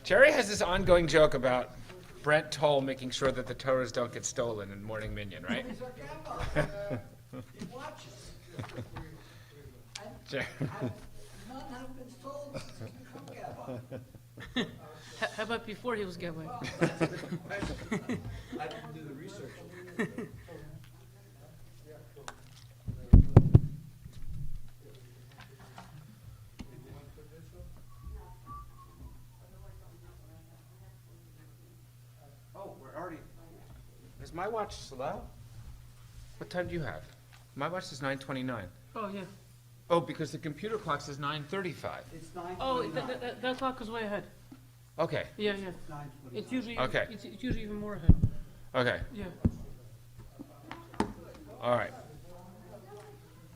Jerry has this ongoing joke about Brent Toll making sure that the Torahs don't get stolen in Morning Minion, right? He's our grandpa. He watches. Jerry. None have been stolen since we become grandpa. How about before he was Gabby? That's a good question. I didn't do the research. Oh, we're already. Is my watch slow? What time do you have? My watch is 9:29. Oh, yeah. Oh, because the computer clock says 9:35. It's 9:29. Oh, that clock is way ahead. Okay. Yeah, yeah. 9:29. It's usually Okay. it's usually even more ahead. Okay. Yeah. All right.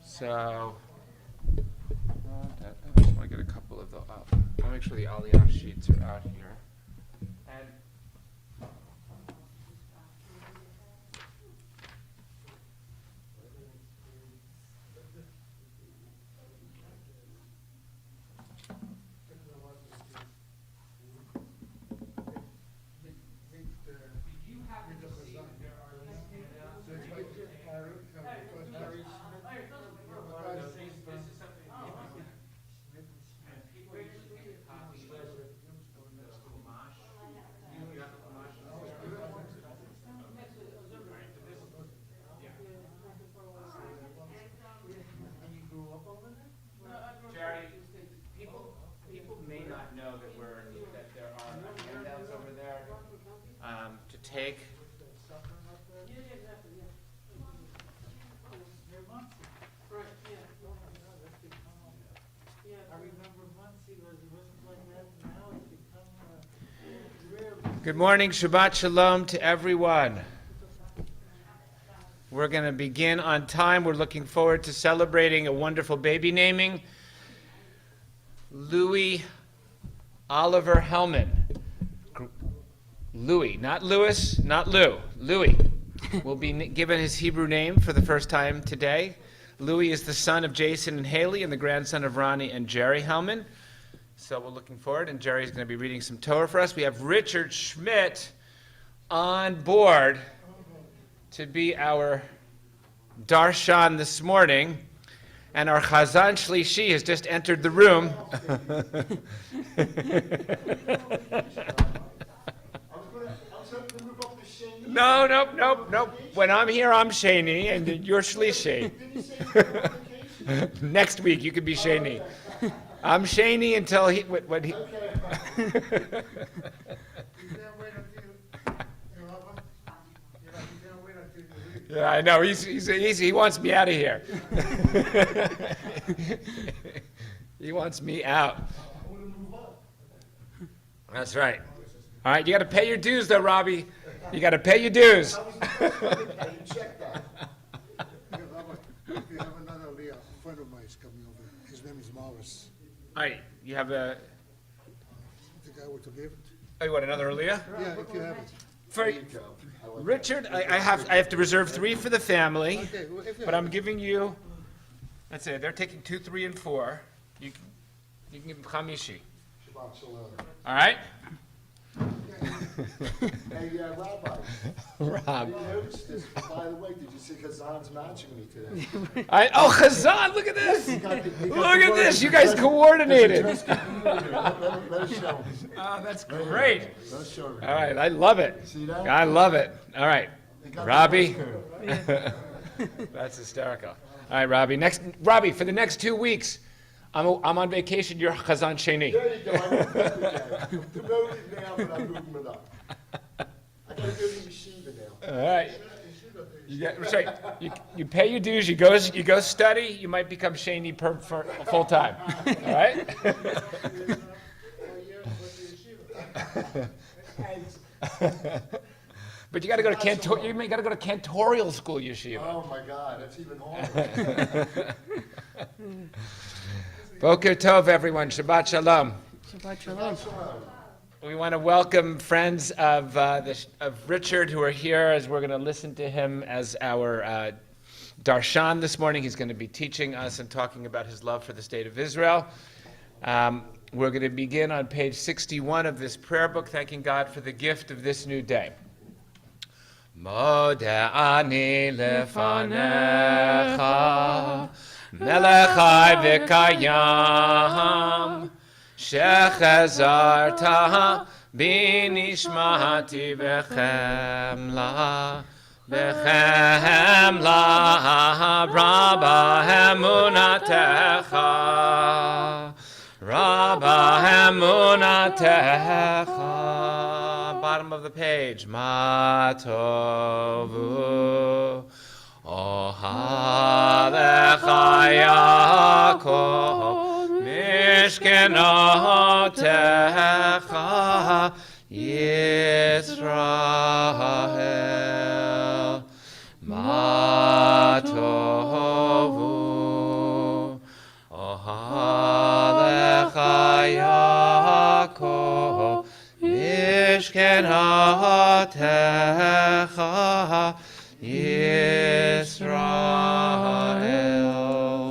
So, I just want to get a couple of the. I'll make sure the Aliyah sheets are out here. And Jerry, people may not know that there are handouts over there to take. I remember Muncie wasn't like that, now it's become rare. Good morning, Shabbat Shalom to everyone. We're going to begin on time. We're looking forward to celebrating a wonderful baby naming. Louis Oliver Hellman. Louis, not Louis, not Lou. Louis will be given his Hebrew name for the first time today. Louis is the son of Jason and Haley and the grandson of Ronnie and Jerry Hellman. So we're looking forward, and Jerry's going to be reading some Torah for us. We have Richard Schmidt on board to be our darshan this morning, and our Chazan Shlishi has just entered the room. No. When I'm here, I'm Shani, and you're Shlishi. Next week, you could be Shani. I'm Shani until when he. Yeah, I know. He wants me out of here. He wants me out. That's right. All right, you got to pay your dues, though, Robbie. You got to pay your dues. Check that. We have another Leah, a friend of mine is coming over. His name is Morris. All right, you have a. The guy with the gift. Oh, you want another Aliyah? Yeah, if you have it. For Richard, I have to reserve 3 for the family, Okay, well, if you but have I'm giving you. Let's say they're taking 2, 3, and 4. You can give them Chamishi. Shabbat Shalom. All right. Hey, Rabbi. Rob. You noticed this, by the way, did you see Kazan's matching me today? Chazan, look at this. He got the Look at this. You guys coordinated. Let us show him. Oh, that's great. Let us show him. All right, I love it. See that? I love it. All right, He got the Robbie. dress That's hysterical. All right, Robbie, for the next 2 weeks, I'm on vacation. You're Chazan Sheni. There you go. I won't do that. I'm promoted now, but I'm moving it up. I got to go to Yeshiva now. All right. You pay your dues. You go study. You might become Shani for full time. All right. But you got to go to Cantor. You got to go to Cantorial school yeshiva. Oh my God, that's even harder. Boker Tov, everyone. Shabbat Shalom. Shabbat Shalom. We want to welcome friends of Richard who are here as we're going to listen to him as our darshan this morning. He's going to be teaching us and talking about his love for the state of Israel. We're going to begin on page 61 of this prayer book, thanking God for the gift of this new day. Modeh ani lefanecha, melech chai v'kayam, shechazarta b'nishmati v'chemla, v'chemla rabba emunatecha, rabba emunatecha. Bottom of the page. Ma tovu ohalecha Yaakov mishkenotecha Yisrael. Ma tovu ohalecha Yaakov mishkenotecha Yisrael.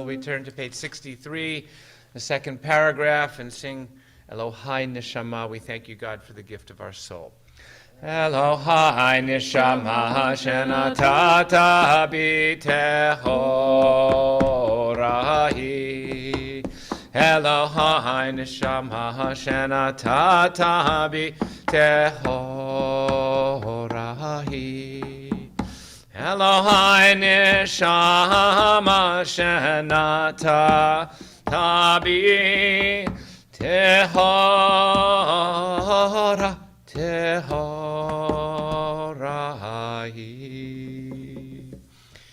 We turn to page 63, the second paragraph, and sing Elohai Neshama. We thank you, God, for the gift of our soul. Elohai Neshama shenatata b'tehorahi. Elohai Neshama shenatata b'tehorahi. Elohai Neshama shenatata b'tehorahi.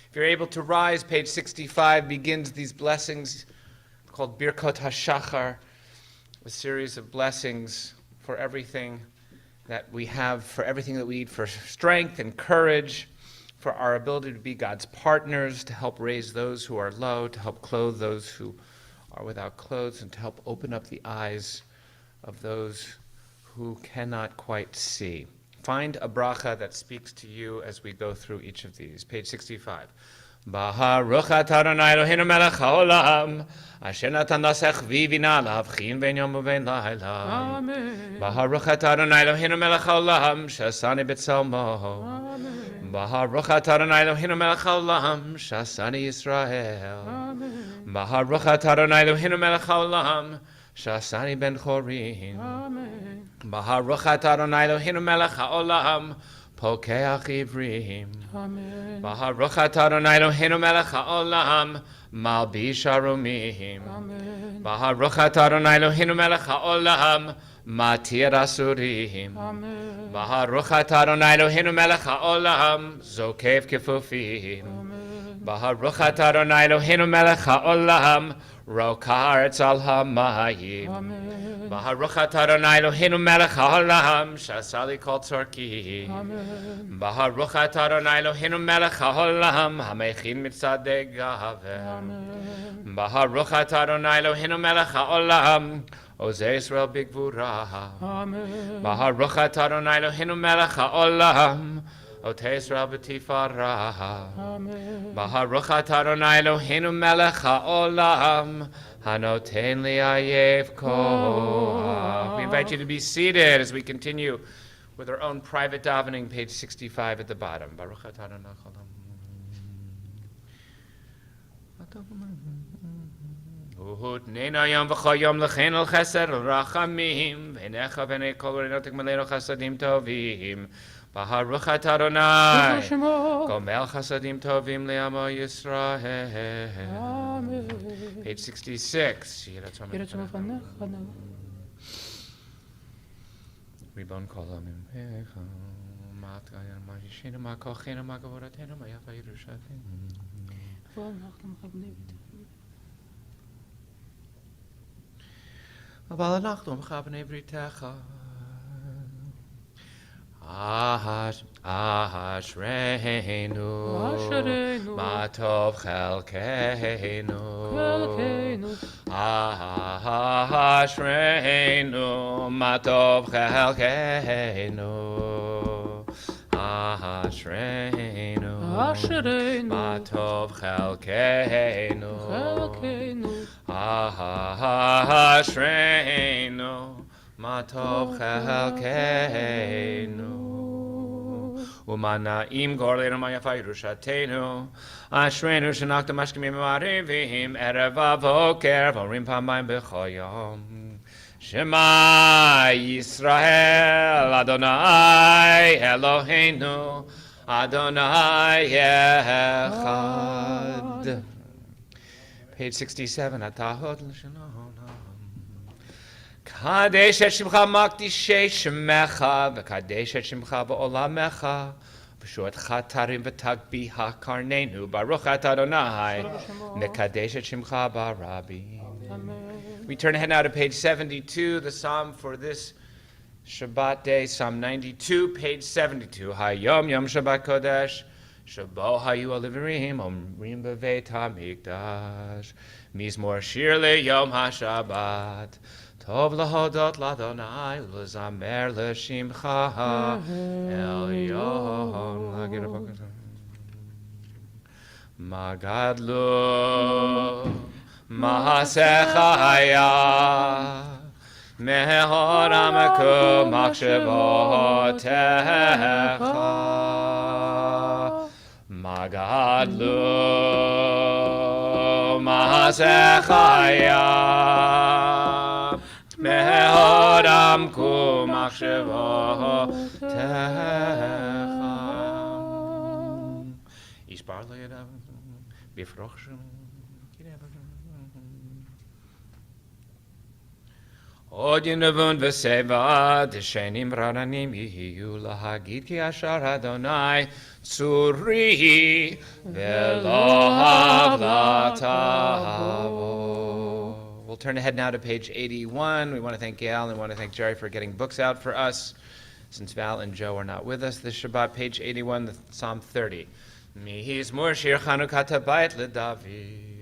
If you're able to rise, page 65 begins these blessings called Birkot HaShachar, a series of blessings for everything that we have, for everything that we need, for strength and courage, for our ability to be God's partners, to help raise those who are low, to help clothe those who are without clothes, and to help open up the eyes of those who cannot quite see. Find a bracha that speaks to you as we go through each of these. Page 65. Baruch atah Adonai Eloheinu melech haolam, asher natan lasech v'vina l'havchin בין יום ובין לילה. Amen. Baruch atah Adonai Eloheinu melech haolam, shasani b'tzelmo. Amen. Baruch atah Adonai Eloheinu melech haolam, shasani Yisrael. Amen. Baruch atah Adonai Eloheinu melech haolam, shasani ben chorin. Amen. Baruch atah Adonai Eloheinu melech haolam, pokeach ivrim. Amen. Baruch atah Adonai Eloheinu melech haolam, malbish arumim. Amen. Baruch atah Adonai Eloheinu melech haolam, matir asurim. Amen. Baruch atah Adonai Eloheinu melech haolam, zokev kefufim. Amen. Baruch atah Adonai Eloheinu melech haolam, rokar etz al hamayim. Amen. Baruch atah Adonai Eloheinu melech haolam, shasali kol tzorki. Amen. Baruch atah Adonai Eloheinu melech haolam, hamechin mitzadei gaveh. Amen. Baruch atah Adonai Eloheinu melech haolam, ozei Yisrael bigvura. Amen. Baruch atah Adonai Eloheinu melech haolam, otei Yisrael b'tifara. Amen. Baruch atah Adonai Eloheinu melech haolam, hanoten li ayev koach. We invite you to be seated as we continue with our own private davening, page 65 at the bottom. Baruch atah Adonai haolam. Uhutneinu yom v'chol yom l'chein al chesed al rachamim, v'necha v'nei kol renotek meleinu chasadim tovim. Baruch atah Adonai, Shema. gomel chasadim tovim le'amo Yisrael. Amen. Page 66. Yiratzon lefanecha. Ribon kol ha'mimhecha, ma'atgayan ma'yishinu ma'kochenu ma'gavoratenu ma'yafa Yerushalayim. אבל אנחנו מכוונים בריתך. אשרינו, אשרינו. מה טוב חלקנו. חלקנו. אשרינו, מה טוב חלקנו. Ashreinu. אשרינו, Ma tov chelkeinu. חלקנו, Ashreinu. Ma tov chelkeinu. Umana'im gorleinu ma yafa Yerushatenu. Ashreinu shenakta mashkimim ma'arivim erev avoker v'orim pamayim b'chol yom. Shema Yisrael Adonai Eloheinu Adonai Echad. Page 67. Atahot l'shalom. Kadesh et shimcha makdishei shemecha v'kadesh et shimcha v'olamecha v'shuatcha tarim v'tagbi ha'karnenu Baruch at Adonai mekadesh et shimcha b'Rabbi. אמן. We turn ahead now to page 72, the psalm for this Shabbat day, Psalm 92, page 72. Hayom Yom Shabbat Kodesh, Shabo Hayu Oliverim, Omrim Beveit HaMikdash, Mizmor Shir LeYom HaShabbat, Tov Lahodot Ladonai, L'Zamer L'Shimcha Elyon. Magadlu Mahasecha haya Mehorameku Makshavotecha Magadlu Mahasecha haya Mehoramku Makshavotecha Ishbar Le'edav Bifrochshem Odin Avun Veseva, Deshenim Rananim Yihiyu Lahagid Ki Ashar Adonai Tzuri Velo Havlatavo. We'll turn ahead now to page 81. We want to thank Gail and we want to thank Jerry for getting books out for us. Since Val and Joe are not with us this Shabbat, page 81, the Psalm 30. Mizmor Shir Chanukah Tabayit LeDavid.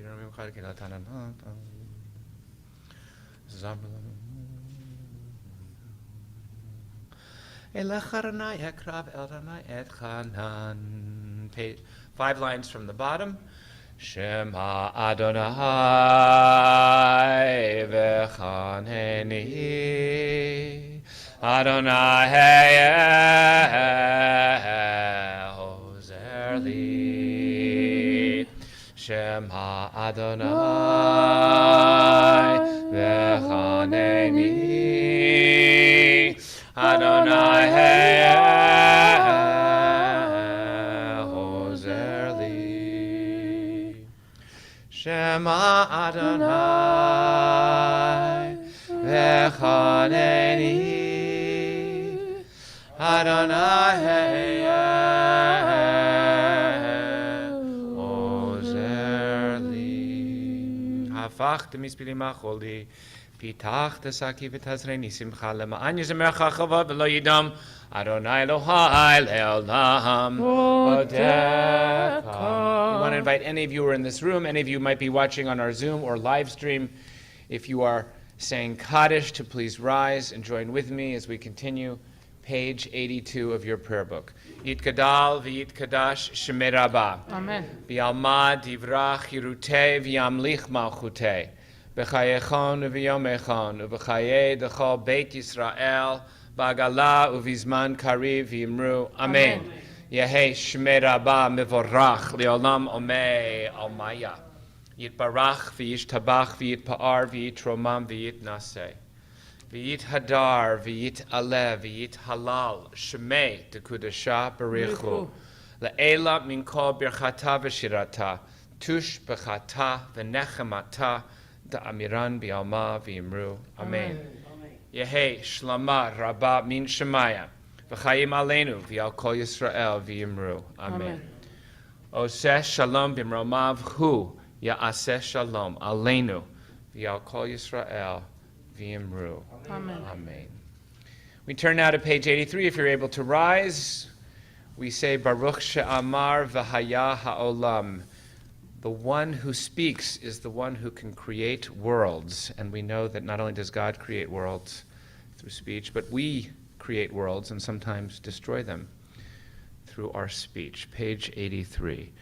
Page 5 lines from the bottom. Shema Adonai v'chaneni Adonai hozer li Shema Adonai v'chaneni Adonai hozer li Shema Adonai v'chaneni Adonai hozer li Hafach mispili macholi Pitach tesaki v'tazreni simcha lema'an yizemercha chava v'lo yidam Adonai Elohai le'olam odeka. We want to invite any of you who are in this room, any of you might be watching on our Zoom or live stream, if you are saying Kaddish, to please rise and join with me as we continue page 82 of your prayer book. Yitkadal v'yitkadash shemei Rabbah. אמן. Bi'alma divrach yirutei v'yamlich malchutei. B'chayechon u'v'yomechon u'v'chayei d'chol Beit Yisrael b'agala u'vizman kariv v'yimru. Amen. Yehei shmei Rabbah mevorach le'olam omei almaya. Yitbarach v'yishtabach v'yitpa'ar v'yitromam v'yitnaseh. V'yithadar v'yit'aleh v'yithalal shmei d'kudasha b'richu. Le'ela min kol birchata v'shirata. Tush b'chata v'nechemata. Amiran bi'alma v'imru. Amen. Yehei shlama rabba min shemaya v'chayim aleinu v'al kol Yisrael v'imru. Amen. Oseh shalom b'mromav hu ya'aseh shalom aleinu v'al kol Yisrael v'imru. Amen. Amen. We turn now to page 83. If you're able to rise, we say Baruch she'amar v'haya ha'olam. The one who speaks is the one who can create worlds. And we know that not only does God create worlds through speech, but we create worlds and sometimes destroy them. through our speech. Page 83.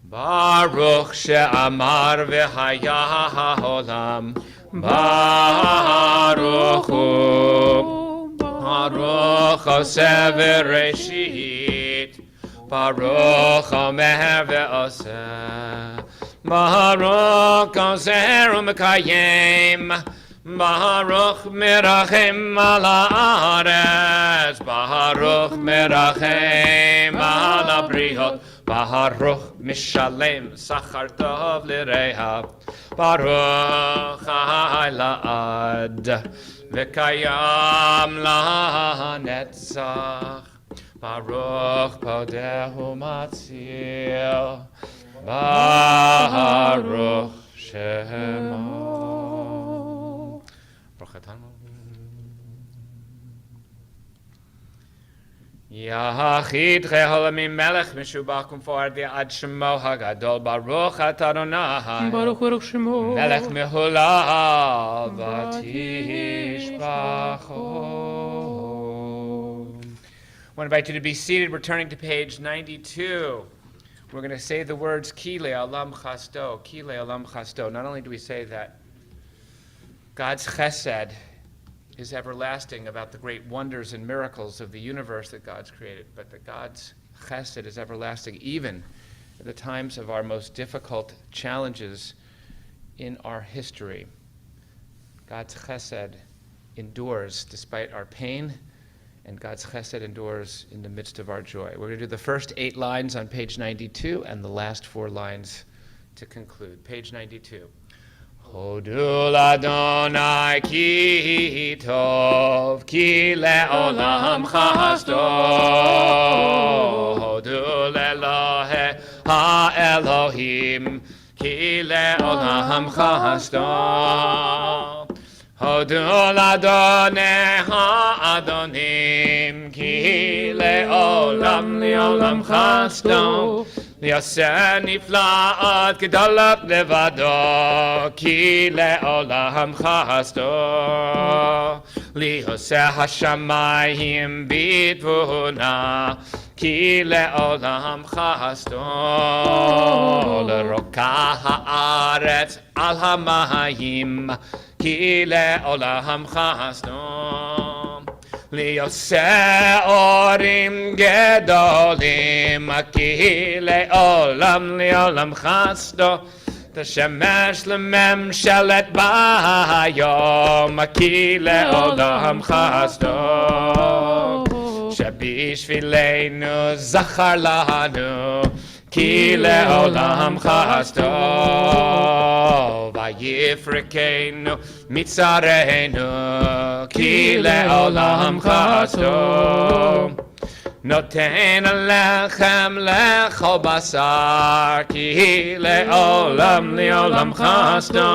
Baruch she'amar v'haya ha'olam. Baruch hu. Baruch hoseh v'reshit. Baruch hamer ve'oseh. Baruch ozer u'mekayem. Baruch merachem al haaretz. Baruch merachem al habriot. Baruch mishalem sachar tov l'reha. Baruch ha'ilad v'kayam la'netzach. Baruch podehu matzil. Baruch shemo. Baruch atanu. Yachid cheholamim melech mishubach kumfor ad shemo hagadol. Baruch at Adonai Baruch Baruch Shemo. melech mehula v'tishbacho. I want to invite you to be seated. We're turning to page 92. We're going to say the words Ki le'olam chasto, Ki le'olam chasto. Not only do we say that God's chesed is everlasting about the great wonders and miracles of the universe that God's created, but that God's chesed is everlasting even at the times of our most difficult challenges in our history. God's chesed endures despite our pain, and God's chesed endures in the midst of our joy. We're going to do the first 8 lines on page 92 and the last 4 lines to conclude. Page 92. Hodul Adonai ki tov, ki le'olam chasto. Hodul Elohe ha'elohim, ki le'olam chasto. Hodul Adonai ha'adonim, ki le'olam le'olam chasto. Liaseh nifla'at gedalat levado, ki le'olam chasto. Lioseh hashamayim bitvuna, ki le'olam chasto. L'rokah ha'aretz al hamayim, ki le'olam chasto. Lioseh orim gedolim, ki le'olam chasto. T'shemesh lememshelet b'hayom, ki le'olam chasto. Shebishvileinu zachar lanu, ki le'olam chasto. Vayifrikeinu mitzareinu, ki le'olam chasto. Noten alechem lechol basar, ki le'olam le'olam chasto.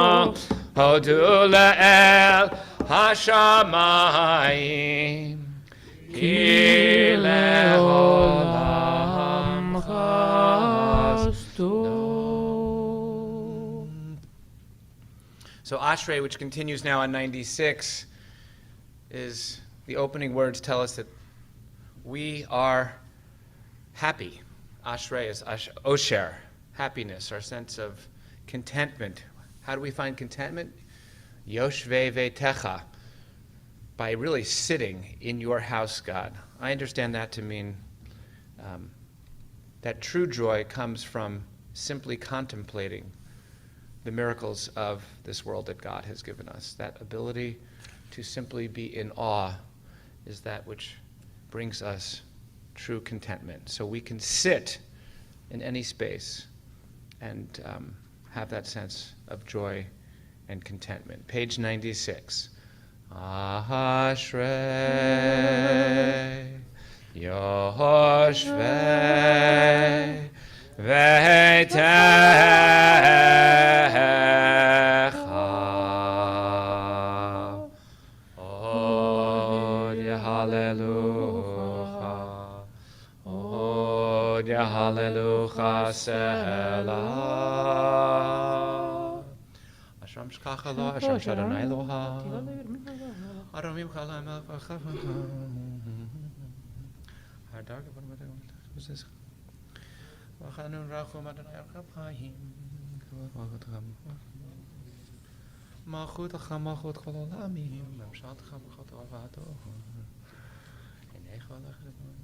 Hodu le'el hashamayim, ki le'olam chasto. So Ashrei, which continues now on 96, is the opening words tell us that we are happy. Ashrei is osher, happiness, our sense of contentment. How do we find contentment? Yoshvei vetecha, by really sitting in your house, God. I understand that to mean that true joy comes from simply contemplating the miracles of this world that God has given us. That ability to simply be in awe is that which brings us true contentment. So we can sit in any space and have that sense of joy and contentment. Page 96. Ashrei Yoshvei Veitecha Od Hallelujah Od Hallelujah Selah Ashram Shkacha Lo Ashram Shadonai Loha Aramim Chalam V'chanun rachum Adonai al-Kapayim. Malchutcha malchut kol olamim. Memshalcha b'chot avado. Einecha lechadon.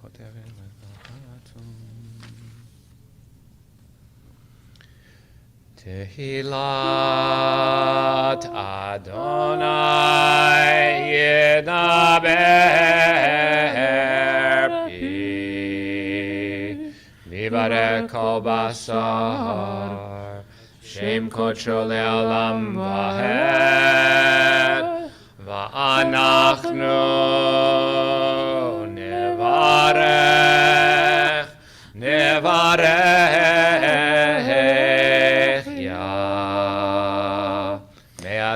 Poterim v'chatum. Tehilat Adonai yedaber pi Vivarek kol basar Shem kodsho le'olam vahed Va'anachnu nevarech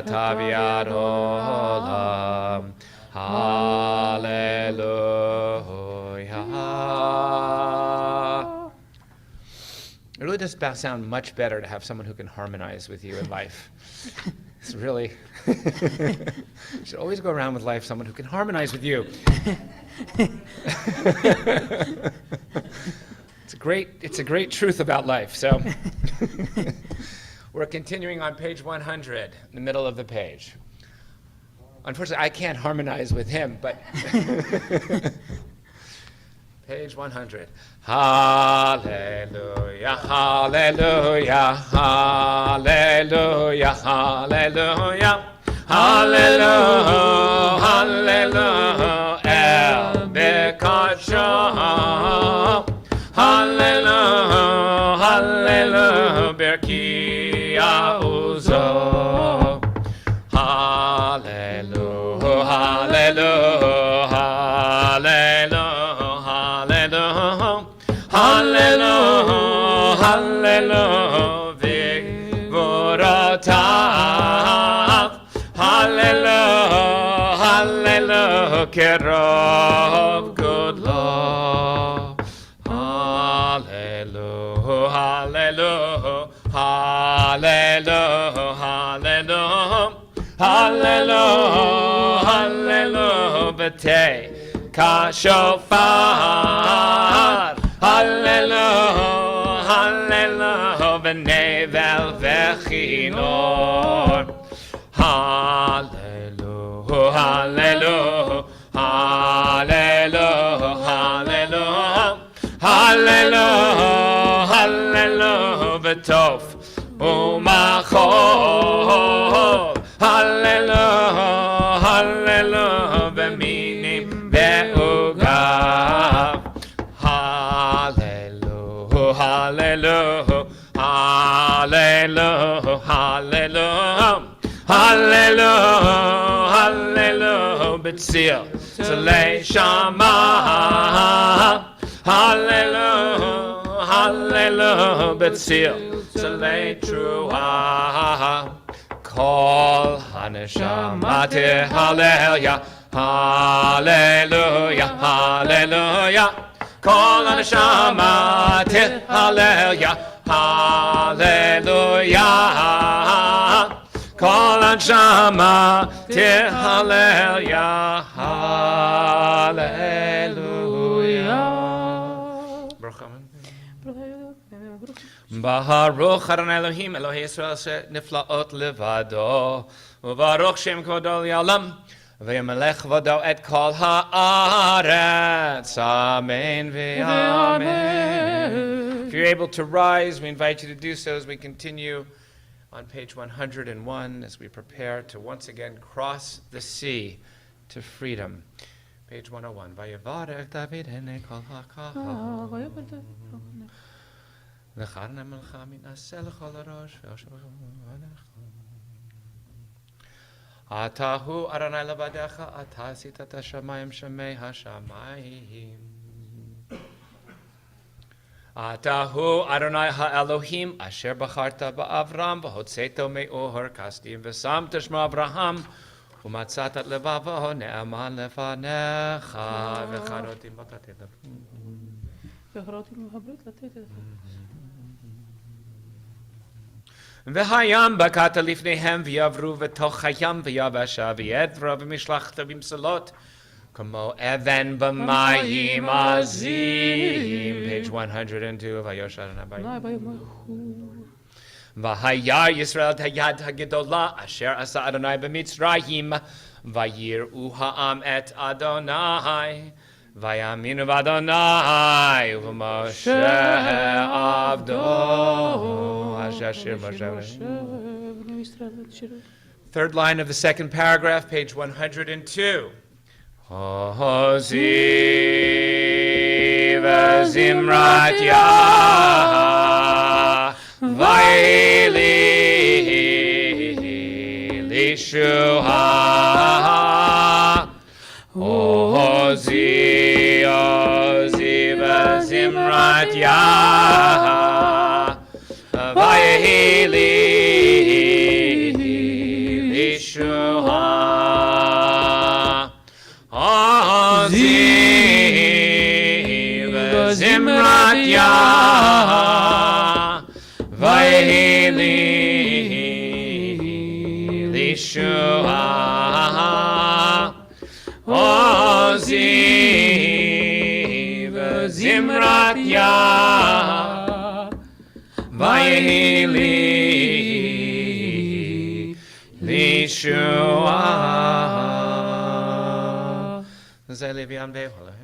Taviat olam, hallelujah. It really does sound much better to have someone who can harmonize with you in life. It's really, you should always go around with life someone who can harmonize with you. It's a great truth about life. So. We're continuing on page 100, in the middle of the page. Unfortunately, I can't harmonize with him, but page 100. Hallelujah, hallelujah, hallelujah, hallelujah, hallelujah, hallelujah, El Bekadsho, hallelujah, hallelujah, Berki. Uzo. Hallelujah, hallelujah, hallelujah, hallelujah, hallelujah, hallelujah, Vigorotav, hallelujah, hallelujah, Kerov, good Lord, hallelujah, hallelujah. Hallelujah, hallelujah, hallelujah, hallelujah, B'tei kashofar, hallelujah, hallelujah, B'nevel v'chinor, hallelujah, hallelujah, hallelujah, hallelujah, hallelujah, hallelujah, B'tof umachov, hallelujah, hallelujah, B'minim ve'ugav, hallelujah, hallelujah, hallelujah, hallelujah, hallelujah, hallelujah, B'tzil tzalei shama, hallelujah, hallelujah, B'tzil tzalei truah, kol haneshama hallelujah, hallelujah, hallelujah, kol haneshama hallelujah, hallelujah, kol haneshama hallelujah, hallelujah. Baruch Adonai Elohim, Elohei Yisrael niflaot levado, uvaruch Shem Kvodo L'Olam, v'yamelech Vodo et kol haaretz. Amen v'amen. If you're able to rise, we invite you to do so as we continue on page 101 as we prepare to once again cross the sea to freedom. Page 101. Vayevarech David hene kol hakahal. וחרנה מלכה מתנשא לכל הראש אתה הוא אדוני לבדך, אתה עשית את השמיים שמי השמיים. אתה הוא אדוני האלוהים אשר בחרת באברהם והוצאתו מאור כסדים ושמת שמו אברהם ומצאת את לבבו נאמן לפניך וחרותי נתתי לך. והים בקעת לפניהם ויעברו בתוך הים ויבשה ויעברה ומשלחת ומשלות Kamo Even B'mayim Azim. Page 102. Vayosh Adonai Bayim. V'hayar Yisrael Hayad Hagedola Asher Asa Adonai B'Mitzrayim. Vayir'u ha'am et Adonai. Vayaminu v'Adonai u'Moshe Avdo. Hashashir Moshe. Third line of the second paragraph, page 102. Hozi v'zimrat Yah vayli lishuha. Hozi, Hozi v'zimrat Yah vayli lishuha. Zimrat Yah vayli lishua. Oziv Zimrat Yah vayli lishua. Zayleviam beholem.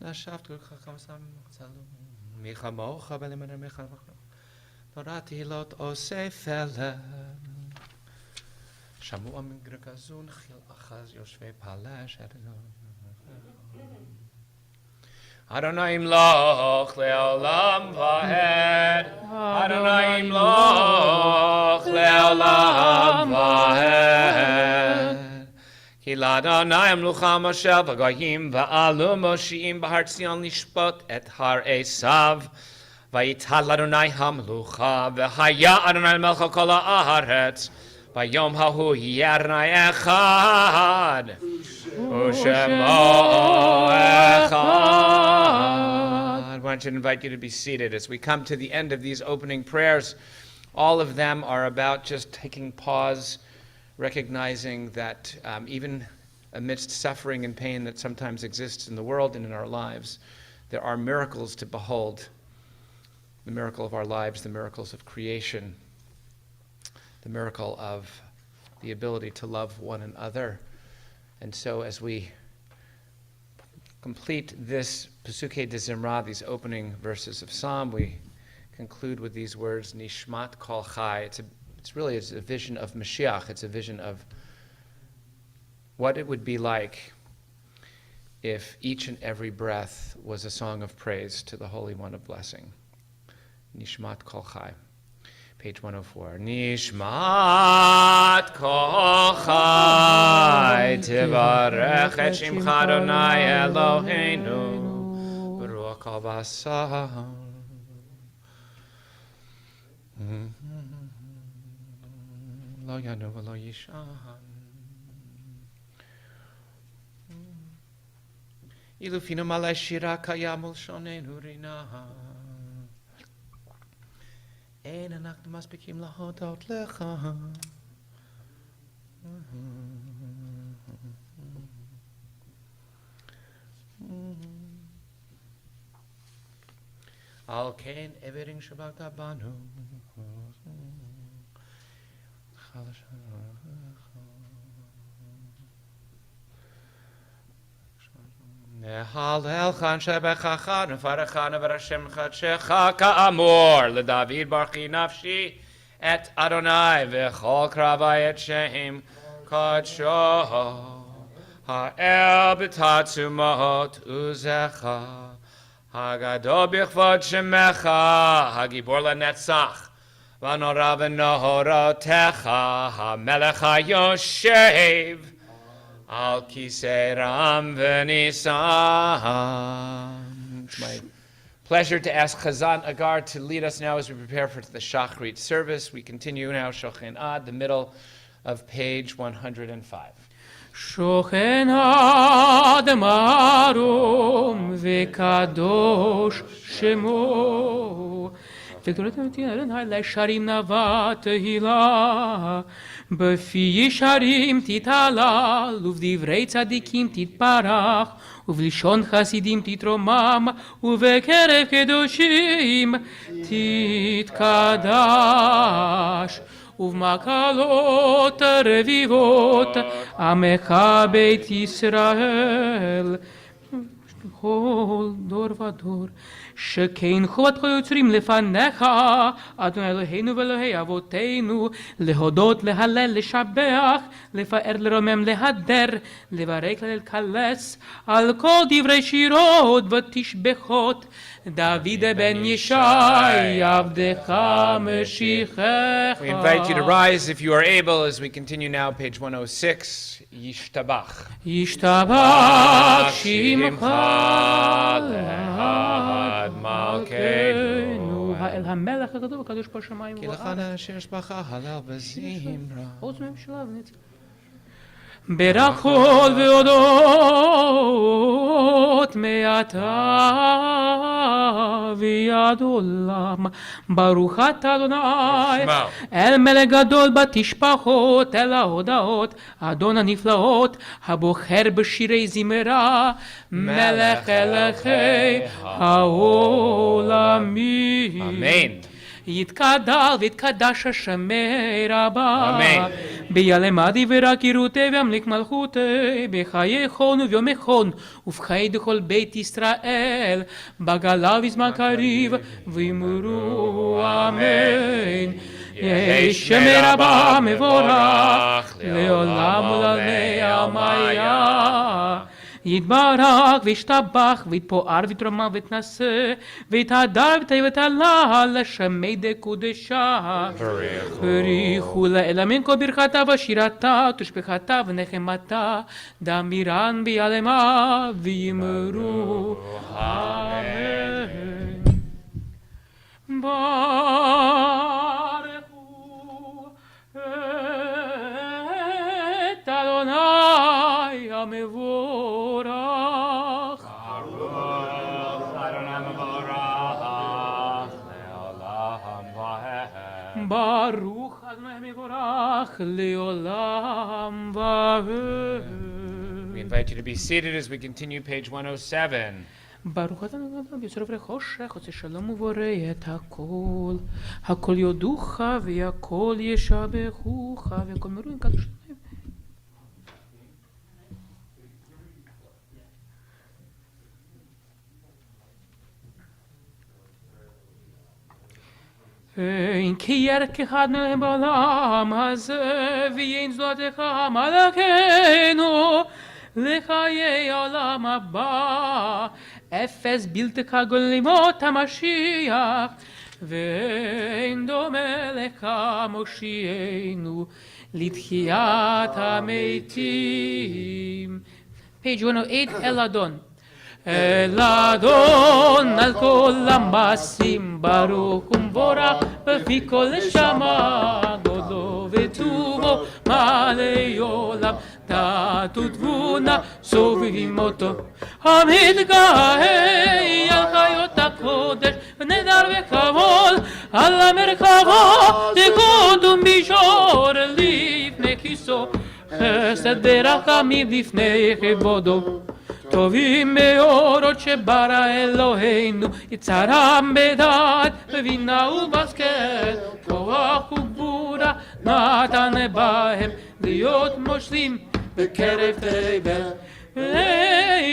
Nashaft Chacham Sam Salum Michamo Chabelim and Michal Torati Lot Osefele Shamu Am Grekazun Chil Achaz Yoshve Palash Adonai Imloch Leolam Vahed Adonai Imloch Leolam Vahed Ki l'Adonai amlucha Moshe v'goyim v'alu Moshiim b'har Tzion lishpot et har Esav v'yital Adonai hamlucha v'haya Adonai melcha kol haaretz v'yom hahu yeh Adonai echad u'shemo echad. I want to invite you to be seated as we come to the end of these opening prayers. All of them are about just taking pause, recognizing that even amidst suffering and pain that sometimes exists in the world and in our lives, there are miracles to behold. The miracle of our lives, the miracles of creation, the miracle of the ability to love one another. And so as we complete this Pesukei de Zimra, these opening verses of Psalm, we conclude with these words, Nishmat Kol Chai. It's really a vision of Mashiach. It's a vision of what it would be like if each and every breath was a song of praise to the Holy One of Blessing. Nishmat Kol Chai, page 104. Nishmat Kol Chai, Tivarech et Shimcha Adonai Eloheinu, Baruch Kol Basar. Lo yanu v'lo yishan. Ilufinu malay shira kayamul shonenu rina. Ein anachnu maspikim lahodot lecha. Al kein evering shabbat abanu. Nehal chan shebechachan ufarachan v'rashem chadshecha ka'amor leDavid barchi nafshi et Adonai v'chol kravai et shem kadsho ha'el b'tatzumot uzecha hagadol b'chvod shemecha hagibor lenetzach v'nora v'nohorotecha ha'melech ha'yoshev Al kisei ram v'nisan. It's my pleasure to ask Chazan Agar to lead us now as we prepare for the Shachrit service. We continue now, Shochen Ad, the middle of page 105. Shochen Ad marom v'kadosh shemo וגדולת אדוני לשרים נאווה תהילה. בפי ישרים תתהלל, ובדברי צדיקים תתברך, ובלשון חסידים תתרומם, ובקרב קדושים תתקדש. ובמקלות רביבות עמך בית ישראל. כל דור ודור, שכן חובת כל יוצרים לפניך, אדוני אלוהינו ואלוהי אבותינו, להודות, להלל, לשבח, לפאר, לרומם, להדר, לברך, לקלס, על כל דברי שירות ותשבחות, דוד בן ישי, עבדך משיחך. We invite you to rise if you are able as we continue now, page 106, Yishtabach. ישתבח שמך לעד מלכנו. האל המלך הגדול הקדוש בשמיים כי לך ובארץ. אשר השבחה הלל בזמרה. חוץ ממשלה ונצח. ברכות והודות מעתה ויד עולם. ברוך אתה אדוני, שמע. אל מלך גדול בתשבחות, אל ההודעות, אדון הנפלאות, הבוחר בשירי זמרה, מלך אלוהי העולמים. אמן. יתגדל ויתקדש השמי רבה. אמן. ביעלמה דברה קירותי וימליך מלכותי, בחיי חון וביומי חון, ובחיי דכל בית ישראל, בגלה בזמן קריב, ואמרו אמן. יהי שמי רבה מבורך, לעולם ולעלמי עלמיה. יתברך וישתבח ויתפאר ויתרומם ויתנשא ויתהדר ויתהלל לשמי דקודשה. בריחו לאל אמן כל ברכתה ושירתה ותשבחתה ונחמתה דמירן ביעלמה ויאמרו אמן. ברכו את אדוני המבורך. ברוך אדוני המבורך לעולם ועד. We invite you to be seated as we continue, page 107. ברוך אתה אדוני ביצור וחושך, עושה שלום ובורא את הכל. הכל יודוך והכל ישבחוך וכל מרואים קדוש. אין כי ירכך אדוני בעולם הזה, ויהי זולתך מלכנו לחיי העולם הבא. אפס בלתי כגון לימות המשיח, ואין דומה לך מושיענו לתחיית המתים. page 108, אל אדון. אל אדון על כל המעשים ברוך ומבורך בפי כל נשמה, גודלו וטובו מלא עולם, דעת ותבונה סובבים אותו. המתגאה על חיות הקודש ונדר וכבוד, על המרכבות תקודם בישור לפני כיסו, חסד ורחמים לפני כבודו. טובים מאורות שברא אלוהינו, יצרם בדעת בבינה ובהשכל, כוח וגבורה נתן בהם להיות מושלים בקרב תבל.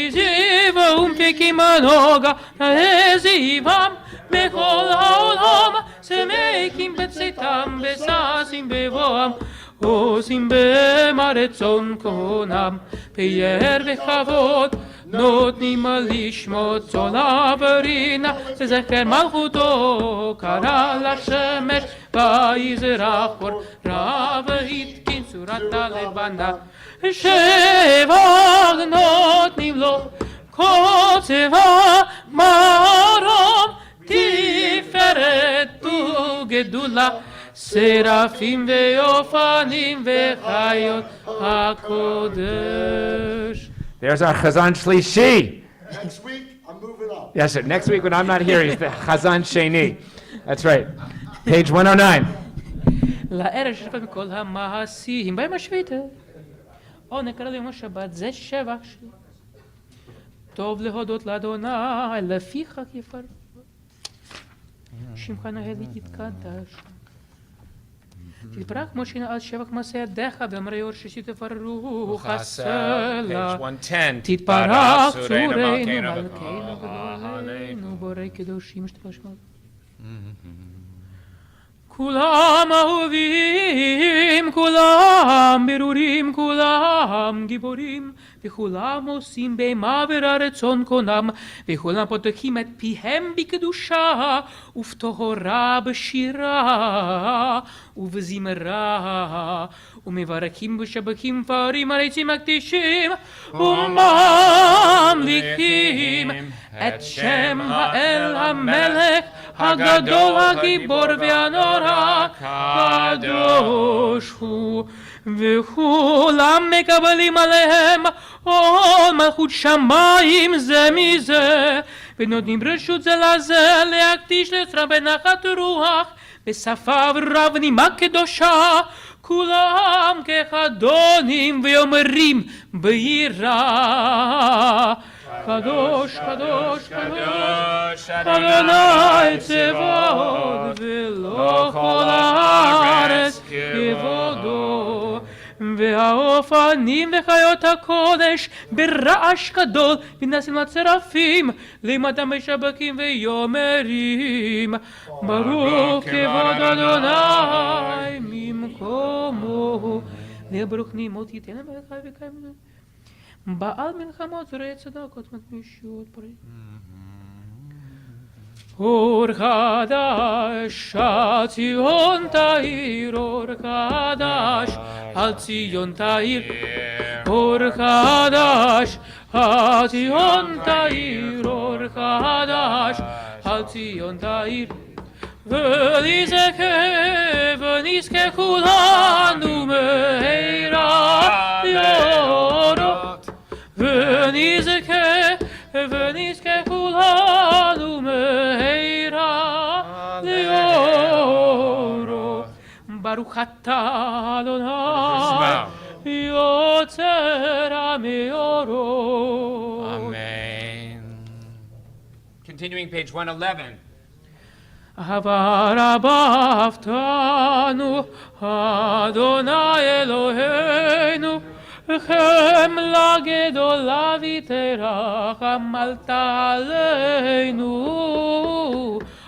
זיבם וכמנוגה זיבם בכל העולם, שמקים בצאתם וששים בבואם, עושים בהם הרצון קונם. פאר וכבוד נותנים לשמות צולה ורינה, לזכר מלכותו קרא לשמש ויזרח אור, רב התקין צורת הלבנה. שבח נותנים לו כל צבא מרום, תפארת וגדולה, סרפים ואופנים וחיות הקודש. There's our Chazan Shlishi. Next week, I'm moving up. Yes, sir. Next week when I'm not here, he's the Chazan Sheni. That's right. Page 109. לערש שפט מכל המעשים ביום השביתה. או נקרא ליום השבת זה שבח שלי. טוב להודות לאדוני לפיך יפר. שמך נהל יתקדש. תתברך כמו שנעל שבח מעשה ידיך ואמרי יורשי שתפרו חסלה. Page 110. תתברך צורנו מלכנו גדולנו בורא קדושים שתפר שמות. כולם אהובים, כולם ברורים, כולם גיבורים, וכולם עושים בהמה ורצון קונם, וכולם פותחים את פיהם בקדושה, ובטהרה בשירה ובזמרה, ומברכים ושבחים פארים הריצים הקדישים, וממליכים את שם האל המלך הגדול הגיבור והנורא קדוש הוא, וכולם מקבלים עליהם עול מלכות שמיים זה מזה, ונותנים רשות זה לזה להקדיש לעצמם בנחת רוח בשפה ורב נימה קדושה, כולם כחדונים ואומרים ביראה קדוש קדוש קדוש אדוני צבאות ולא כל הארץ כבודו, והאופנים וחיות הקודש ברעש גדול ונעשים לצרפים לימדם משבקים ויאמרים ברוך כבוד אדוני ממקומו לברוך נעימות ייתן למלך וקיים בעל מלחמות זורע צדקות מתמישות פרי. אור חדש על ציון תאיר, אור חדש על ציון תאיר, אור חדש על ציון תאיר, אור חדש על ציון תאיר. ונזכה כולנו מהרה לאורו, ונזכה כולנו מהרה לאורו. ברוך אתה אדוני יוצר המאורות. Amen. Continuing page 111. אהבה רבה אהבתנו אדוני אלוהינו, חמלה גדולה ותרח עמלת עלינו,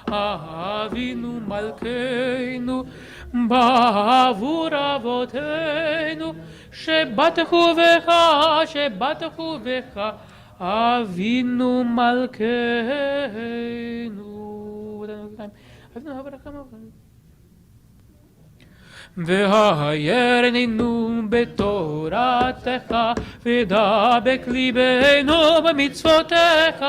אבינו מלכנו בעבור אבותינו שבטחו בך אבינו מלכנו. והיירנו בתורתך ודבק ליבנו במצוותיך,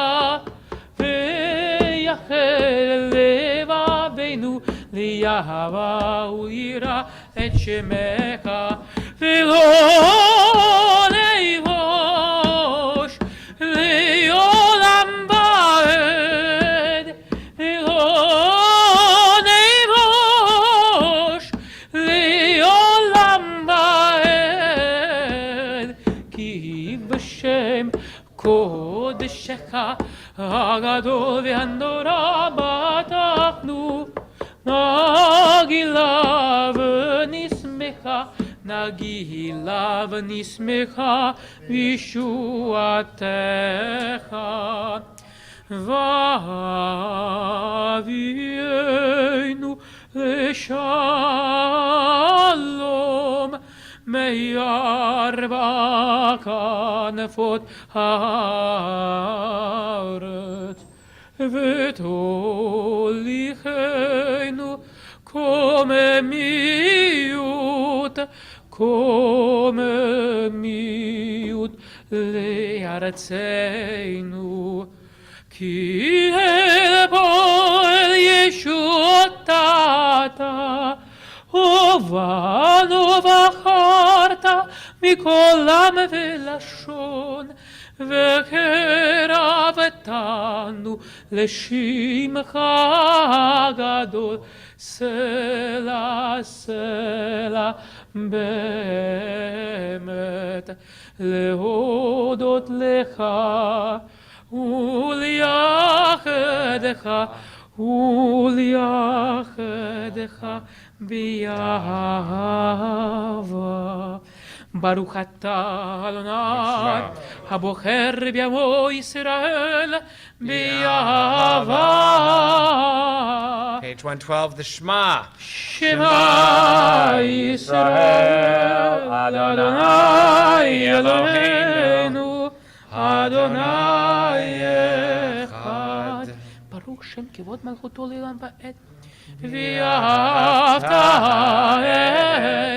ויחל לבבינו ליהבה וליראה את שמך, ולא נבוש לעולם ועד, ולא נבוש לעולם ועד, כי בשם קודשך הגדול והנורא בטחנו, נגילה ונשמחה, נגילה ונשמחה בישועתך. והביאנו לשלום מארבע כנפות הארץ, ותוליכנו קוממיות לארצנו, כי אל פועל ישועתך ובנו בחרת מכל עם ולשון וקרבתנו לשמך גדול. סלע סלע באמת להודות לך וליחדך באהבה. ברוך אתה אדוני הבוחר בעמו ישראל באהבה. Page 112, the Shema. שמע ישראל אדוני אלוהינו אדוני אחד. ברוך שם כבוד מלכותו לעולם ועד. ואהבת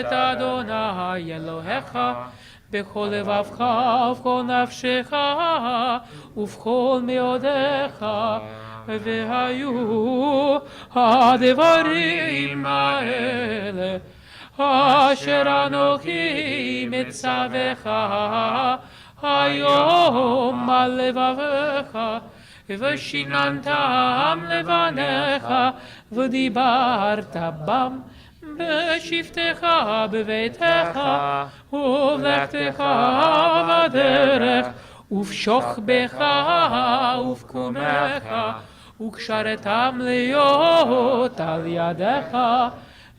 את אדוני אלוהיך בכל לבבך ובכל נפשך ובכל מאודיך. והיו הדברים האלה אשר אנוכי מצווך היום על לבביך ושיננתם לבניך ודיברת בם בשבתך בביתך ובלכתך בדרך ובשוכבך ובקומך וקשרתם להיות על ידך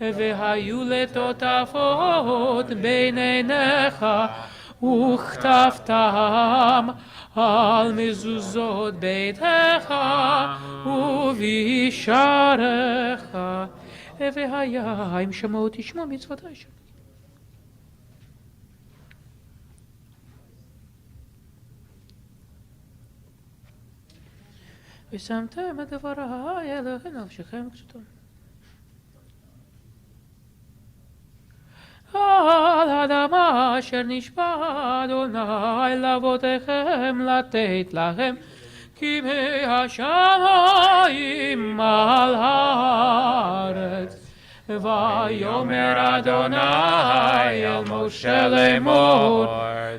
והיו לטוטפות בין עיניך וכתבתם על מזוזות ביתך ובשעריך. והיה אם שמעו תשמעו מצוותי שלך. ושמתם את דברי אלוהינו נפשכם וקדושתם. על האדמה אשר נשבע אדוני לאבותיכם לתת לכם כימי השמיים על הארץ. ויאמר אדוני אל משה לאמור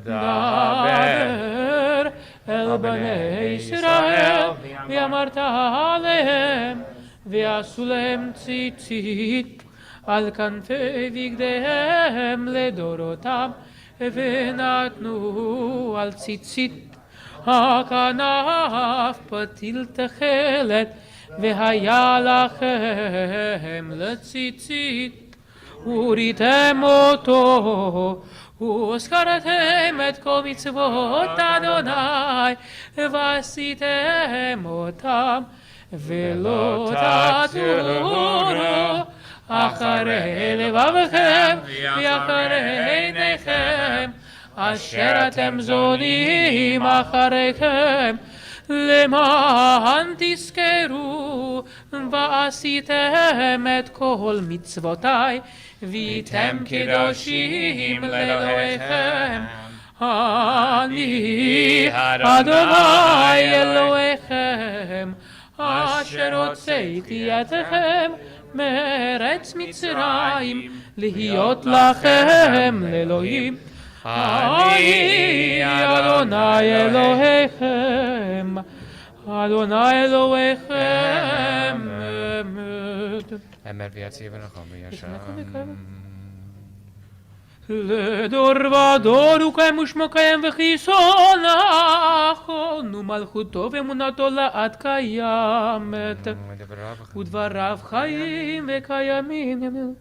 דבר אל בני ישראל ואמרת עליהם ועשו להם ציצית על כנפי בגדיהם לדורותם ונתנו על ציצית הכנף פתיל תכלת והיה לכם לציצית וריתם אותו וזכרתם את כל מצוות אדוני ועשיתם אותם ולא תטורו אחרי לבבכם ואחרי עיניכם אשר אתם זונים אחריכם למען תזכרו ועשיתם את כל מצוותי והייתם קדושים לאלוהיכם. אני אדוני אלוהיכם אשר הוצאתי אתכם מארץ מצרים להיות לכם לאלוהים. אני אדוני אלוהיכם אדוני אלוהיכם אמת ויציב ונכון וישר. לדור ודור הוא קיים ושמו קיים וחיסון נכון ומלכותו ואמונתו לעד קיימת ודבריו חיים וקיימים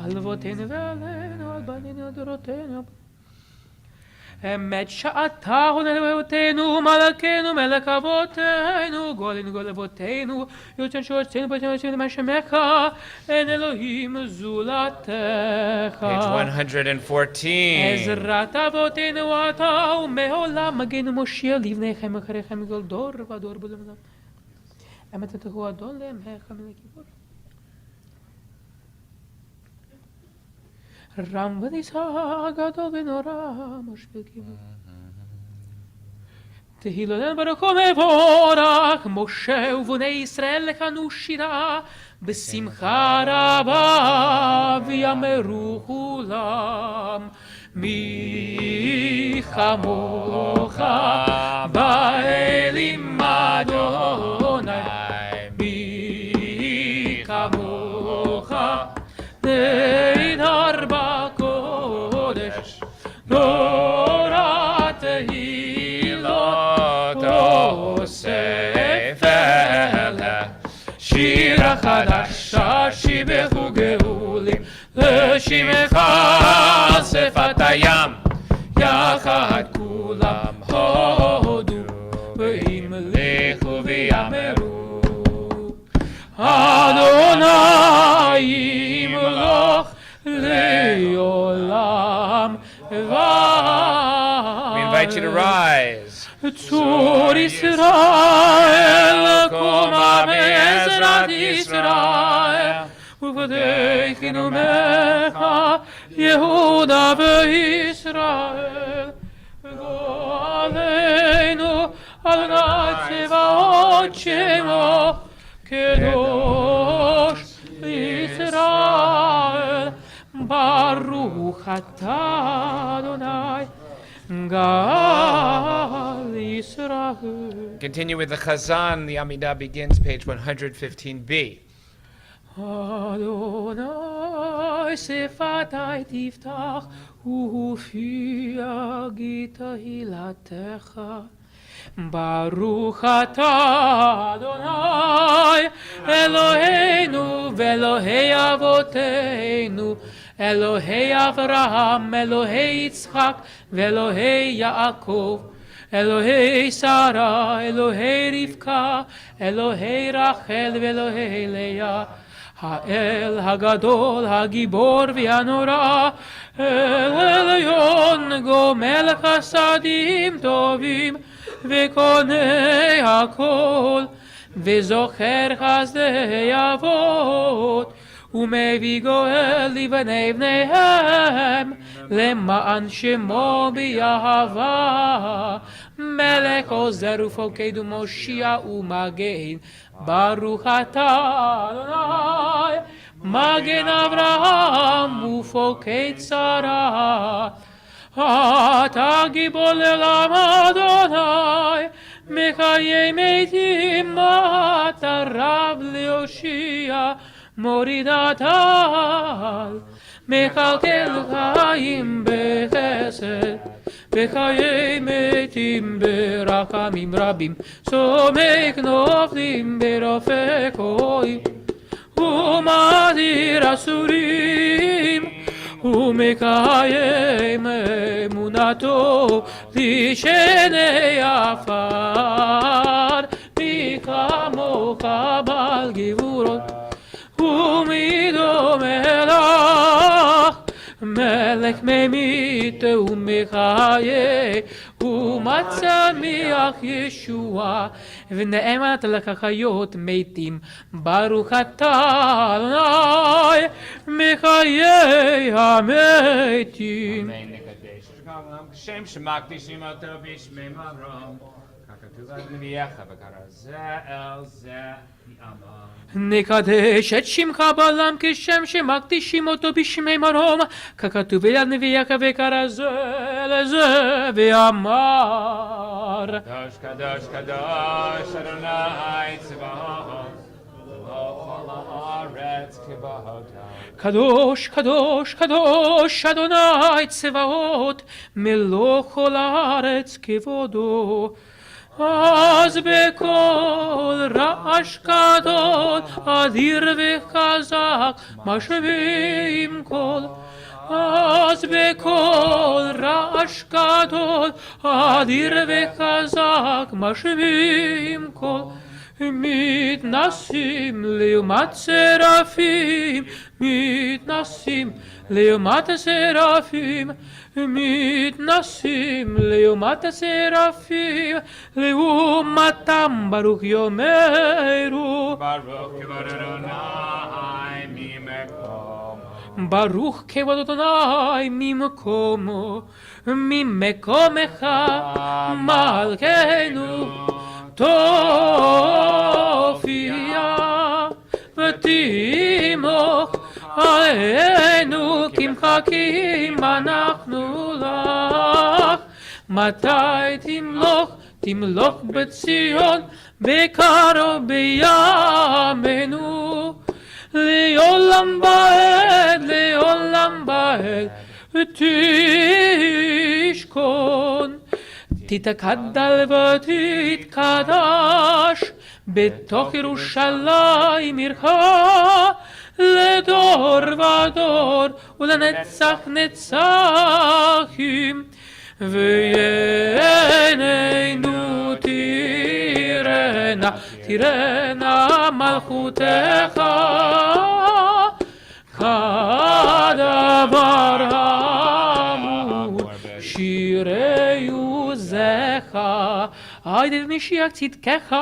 על אבותינו ועלינו על בנינו לדורותינו. אמת שעתה הונה לאבותינו מלכנו מלך אבותינו גואלנו גואל אבותינו יוצאנו שורצנו פתחנו למען שמך אין אלוהים זולתך. Page 114. עזרת אבותינו אתה ומעולם מגנו מושיע לבניכם אחריכם מכל דור ודור בלעולם. אמת תהו אדון לעמך מלך גיבור. רם ונישא גדול ונורא משפיל גיבור. תהילתנו ברוך ומבורך משה ובני ישראל לכנו שירה בשמחה רבה ויאמרו כולם מיכאל כמוך באלים אדוני מי כמוך נהדר בקודש נורא תהילות אוסף אלה שיר החדש שיבחו גאולים לשמך שפת הים יחד כולם הודו וימלכו ויאמרו אדוני ימלוך לעולם ועד. We invite you to rise. צור ישראל קומה בעזרת ישראל ובדי חינומך יהודה וישראל גואלנו אדוני צבאות שמו קדוש ישראל ברוך אתה אדוני גאל ישראל. Continue with the Chazan. The Amidah begins page 115b. אדוני שפתי תפתח ופי אגיד תהילתך ברוך אתה אדוני אלוהינו ואלוהי אבותינו אלוהי אברהם אלוהי יצחק ואלוהי יעקב אלוהי שרה אלוהי רבקה אלוהי רחל ואלוהי לאה האל הגדול הגיבור והנורא אל עליון גומל חסדים טובים וקונה הכל וזוכר חסדי אבות ומביא גואל לבני בניהם למען שמו ביהבה מלך עוזר ופוקד ומושיע ומגן ברוך אתה אדוני מגן אברהם ופוקד שרה אתה גיבור לעולם אדוני מחיי מתים אתה רב להושיע מוריד הטל מכלכל חיים בחסד בחיי מתים ברחמים רבים סומך נופלים ברופא כהן ומזהיר אסורים ומקיים אמונתו לשני עפר מי כמוך בעל גבורות ומי דומה לך מלך ממית ומחיה ומצמיח ישועה ונאמת לך חיות מתים ברוך אתה אדוני מחיי המתים. כשם שמקדישים אותו בשמי מרום ככתוב בנביאך וקרא זה אל זה יאמר נקדש את שמך בעולם כשם שמקדישים אותו בשמי מרום ככתוב על נביאך וקרא זה לזה ואמר קדוש קדוש קדוש אדוני צבאות בכל הארץ כבודו קדוש קדוש קדוש אדוני צבאות מלוא כל הארץ כבודו אז בקול רעש גדול אדיר וחזק משמיעים קול אז בקול רעש גדול אדיר וחזק משמיעים קול מתנסים לעומת שרפים מתנסים לעומת השרפים מתנסים לעומת השרפים לעומתם ברוך יאמרו ברוך כבוד אדוני ממקום ברוך כבוד אדוני ממקומו ממקומך מלכנו תופיע ותמוך עלינו כי מחכים אנחנו לך מתי תמלוך בציון, בקרוב בימינו, לעולם ועד תשכון. תתקדל ותתקדש בתוך ירושלים עירך, לדור ודור ולנצח נצחים. ועינינו תראנה מלכותך, כדבר אמור שירי עוזך, עד משיח צדקך.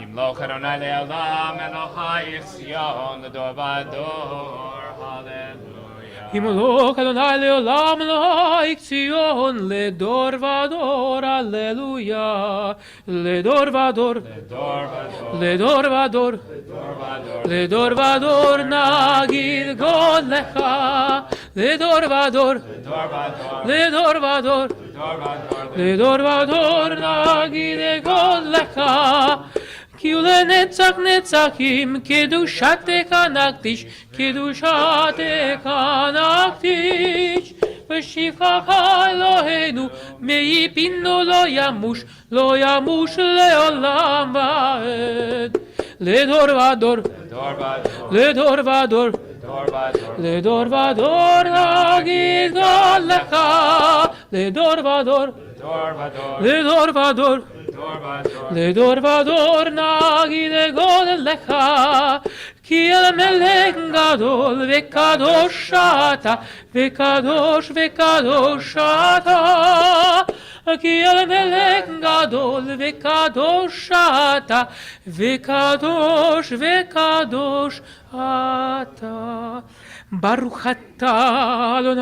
ימלוך אדוני לעולם, אלוהי ציון לדור ודור, הללויה. ימלוך אדוני לעולם, אלוהי ציון לדור ודור, הללויה. לדור ודור, לדור ודור, לדור ודור נגיד גודלך, לדור ודור, לדור ודור, לדור ודור נגיד גודלך. כי הוא לנצח נצחים, קדושתך נקדיש, קדושתך נקדיש. ושבחך אלוהינו, מפינו לא ימוש לעולם ועד. לדור ודור, לדור ודור, לדור ודור נגיד גודלך, לדור ודור, לדור ודור, לדור ודור נגיד גודלך. כי אל מלך גדול וקדוש אתה, וקדוש וקדוש אתה. כי אל מלך גדול וקדוש אתה, וקדוש וקדוש אתה. ברוך אתה אדוני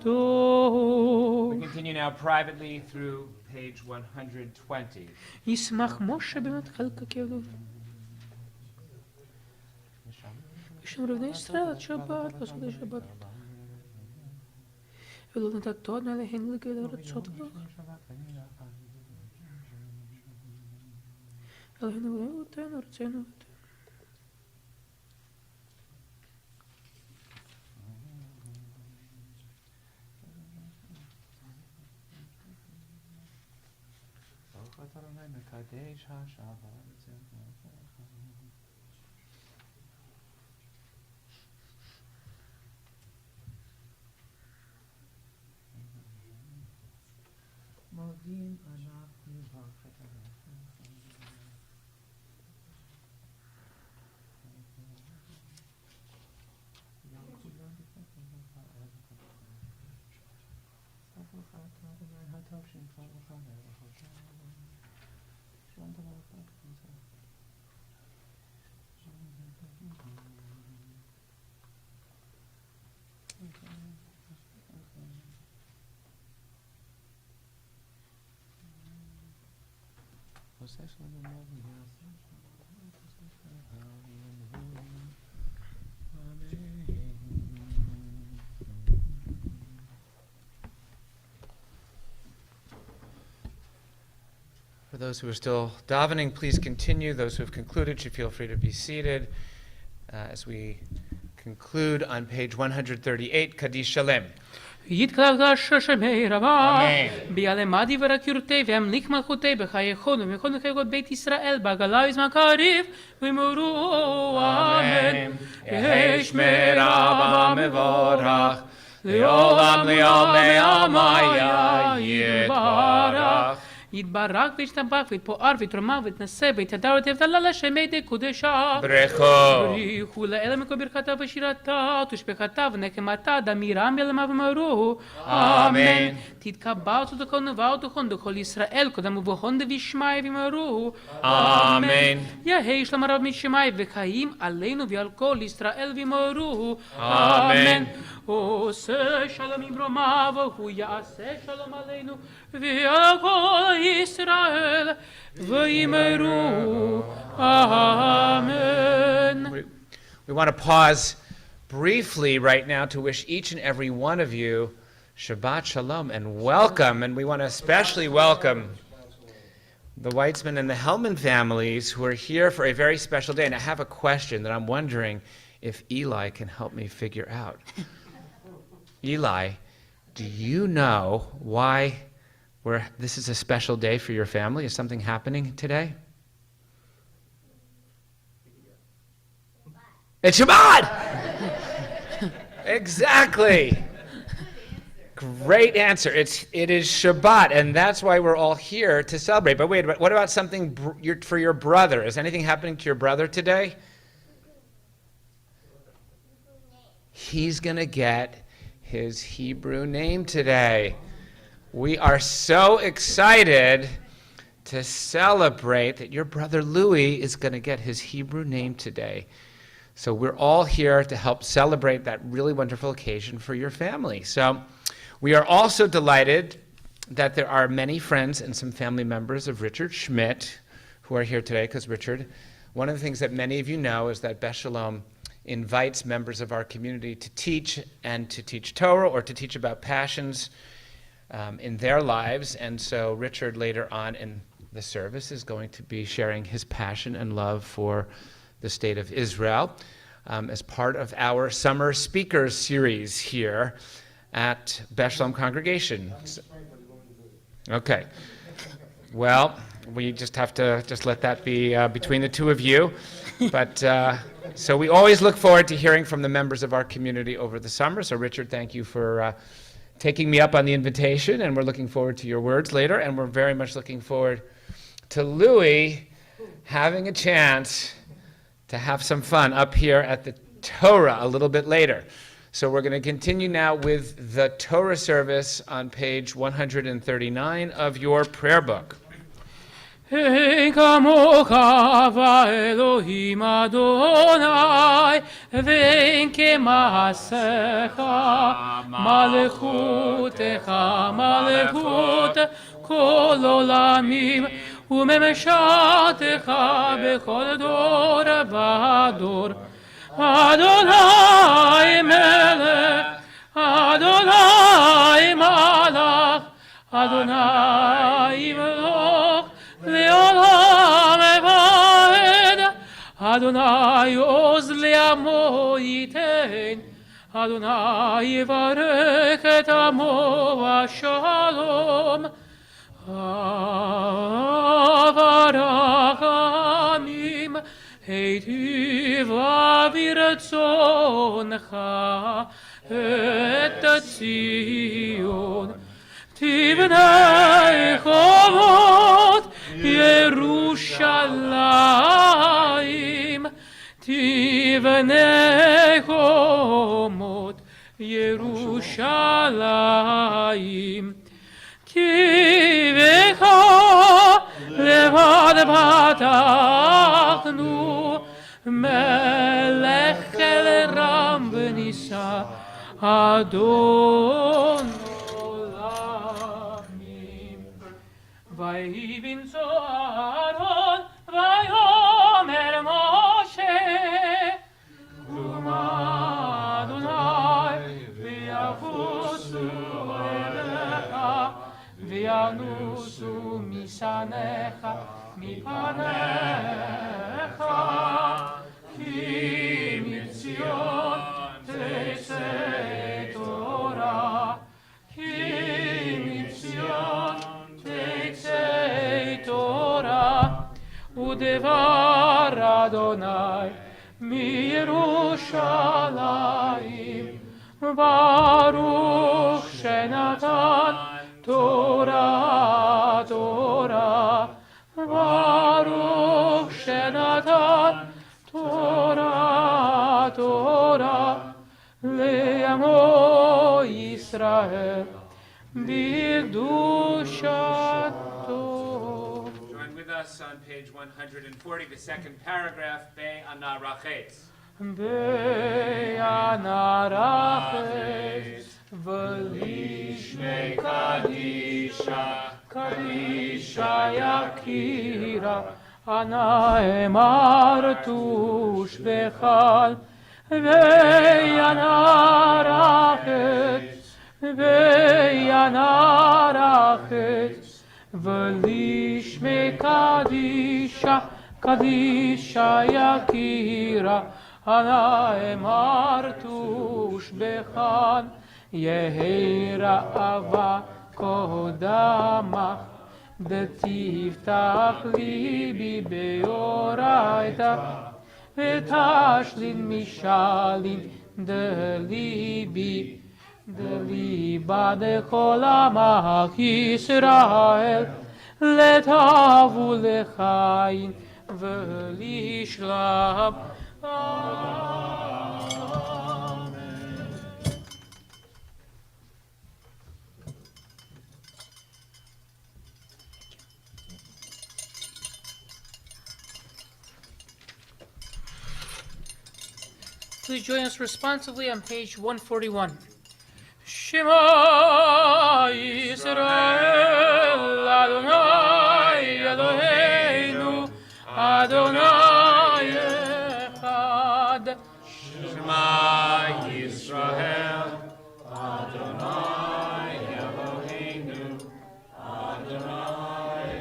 הקדוש. We continue now privately through page 120. ישמח משה בנות חלקה כידו. יש לנו רבני ישראל עד שבת, לעשות את שבת. ולא נתת עוד מעליהן לגד ארצות לך. אלוהינו ולאותנו ארצנו. For those who are still davening, please continue. Those who have concluded should feel free to be seated as we conclude on page 138, Kaddish Shalem. יתקדש שמי רבה, אמן. ביעלמדי ורקיורתי והמליך מלכותי בחייכון ומכל מחייכות בית ישראל בעגלה וזמן קריב ואמרו אמן. יהי שמרה מבורך לעולם לעולמי עמיה יתברך. יתברך וישתבח ויתפאר ויתרומם ויתנשא ויתהדר ויתהלל לשמי דקודשה. ברכו. בריחו לאלה מכל ברכתה ושירתה ותשבחתה ונחמתה דמירם ילמה ומרו אמן. תתקבע ותקון ובאותכון דכל ישראל קודם ובהון דבישמי ומרו אמן. יהי שלום הרב משמי וחיים עלינו ועל כל ישראל ומרו אמן. עושה שלום יברמה והוא יעשה שלום עלינו ועל כל ישראל ויאמרו Amen. We want to pause briefly right now to wish each and every one of you Shabbat Shalom and welcome. And we want to especially welcome the Weitzman and the Hellman families who are here for a very special day. And I have a question that I'm wondering if Eli can help me figure out. Eli, do you know why this is a special day for your family? Is something happening today? It's Shabbat! Exactly. Great answer. It is Shabbat, and that's why we're all here to celebrate. But wait, what about something for your brother? Is anything happening to your brother today? He's going to get his Hebrew name today. We are so excited to celebrate that your brother Louis is going to get his Hebrew name today. So we're all here to help celebrate that really wonderful occasion for your family. So we are also delighted that there are many friends and some family members of Richard Schmidt who are here today, because Richard, one of the things that many of you know is that Beth Shalom invites members of our community to teach and to teach Torah or to teach about passions in their lives. And so Richard later on in the service is going to be sharing his passion and love for the state of Israel as part of our summer speakers series here at Beth Shalom Congregation. Okay. Well, we just have to let that be between the two of you. But so we always look forward to hearing from the members of our community over the summer. So Richard, thank you for taking me up on the invitation, and we're looking forward to your words later. And we're very much looking forward to Louis having a chance to have some fun up here at the Torah a little bit later. So we're going to continue now with the Torah service on page 139 of your prayer book. Ein kamocha va'Elohim Adonai, ve'ein kema'asecha, malechutecha, malechut kol olamim, u'memeshatecha bechol dor v'dor. Adonai melech, Adonai malach, Adonai melech, Le'olam eved, Adonai oz le'amo yitein, Adonai yivarech et amo v'shalom, avarachamim, heitiv aviratzonecha, et Tzion, tibnei chovot, Yerushalayim, tibnei chomot, Yerushalayim, ki vecha levad patachnu, melech el ram v'nisa, Adon olamim. Vayivin Zoharon, vayomer Moshe, Luma Adonai, v'yavusu elecha, v'yanusu misanecha, mipanecha, ki mitzion tetzei Torah, ki mitzion tetzei Torah, udevar Adonai mi Yerushalayim, Baruch shenatan Torah, Torah, Baruch shenatan Torah, Torah, le'amo Yisrael, b'kedushato. Join with us on page 140, the second paragraph, Be'ana Rachetz. Be'ana Rachetz, v'lishmei Kadisha, Kadisha Yakira, Ana emartush bechal, וינרחת ולשמי קדישה יקירה אנא אמרתוש בכאן יהי ראווה קודמך דתפתח ליבי באורייתך ותשלין משלין דליבה דכל עמך ישראל לטוב ולחיים ולשלום. Please join us responsively on page 141. Shema Yisrael Adonai Eloheinu Adonai Echad. Shema Yisrael Adonai Eloheinu Adonai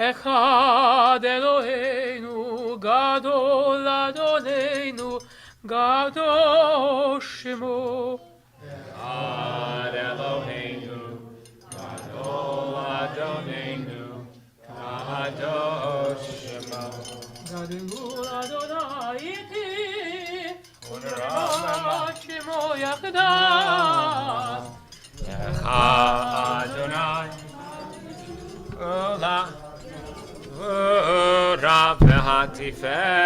Echad Eloheinu Gadol Adonenu Gadol Shemo. Echad Eloheinu Gadol Adonenu Gadol Shemo. Gadol Adonai iti Unra Shemo Yachdan. Echad Adonai Ola Ura v'hatiferet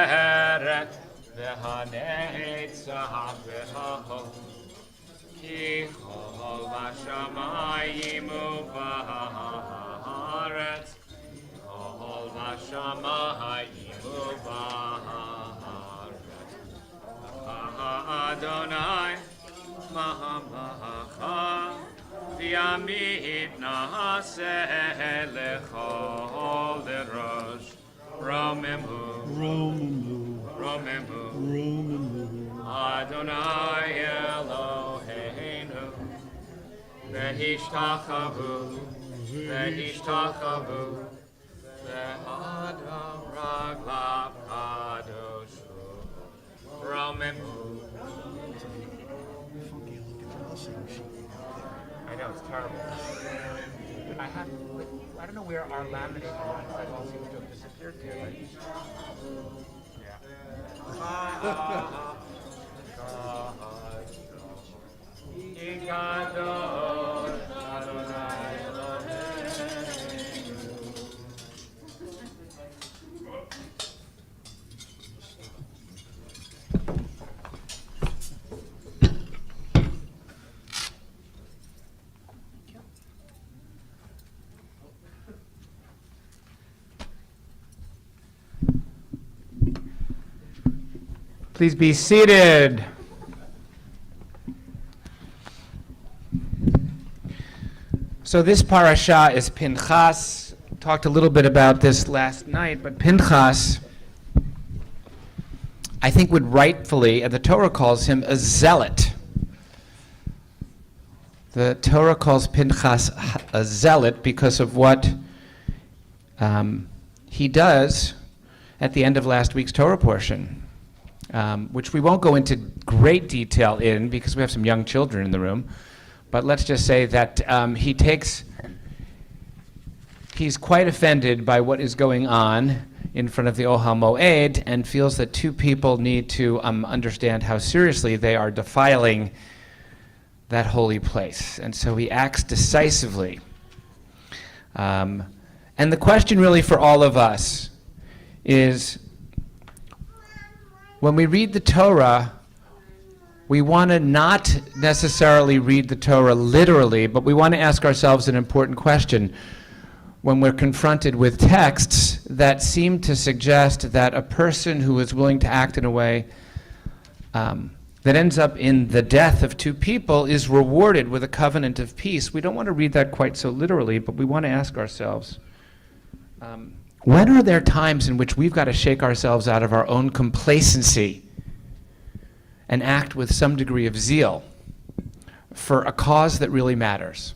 v'hanetzah v'hahol Ki chol v'shamayim u'v'haaretz Chol v'shamayim u'v'haaretz Adonai Mahamacha V'yamid na'aseh lechol derosh Romemu Adonai Eloheinu V'hishtachavu Ve'adam raglav kadoshu Romemu. I know, it's terrible. I don't know where our laminating ones all seem to have disappeared to. Please be seated. So this parasha is Pinchas. Talked a little bit about this last night, but Pinchas, I think, would rightfully, and the Torah calls him a zealot. The Torah calls Pinchas a zealot because of what he does at the end of last week's Torah portion. Which we won't go into great detail in because we have some young children in the room. But let's just say that he's quite offended by what is going on in front of the Ohel Moed and feels that two people need to understand how seriously they are defiling that holy place. And so he acts decisively. And the question really for all of us is, when we read the Torah, we want to not necessarily read the Torah literally, but we want to ask ourselves an important question when we're confronted with texts that seem to suggest that a person who is willing to act in a way that ends up in the death of two people is rewarded with a covenant of peace. We don't want to read that quite so literally, but we want to ask ourselves, when are there times in which we've got to shake ourselves out of our own complacency and act with some degree of zeal for a cause that really matters?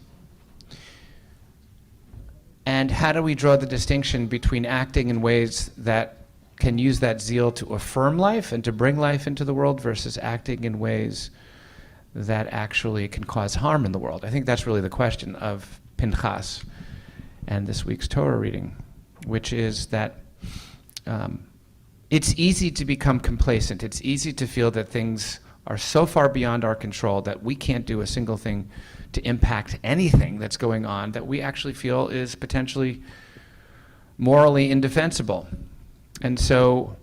And how do we draw the distinction between acting in ways that can use that zeal to affirm life and to bring life into the world versus acting in ways that actually can cause harm in the world? I think that's really the question of Pinchas and this week's Torah reading, which is that it's easy to become complacent. It's easy to feel that things are so far beyond our control that we can't do a single thing to impact anything that's going on that we actually feel is potentially morally indefensible. And so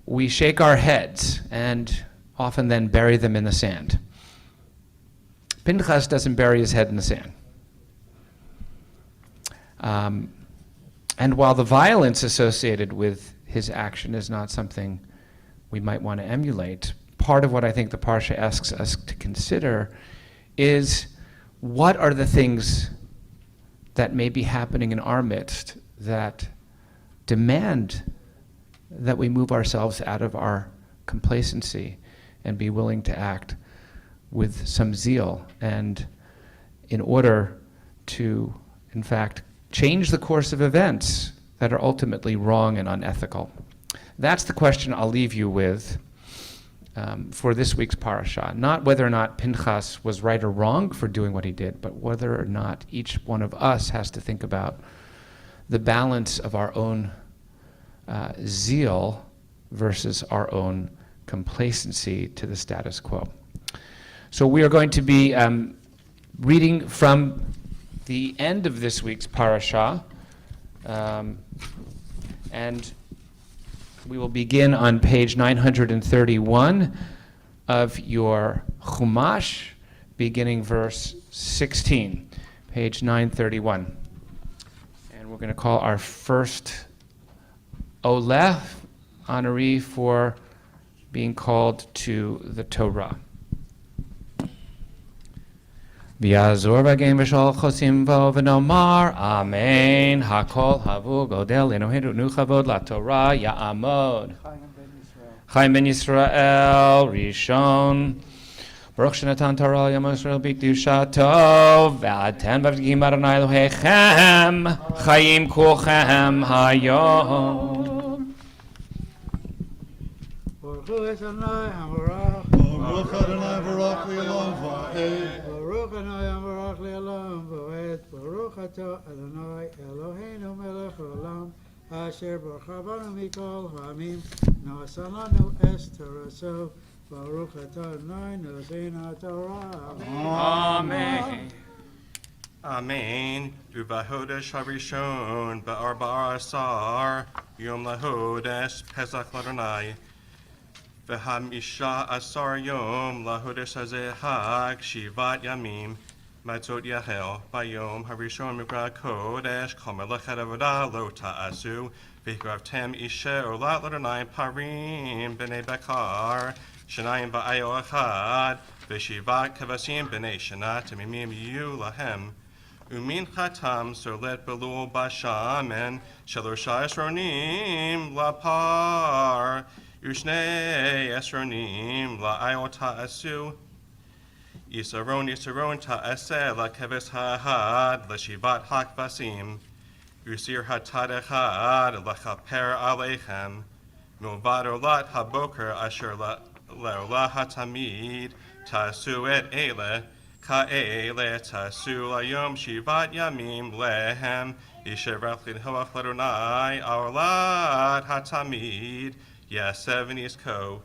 we shake our heads and often then bury them in the sand. Pinchas doesn't bury his head in the sand. And while the violence associated with his action is not something we might want to emulate, part of what I think the Parsha asks us to consider is what are the things that may be happening in our midst that demand that we move ourselves out of our complacency and be willing to act with some zeal, and in order to, in fact, change the course of events that are ultimately wrong and unethical. That's the question I'll leave you with for this week's parasha. Not whether or not Pinchas was right or wrong for doing what he did, but whether or not each one of us has to think about the balance of our own zeal versus our own complacency to the status quo. So we are going to be reading from the end of this week's parasha, and we will begin on page 931 of your Chumash, beginning verse 16, page 931. And we're going to call our first Oleh, honoree for being called to the Torah. V'yazor v'gem v'shol chosim vo v'nomar, Amen. Hakol havu godel enohedu nu chavod la Torah ya'amod. Chaim ben Yisrael, Rishon. Baruch shenatan Torah yam Yisrael b'kedushato, v'aten v'avdigim Adonai Elohechem, chayim kulchem hayom. Baruch Adonai Hamarach. Baruch Adonai Baruch Le'olam Va'ed. Baruch Adonai Hamarach Le'olam Va'ed. Baruch Atah Adonai Eloheinu Melech Olam. Asher Baruch Banu Mikol Ha'amim. Na'asa lanu es Toraso. Baruch Atah Adonai Nosein HaTorah. Amen. Amen. Uvahodesh harishon ba'arba asar yom lahodesh pesach ladonai v'hamisha asar yom lahodesh hazeh hag shivat yamim matzot yachel bayom harishon mikra kodesh kol melechet avodah lo ta'asu v'hikravtem ishe olat ladonai parim b'nei bekar shenayim ba'ayo echad v'shivat kavasim b'nei shana temimim yu lahem Umin chatam solet belul bashamen shalosha esronim lapar ushnei esronim la'ayot ha'asu Yisaron ta'aseh la'keves ha'ahad l'shivat hakvasim Usir hatad echad l'chaper aleichem Milvad olat haboker asher le'olah hatamid ta'asu et ele Ka'ele tasu layom shivat yamim lehem Yisherach l'hoach l'Adonai Aolad hatamid Yasev nizko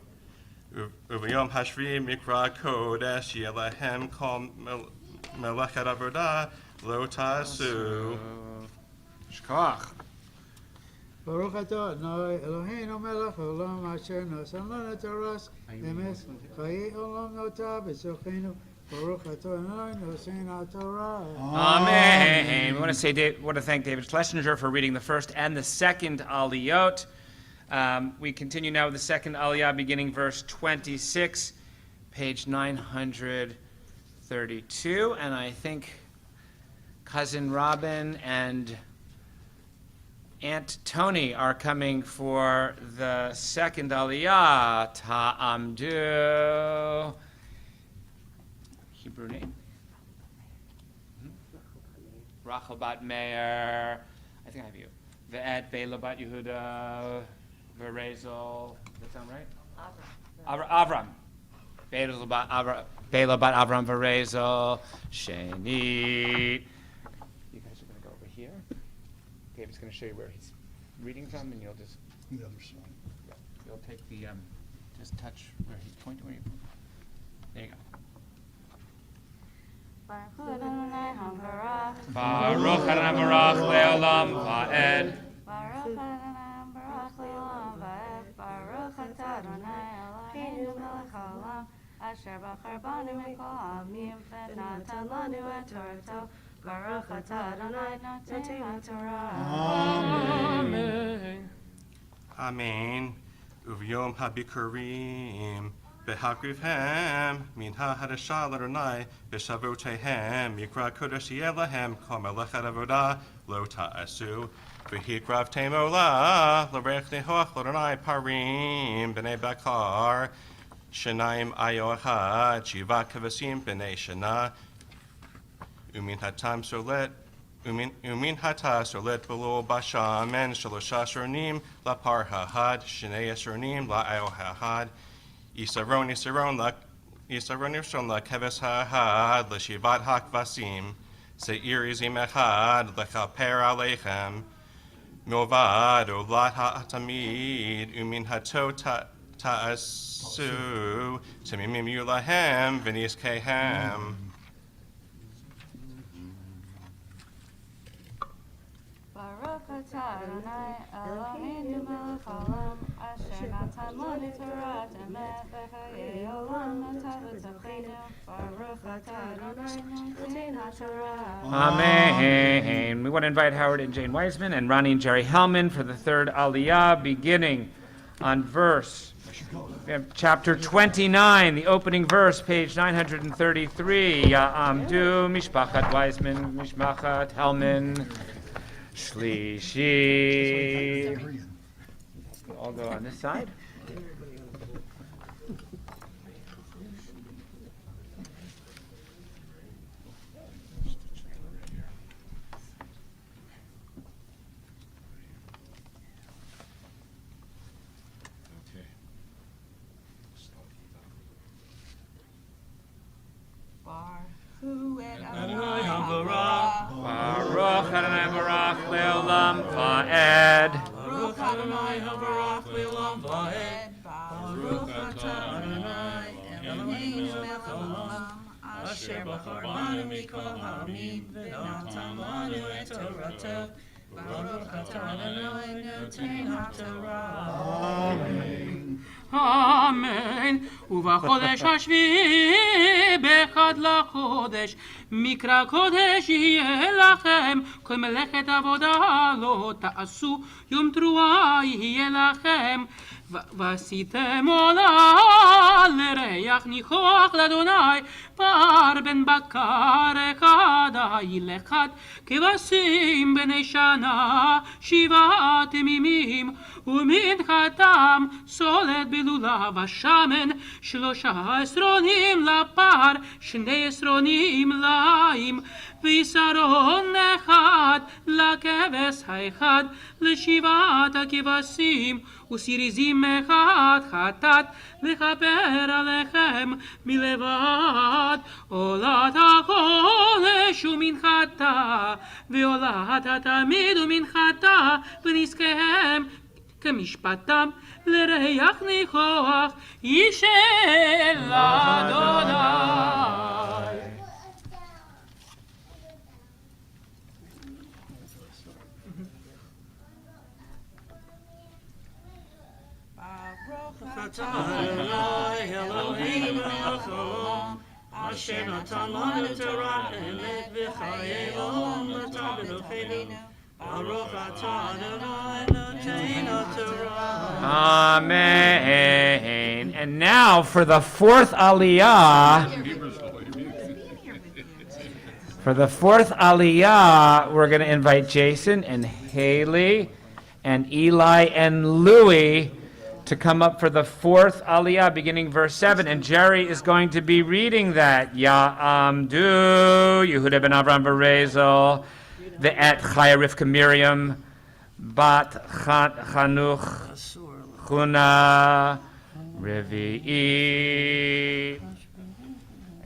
Uvayom hashvi mikra kodesh Yelehem kol melechet avodah lo tasu Shkoch. Baruch Atah Adonai Eloheinu Melech Olam Asher Nosan Lana Toras Emes Chayi Olam Nota B'Sochenu Baruch Atah Adonai Nosein HaTorah. Amen. We want to thank David Schlesinger for reading the first and the second aliyot. We continue now with the second aliyah, beginning verse 26, page 932. And I think Cousin Robin and Aunt Tony are coming for the second Aliyah. Ta'amdu. Hebrew name? Rachel bat Meir. I think I have you. Ve'et Bela bat Yehuda. Verezel. Does that sound right? Avram. Bela bat Avram Verezel. Shenit. You guys are going to go over here. David's going to show you where he's reading from, and you'll just you'll take the just touch where he's pointing. Where you, there you go. Baruch Adonai Barach Leolam Va'ed. Baruch Adonai Barach Leolam Va'ed. Baruch Adonai Eloheinu melech haolam, asher bachar banu mikol ha'amim, v'natan lanu et Torato. Baruch Adonai noten HaTorah. Amen. Amen. Uvyom habikurim. Behakrivhem, minha hadashah l'Adonai, b'shavoteihem, mikra kodesh yeh lahem, kol melechet avodah, lo ta'asu, v'hikravtem olah, l'rech nehoach l'Adonai parim, b'nei bakar, shenayim ayo echad, shiva kavasim b'nei shana, umin hatam solet, umin hata solet below bashamen, shalosha shronim, la par hahad, shenei shronim, la ayo hahad, Yisaron la keves ha'ahad l'shivat ha'kvasim se'ir izim echad l'chaper aleichem milvad olat ha'tamid umin hato ta'asu temimim yulahem v'nizkehem. Baruch Adonai Eloheinu melech haolam, asher natan lanu Torah emet v'chayei olam natan v'tocheinu. Baruch Adonai noten HaTorah. Amen. We want to invite Howard and Jane Wiseman and Ronnie and Jerry Hellman for the third Aliyah, beginning on verse, chapter 29, the opening verse, page 933. Ya'amdu Mishpachat Wiseman, Mishpachat Hellman, Shlishi. I'll go on this side. Baruch Adonai Barach Leolam Va'ed. Baruch Adonai Barach Leolam Va'ed. Baruch Adonai Eloheinu melech haolam, asher bachar banu mikol ha'amim, v'natan lanu et Torato. Baruch Adonai noten HaTorah. Amen. Amen. ובחודש השביעי באחד לחודש מקרא קודש יהיה לכם כל מלאכת עבודה לא תעשו יום תרועה יהיה לכם ועשיתם עולה לריח ניחוח לאדוני פר בן בקר אחד איל אחד כבשים בני שנה 7 ימים ומנחתם סולת בלולב השמן 3 עשרונים לפר 2 עשרונים ליים ויסרון אחד לכבש האחד לשבעת הכבשים וסיריזים אחד חטאת לכפר עליכם מלבד עולת החודש ומנחתה ועולת התמיד ומנחתה ונזכיהם כמשפטם לריח ניחוח ישל אדוני. Adonai Eloheinu melech haolam, asher natan lanu Torah emet v'chayei olam natan b'tocheinu. Baruch Adonai noten HaTorah. Amen. And now for the fourth Aliyah. For the fourth Aliyah, we're going to invite Jason and Haley and Eli and Louie to come up for the fourth Aliyah, beginning verse 7. And Jerry is going to be reading that. Ya'amdu, Yehuda ben Avram Berezel, the Et Chaya Rivka Miriam, Bat Chanuch, Chuna, Revi'i.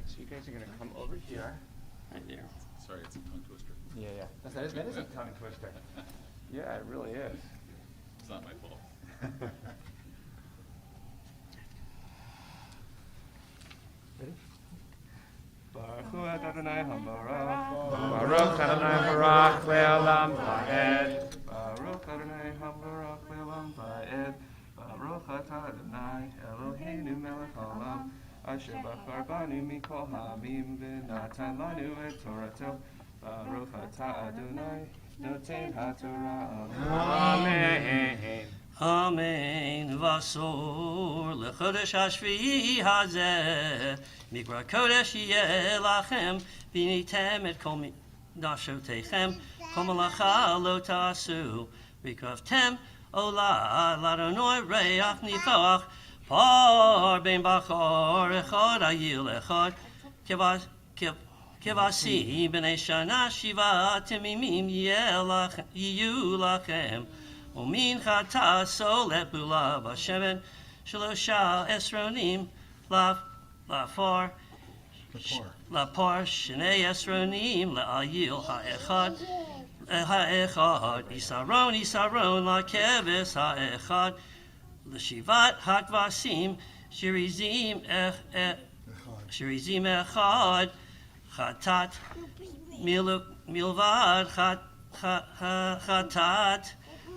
So you guys are going to come over here. Right there. Sorry, it's a tongue twister. Yeah. That is a tongue twister. Yeah, it really is. It's not my fault. Baruch hu Adonai HaBarach. Baruch Adonai Barach Le'olam Va'ed. Baruch Adonai HaBarach Le'olam Va'ed. Baruch atah Adonai Eloheinu melech haolam. Asher bachar banu mikol ha'amim v'natan lanu et Torato. Baruch atah Adonai noten haTorah. Amen. Amen. Vasor lechodesh hashvi'i hazeh mikra kodesh yeh lachem v'nitem et kol nashotechem kol malacha lo ta'asu v'kraftem olah l'Adonai reach nifach par ben bachar echad ayil echad kevasi b'nei shana shiva temimim yiyu lachem Umin chata solet bula bashemen shalosha esronim lafar shnei esronim la'ayil ha'echad isaron la'keves ha'echad l'shivat hakvasim shirizim echad chatat milvad chatat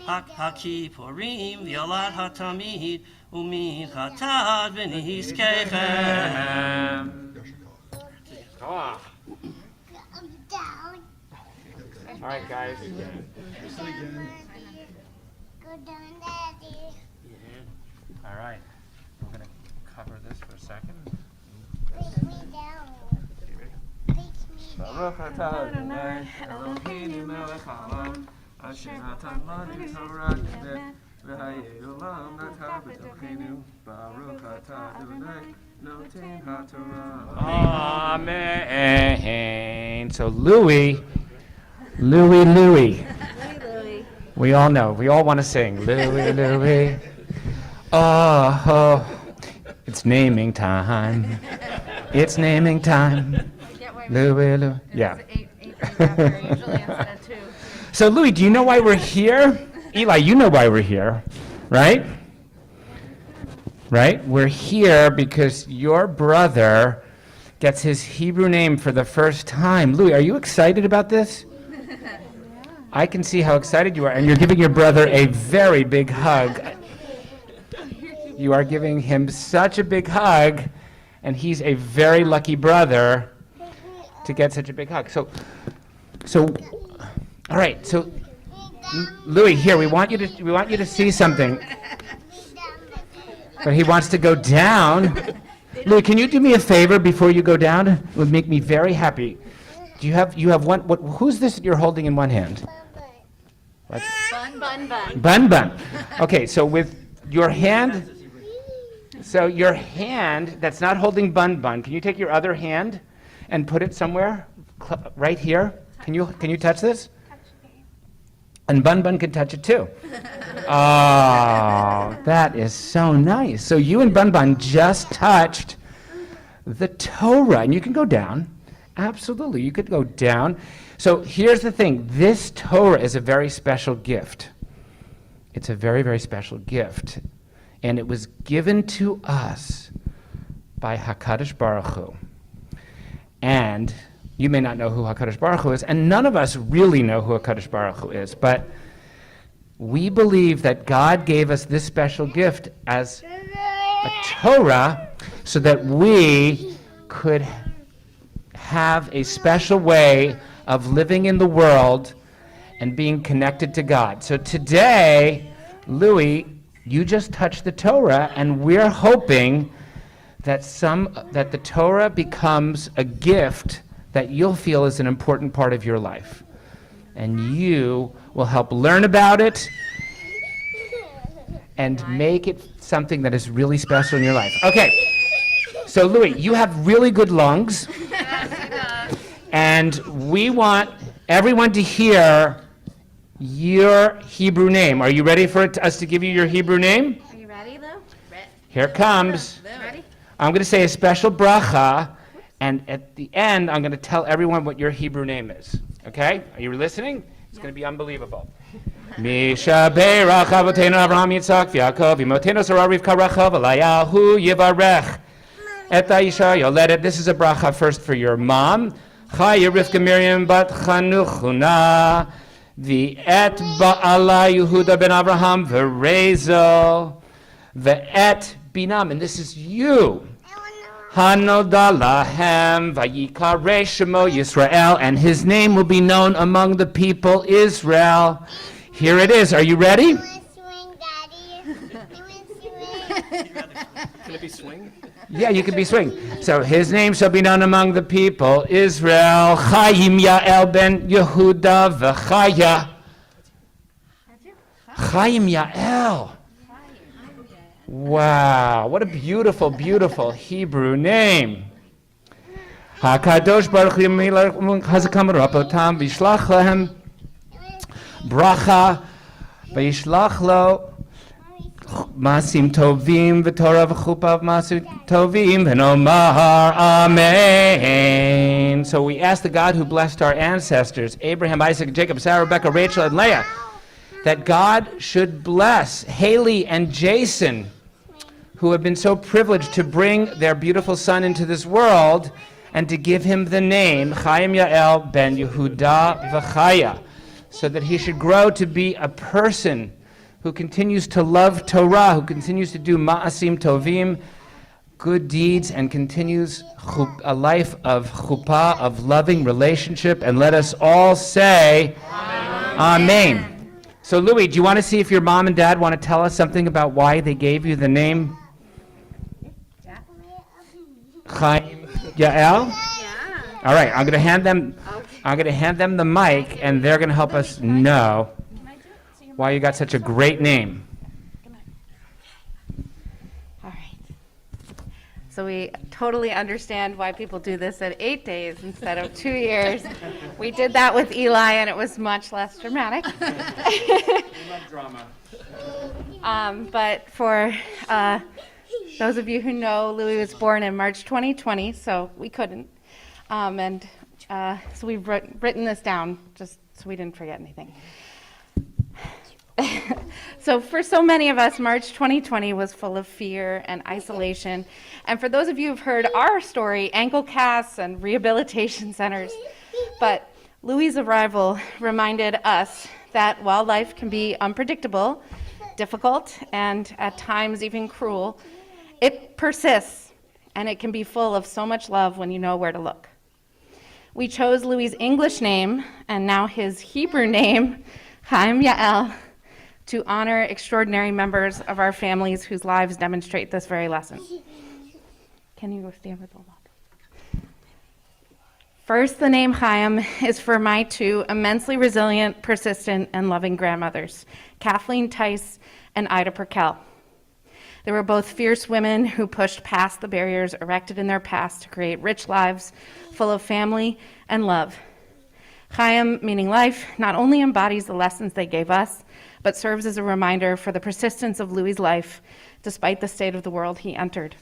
Hakipurim v'yalat hatamid umin chatad v'nizkechem. All right, guys. Go down, Daddy. All right. We're going to cover this for a second. Take me down. Take me down. Baruch atah Adonai Eloheinu melech haolam. Asher natan lanu Torah v'hayei olam natan b'tochenu. Baruch atah Adonai noten haTorah. Amen. So Louie. We all know. We all want to sing. Louie. Oh, it's naming time. It's naming time. Louie. Yeah. So Louie, do you know why we're here? Eli, you know why we're here, right? Right? We're here because your brother gets his Hebrew name for the first time. Louie, are you excited about this? I can see how excited you are, and you're giving your brother a very big hug. You are giving him such a big hug, and he's a very lucky brother to get such a big hug. So, all right. So, Louie, here we want you to see something. But he wants to go down. Louie, can you do me a favor before you go down? It would make me very happy. Do you have one? Who's this that you're holding in one hand? What? Bun. Okay, so with your hand. So your hand that's not holding bun, can you take your other hand and put it somewhere right here? Can you touch this? And Bun can touch it too. Oh, that is so nice. So you and Bun just touched the Torah, and you can go down. Absolutely, you could go down. So here's the thing. This Torah is a very special gift. It's a very, very special gift. And it was given to us by HaKadosh Baruch Hu. And you may not know who HaKadosh Baruch Hu is, and none of us really know who HaKadosh Baruch Hu is, but we believe that God gave us this special gift as a Torah so that we could have a special way of living in the world and being connected to God. So today, Louie, you just touched the Torah, and we're hoping that the Torah becomes a gift that you'll feel is an important part of your life. And you will help learn about it, and make it something that is really special in your life. Okay, so Louis, you have really good lungs, and we want everyone to hear your Hebrew name. Are you ready for us to give you your Hebrew name? Are you ready, Lou? Here it comes. Ready? I'm going to say a special bracha, and at the end, I'm going to tell everyone what your Hebrew name is. Okay? Are you listening? It's going to be unbelievable. Misha beirach avotenu Avraham Yitzchak v'Yaakov imotenu Sarah Rivka Rachel v'Layahu yivarech et ha'isha yoledet. This is a bracha first for your mom. Chaya Rivka Miriam bat Chanuchuna v'et ba'ala Yehuda ben Avraham v'Rezel v'et binam. And this is you. Hanoda lahem vayikare shemo Yisrael, and his name will be known among the people Israel. Here it is. Are you ready? Swing, Daddy. Can it be swing? Yeah, you can be swing. So his name shall be known among the people Israel. Chaim Yael ben Yehuda v'Chaya. Chaim Yael. Wow, what a beautiful, beautiful Hebrew name. HaKadosh Baruch Hu Hazakam Rapotam Vishlach Lehem Bracha Vishlach Lo Masim Tovim V'Torah V'Chupav Masim Tovim V'Nomar Amen. So we ask the God who blessed our ancestors, Abraham, Isaac, Jacob, Sarah, Rebecca, Rachel, and Leah, that God should bless Haley and Jason, who have been so privileged to bring their beautiful son into this world, and to give him the name Chaim Yael ben Yehuda v'Chaya, so that he should grow to be a person who continues to love Torah, who continues to do ma'asim tovim, good deeds, and continues a life of chuppah, of loving relationship. And let us all say, Amen. So Louis, do you want to see if your mom and dad want to tell us something about why they gave you the name Chaim Yael? Yeah. All right, I'm going to hand them the mic, and they're going to help us know why you got such a great name. All right. So we totally understand why people do this at 8 days instead of 2 years. We did that with Eli, and it was much less dramatic. Drama. But for those of you who know, Louis was born in March 2020, so we couldn't. So we've written this down just so we didn't forget anything. So for so many of us, March 2020 was full of fear and isolation. And for those of you who've heard our story, ankle casts and rehabilitation centers. But Louis' arrival reminded us that while life can be unpredictable, difficult, and at times even cruel, it persists, and it can be full of so much love when you know where to look. We chose Louis' English name, and now his Hebrew name, Chaim Yael, to honor extraordinary members of our families whose lives demonstrate this very lesson. Can you go stand with the law? First, the name Chaim is for my two immensely resilient, persistent, and loving grandmothers, Kathleen Tice and Ida Perkel. They were both fierce women who pushed past the barriers erected in their past to create rich lives full of family and love. Chaim, meaning life, not only embodies the lessons they gave us, but serves as a reminder for the persistence of Louis' life, despite the state of the world he entered.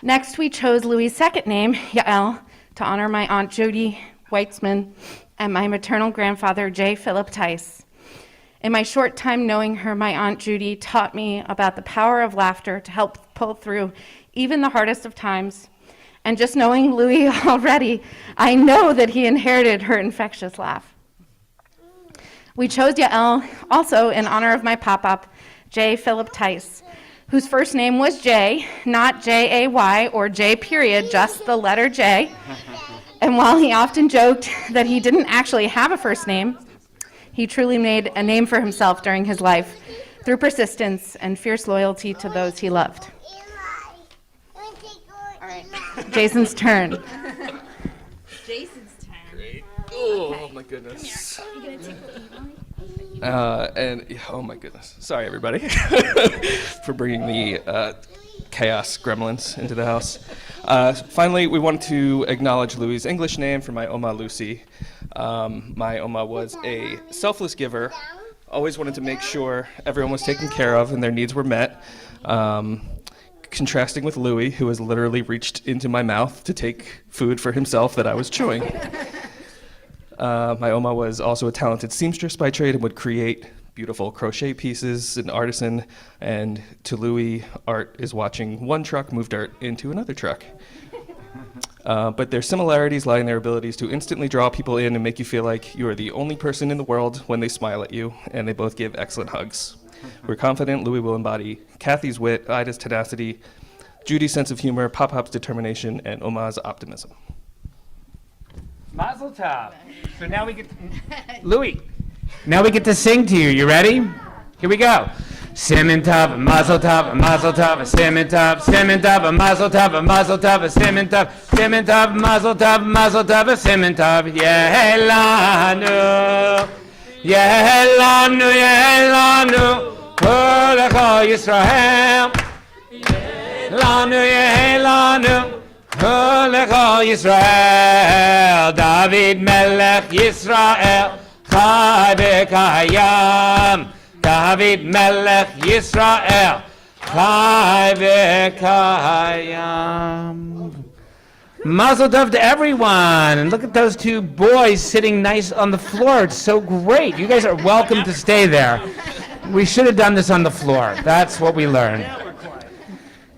Next, we chose Louis' second name, Yael, to honor my Aunt Judy Weitzman and my maternal grandfather, J. Philip Tice. In my short time knowing her, my Aunt Judy taught me about the power of laughter to help pull through even the hardest of times. And just knowing Louis already, I know that he inherited her infectious laugh. We chose Yael also in honor of my pop-up, J. Philip Tice, whose first name was J, not J-A-Y or J period, just the letter J. And while he often joked that he didn't actually have a first name, he truly made a name for himself during his life through persistence and fierce loyalty to those he loved. All right, Jason's turn. Jason's turn. Great. Oh, my goodness. You gonna take the Eli? And oh my goodness, sorry everybody for bringing the chaos gremlins into the house. Finally, we wanted to acknowledge Louie's English name for my Oma Lucy. My Oma was a selfless giver, always wanted to make sure everyone was taken care of and their needs were met. Contrasting with Louie, who has literally reached into my mouth to take food for himself that I was chewing. My Oma was also a talented seamstress by trade and would create beautiful crochet pieces, an artisan, and to Louie, art is watching one truck move dirt into another truck. But their similarities lie in their abilities to instantly draw people in and make you feel like you are the only person in the world when they smile at you, and they both give excellent hugs. We're confident Louie will embody Kathy's wit, Ida's tenacity, Judy's sense of humor, Pop-Pop's determination, and Oma's optimism. Mazel tov. So now we get Louis. Now we get to sing to you. You ready? Here we go. Simon tov, mazel tov, mazel tov, simon tov, mazel tov, mazel tov, simon tov, mazel tov, mazel tov, simon tov. Yehelanu, yehelanu, yehelanu, Kolecha Yisrael. Yehelanu, yehelanu. Kolecha Yisrael, David Melech Yisrael, Chai v'kayam. David Melech Yisrael, Chai v'kayam. Mazel tov to everyone, and look at those two boys sitting nice on the floor. It's so great. You guys are welcome to stay there. We should have done this on the floor. That's what we learned.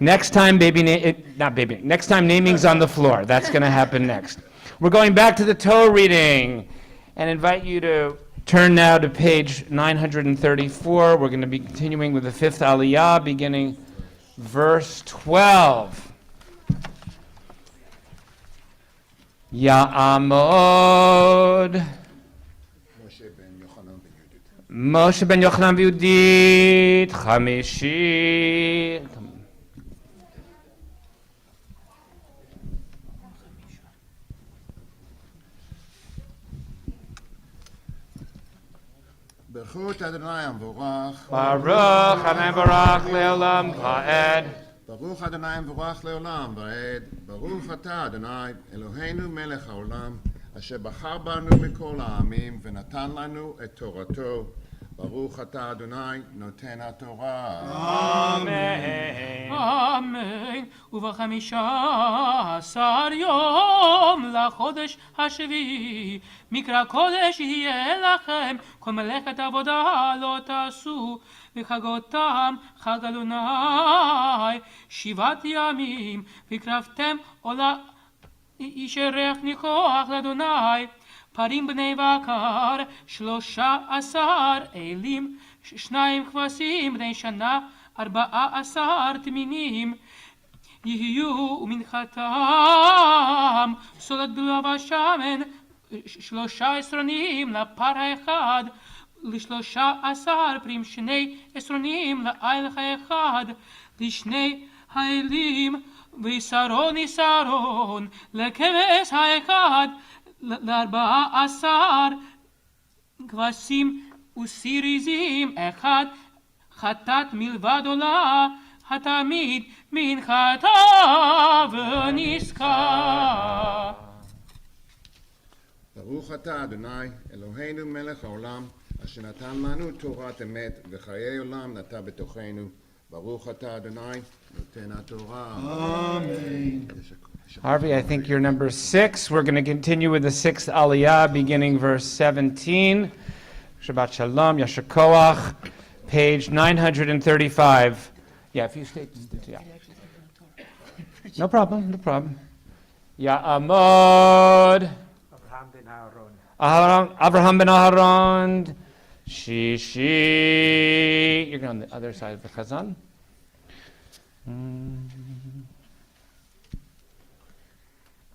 Next time, next time naming's on the floor. That's going to happen next. We're going back to the Torah reading and invite you to turn now to page 934. We're going to be continuing with the fifth Aliyah, beginning verse 12. Ya'amod Moshe ben Yochanan v'Yudit Chamishi. Baruch Adonai Amvorach. Baruch Adonai Barach Leolam Va'ed. Baruch Adonai Amvorach Leolam Va'ed. Baruch Ata Adonai Eloheinu Melech HaOlam Asher Bachar Banu Mikol Ha'amim V'natan Lanu Et Torato. Baruch Ata Adonai Noten HaTorah. Amen. Amen. וב-15 יום לחודש השביעי מקרא קודש יהיה לכם כל מלאכת עבודה לא תעשו וחגותם חג אדוני 7 ימים והקרבתם עולה איש ערך ניחוח לאדוני פרים בני בקר 13 אלים 2 כבשים בני שנה 14 תמימים יהיו ומנחתם סולת גלולה ושמן 3 עשרונים לפר האחד ל13 פרים 2 עשרונים לאיל האחד לשני האלים ויסרון יסרון לכבש האחד ל14 כבשים וסיריזים אחד חטאת מלבד עולה התמיד מנחתה ונזכר. ברוך אתה אדוני אלוהינו מלך העולם אשר נתן לנו תורת אמת וחיי עולם נטע בתוכנו. ברוך אתה אדוני נותן התורה. Amen. Harvey, I think you're number 6. We're going to continue with the 6th Aliyah, beginning verse 17. Shabbat Shalom, Yasher Koach, page 935. Yeah, if you stay, yeah. No problem, no problem. Ya'amod. Avraham ben Aharon. Shishi. You're going on the other side of the Chazan.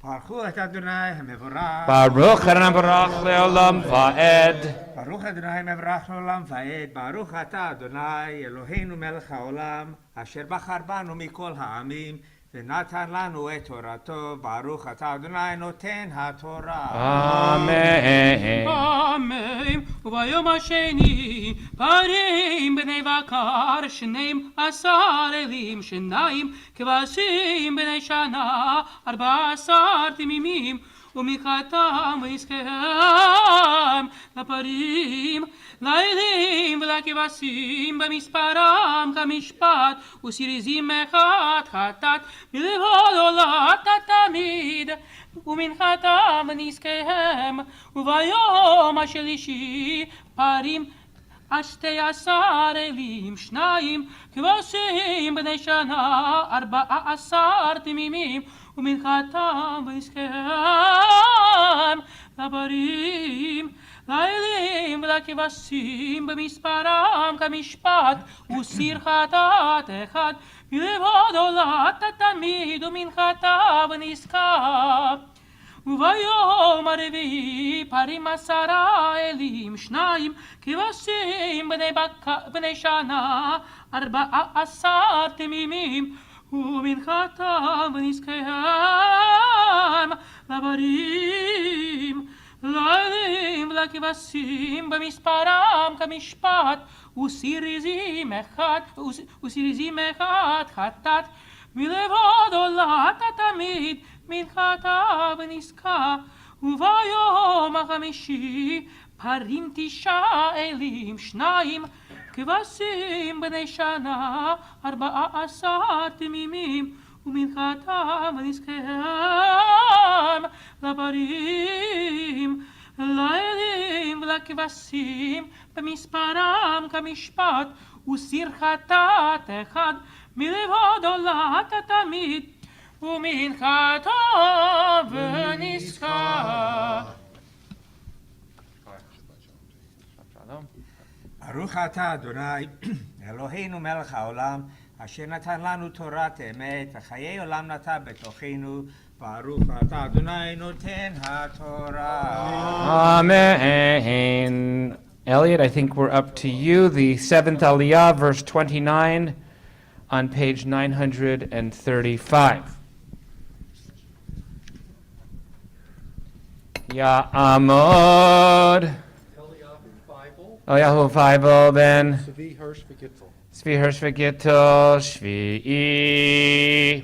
Baruch Adonai Mevorach. Baruch Adonai Barach Leolam Va'ed. Baruch Adonai Mevorach Leolam Va'ed. Baruch Ata Adonai Eloheinu Melech HaOlam Asher Bachar Banu Mikol Ha'amim ונתן לנו את תורתו, ברוך אתה אדוני נותן התורה. Amen. אמן. וביום השני פרים בני בקר 12 אלים, 2 כבשים בני שנה, 14 תמימים, ומחתם ועסקיהם לפרים, לאלים ולכבשים במספרם כמשפט, וסריזים אחד חטאת מלבד עולת התמיד, ומנחתם ונזקיהם. וביום השלישי פרים 12 אלים, 2 כבשים בני שנה, 14 תמימים, ומנחתם ועסקיהם לפרים, לאלים ולכבשים במספרם כמשפט, וסיר חטאת אחד מלבד עולת התמיד, ומנחתה ונזקה. וביום הרביעי פרים 10 אלים, 2 כבשים בני שנה, 14 תמימים, ומנחתם ונזקיהם לפרים, לאלים ולכבשים במספרם כמשפט, וסריזים אחד חטאת מלבד עולת התמיד, מנחתה ונזקה. וביום החמישי פרים 9 אלים, 2 כבשים בני שנה, 14 תמימים, ומנחתם ונזקיהם לפרים, לאלים ולכבשים במספרם כמשפט, וסיר חטאת אחד מלבד עולת התמיד, ומנחתה ונזקה. ברוך אתה אדוני אלוהינו מלך העולם, אשר נתן לנו תורת אמת וחיי עולם נטע בתוכנו. ברוך אתה אדוני נותן התורה. Amen. Elliot, I think we're up to you. The 7th Aliyah, verse 29, on page 935. Ya'amod. Eliyahu Bible, then. Svi Hirsch V'Gittel. Svi Hirsch V'Gittel, Shvi'i.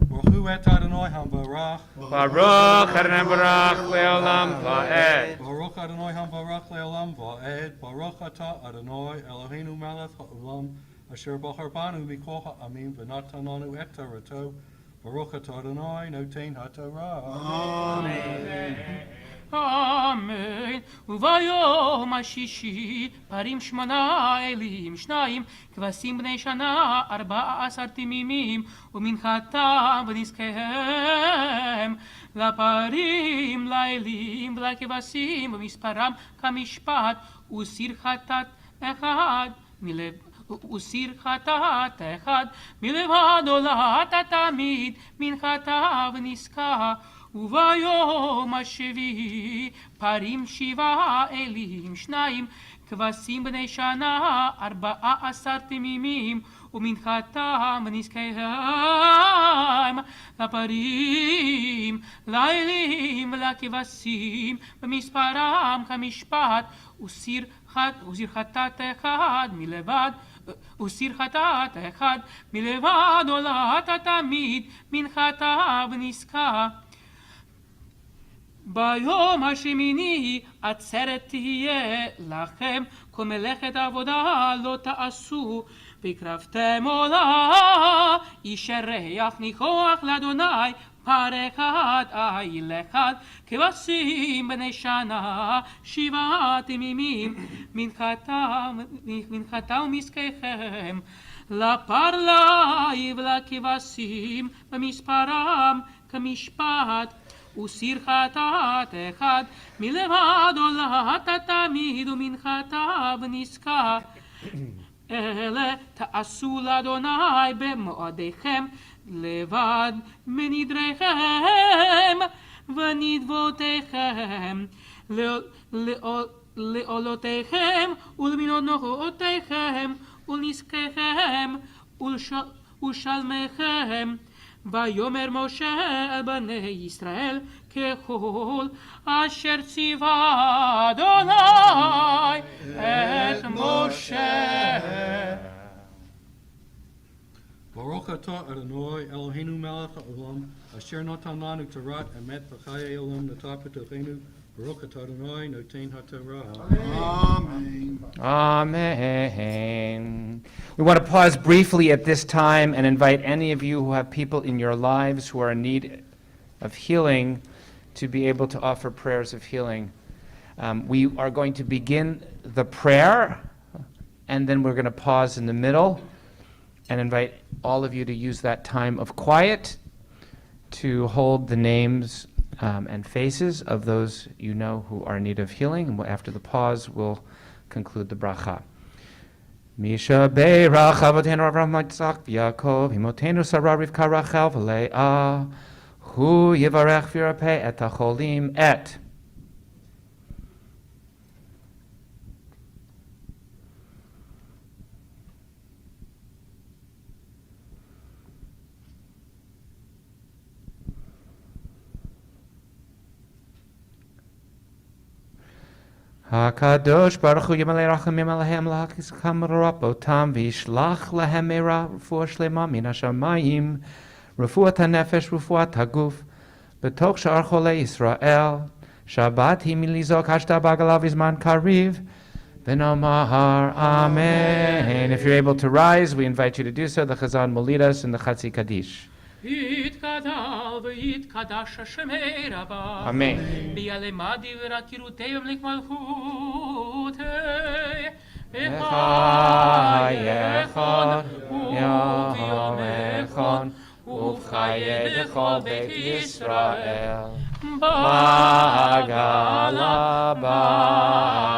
Baruch et Adonai HaBarach. Baruch Adonai Barach Le'olam Va'ed. Baruch Adonai HaBarach Le'olam Va'ed. Baruch Ata Adonai Eloheinu Melech HaOlam Asher Bachar Banu Mikol Ha'amim V'natan Lanu et Torato. Baruch Ata Adonai Noten HaTorah. Amen. Amen. וביום השישי פרים 8 אלים, 2 כבשים בני שנה, 14 תמימים, ומנחתם ונזקיהם לפרים, לאלים ולכבשים במספרם כמשפט, וסיר חטאת אחד מלבד עולת התמיד, מנחתה ונזקה. וביום השביעי פרים 7 אלים, 2 כבשים בני שנה, 14 תמימים, ומנחתם ונזקיהם לפרים, לאלים ולכבשים במספרם כמשפט, וסיר חטאת אחד מלבד עולת התמיד, מנחתה ונזקה. ביום השמיני עצרת תהיה לכם, כל מלאכת עבודה לא תעשו, והקרבתם עולה איש ריח ניחוח לאדוני, פר אחד איל אחד כבשים בני שנה, 7 תמימים, מנחתה ומזקיכם לפר לאי ולכבשים במספרם כמשפט, וסיר חטאת אחד מלבד עולת התמיד, ומנחתה ונזקה. אלה תעשו לאדוני במועדיכם, לבד מנדריכם ונדבותיכם, לעולותיכם ולמנותיכם ולנזקיכם ושלמיכם. ויאמר משה אל בני ישראל ככל אשר ציווה אדוני את משה. Baruch atah Adonai Eloheinu melech haolam, asher natan lanu torat emet v'chayei olam natah b'tocheinu. Baruch atah Adonai noten haTorah. Amen. Amen. We want to pause briefly at this time and invite any of you who have people in your lives who are in need of healing to be able to offer prayers of healing. We are going to begin the prayer, and then we're going to pause in the middle and invite all of you to use that time of quiet to hold the names and faces of those you know who are in need of healing. And after the pause, we'll conclude the bracha. Misha be'rach avotenu Avraham Yitzchak v'Yaakov imotenu Sarah Rivka Rachel v'Leah hu yivarech v'yirapeh et hacholim et. HaKadosh Baruch Hu Yimalei Rachamim Alehem L'Hakizkam Rabotam V'Yishlach Lehem Meira Refuah Shlema Min HaShamayim Refuat HaNefesh Refuat HaGuf B'toch Sha'ar Cholei Yisrael Shabbat Hi Milizok Hashta Bagalav Izman Kariv V'nomar Amen. If you're able to rise, we invite you to do so. The Chazan will lead us in the Chatzi Kaddish. יתגדל ויתקדש שמי רבה. אמן. ביעלמה דברה קירותי ומלך מלכותי. בחייכון יום אחד ובחיי בכל בית ישראל. בעגלה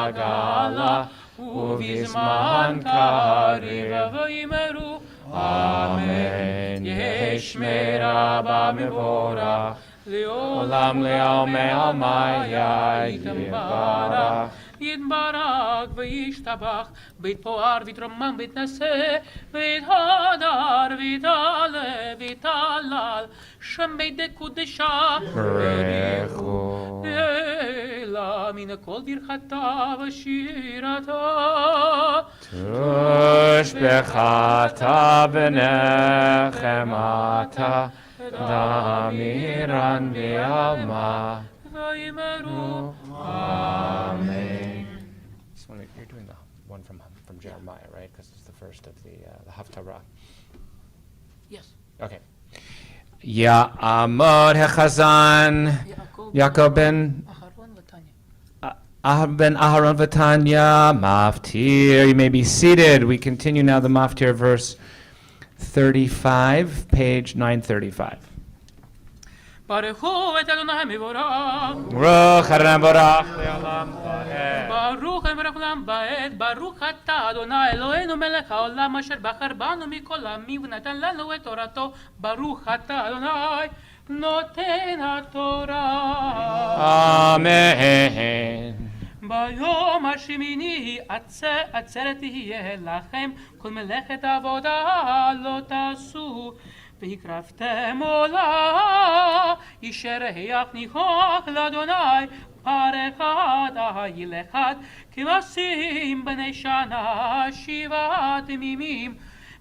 בעגלה ובזמן קריב ויאמרו אמן. יש מרבה מבורך לעולם לעולמי עלמי יתברך. יתברך וישתבח ויתפאר ויתרומם ויתנשא ויתהדר ויתעלה ויתהלל שם בית קודשה ברכו אלא מן כל ברכתה ושירתה תושבחתה בנחמתה דמירן בעלמה ויאמרו Amen. You're doing the one from Jeremiah, right? Because it's the first of the Haftarah. Yes. Okay. Ya'amod hechazan Yaakov ben Aharon v'Tanya maftir. You may be seated. We continue now the maftir, verse 35, page 935. ברכו את אדוני מבורך. ברוך אדוני מבורך לעולם ועד. ברוך מבורך לעולם ועד. ברוך אתה אדוני אלוהינו מלך העולם אשר בחר בנו מכל העמים ונתן לנו את תורתו. ברוך אתה אדוני נותן התורה. אמן. ביום השמיני עצרת תהיה לכם כל מלאכת עבודה לא תעשו. והקרבתם עולה, ישרח ניחוח לאדוני, פר אחד איל אחד, כבשים בני שנה, 7 ימים.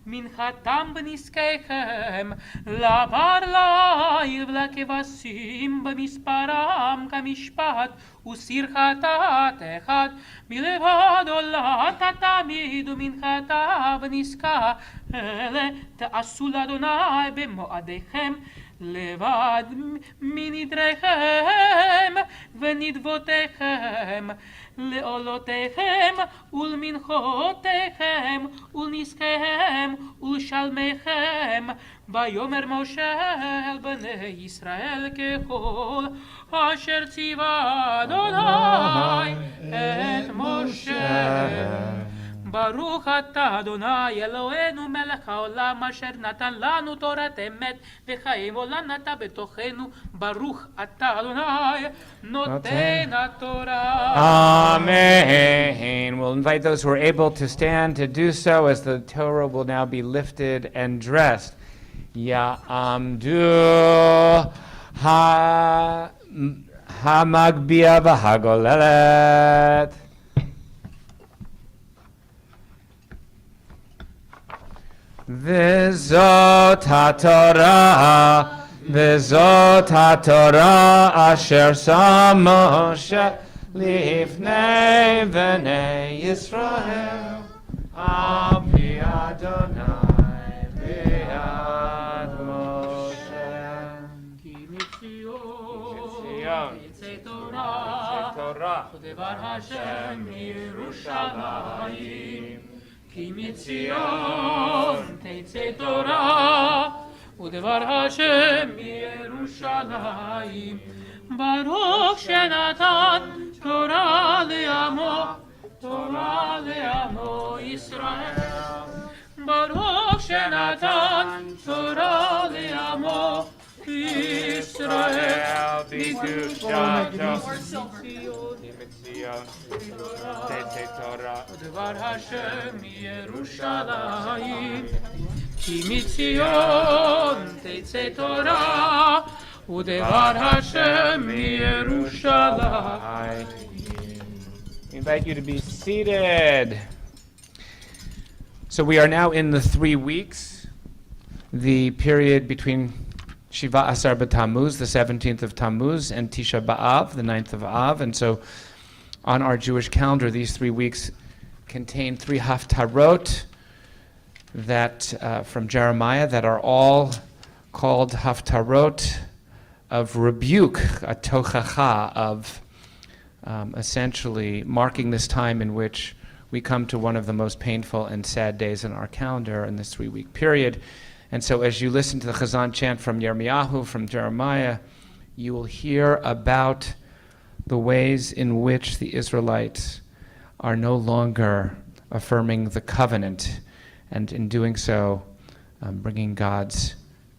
מנחתם בנזקיכם, לפר ליל ולכבשים במספרם כמשפט, וסיר חטאת אחד, מלבד עולת התמיד ומנחתה ונזקה, אלה תעשו לאדוני במועדיכם, לבד מנדריכם ונדבותיכם, לעולותיכם ולמנחותיכם ולנזקיהם ולשלמיכם. ויאמר משה אל בני ישראל ככל אשר ציווה אדוני את משה. ברוך אתה אדוני אלוהינו מלך העולם אשר נתן לנו תורת אמת וחיים עולם נטע בתוכנו ברוך אתה אדוני נותן התורה. Amen. We'll invite those who are able to stand to do so as the Torah will now be lifted and dressed. Ya'amdu ha-magbia v'hagolelet. V'zot ha-Torah וזאת התורה אשר שם משה לפני בני ישראל על פי אדוני ביד משה. כי מציון תצא תורה ודבר השם מירושלים. כי מציון תצא תורה ודבר השם מירושלים. ברוך שנתן תורה לעמו ישראל. ברוך שנתן תורה לעמו ישראל. ודבר השם מירושלים. כי מציון תצא תורה ודבר השם מירושלים. I invite you to be seated. So we are now in the 3 weeks, the period between Shiva Asar B'Tammuz, the 17th of Tammuz, and Tisha B'Av, the 9th of Av. And so on our Jewish calendar, these 3 weeks contain 3 haftarot that from Jeremiah that are all called haftarot of rebuke, a tochacha, of essentially marking this time in which we come to one of the most painful and sad days in our calendar in this 3-week period. And so as you listen to the Chazan chant from Yirmiyahu, from Jeremiah, you will hear about the ways in which the Israelites are no longer affirming the covenant, and in doing so, bringing God's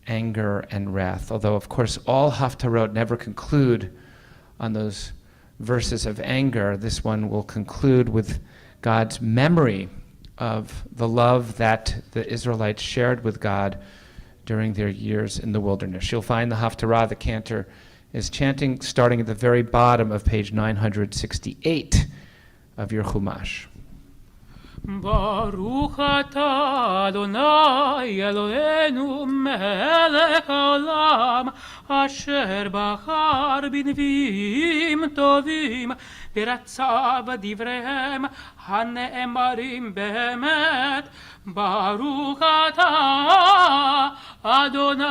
anger and wrath. Although, of course, all haftarot never conclude on those verses of anger, this one will conclude with God's memory of the love that the Israelites shared with God during their years in the wilderness. You'll find the haftarah, the Cantor is chanting, starting at the very bottom of page 968 of your Chumash. ברוך אתה אדוני אלוהינו מלך העולם אשר בחר בנביאים טובים ורצה בדבריהם הנאמרים באמת. ברוך אתה אדוני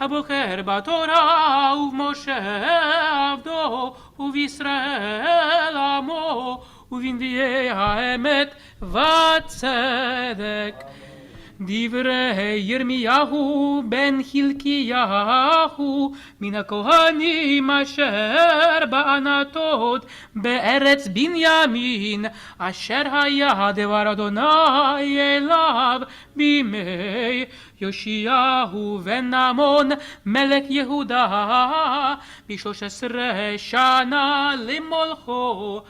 הבוקר בתורה ובמשה עבדו ובישראל עמו ובנביאי האמת וצדק. דברי ירמיהו בן חלקיהו מן הכהנים אשר בענתות בארץ בנימין אשר היה דבר אדוני אליו בימי יאשיהו בן עמון מלך יהודה ב13 שנה למולכו.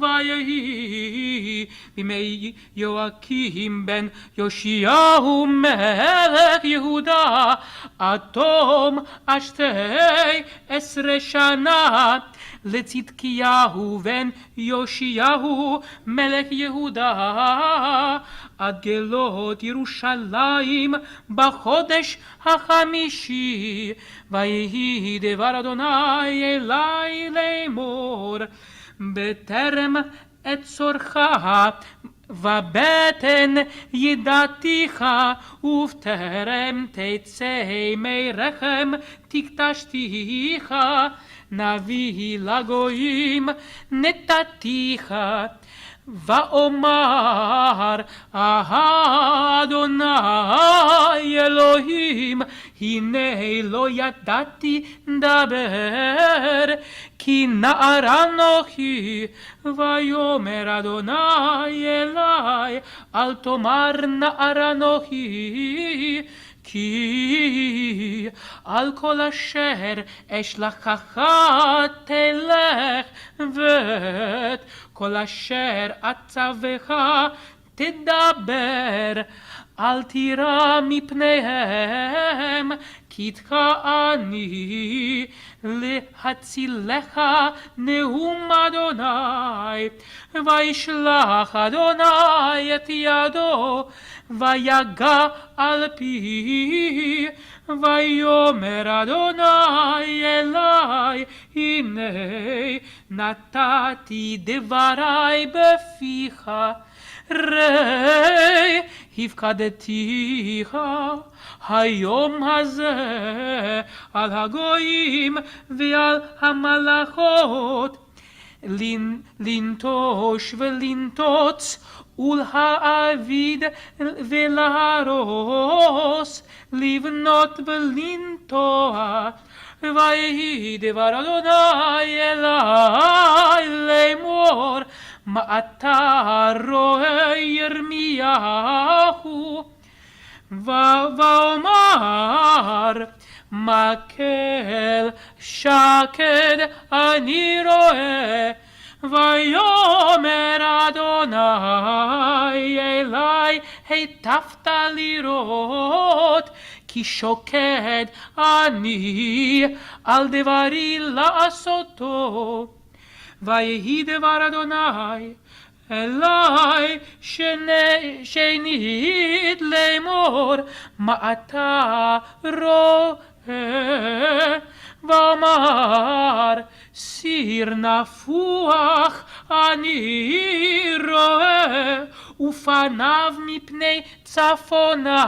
ויהי בימי יואקים בן יאשיהו מלך יהודה עד תום 12 שנה לצדקיהו בן יאשיהו מלך יהודה עד גלות ירושלים בחודש החמישי. ויהי דבר אדוני אלי לאמור בטרם אצורך ובטן ידעתיך ובטרם תצא מרחם תקטשתיך נביא לגויים נתתיך. ואומר אדוני אלוהים הנה לא ידעתי דבר, כי נער אנוכי, ויאמר אדוני אלי, אל תאמר נער אנוכי, כי על כל אשר אשלחך תלך, ואת כל אשר אצווך תדבר, אל תירא מפניהם, כי איתך אני להצילך נאום אדוני. וישלח אדוני את ידו, ויגע על פי, ויאמר אדוני אלי, הנה נתתי דברי בפיך, ראי הפקדתיך היום הזה על הגויים ועל המלאכות, לנטוש ולנטוץ ולהעביד ולהרוס, לבנות ולנטוע. ויהי דבר אדוני אלי לאמור, מה אתה רואה ירמיהו? ואומר, מקל שקד אני רואה. ויאמר אדוני אלי, היטבת לראות, כי שוקד אני על דברי לעשותו. ויהי דבר אדוני אלי שנית לאמור, מה אתה רואה? ואמר, סיר נפוח אני רואה, ופניו מפני צפונה.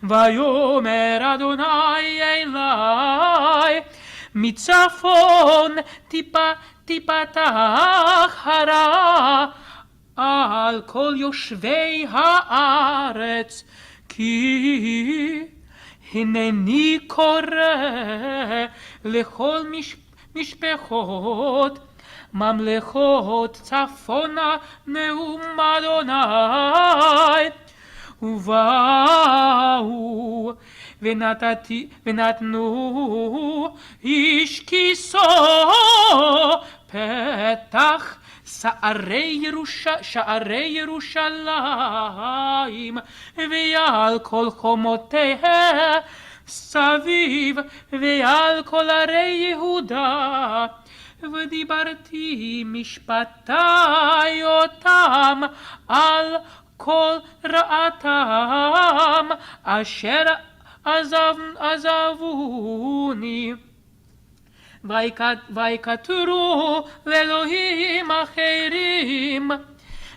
ויאמר אדוני אלי, מצפון תיפתח הרעה על כל יושבי הארץ, כי הנני קורא לכל משפחות ממלכות צפונה נאום אדוני. ובאו ונתנו איש כיסו פתח שערי ירושלים, ועל כל חומותיה סביב, ועל כל ערי יהודה. ודיברתי משפטי אותם על כל רעתם אשר עזבוני. ויקטרו לאלוהים אחרים,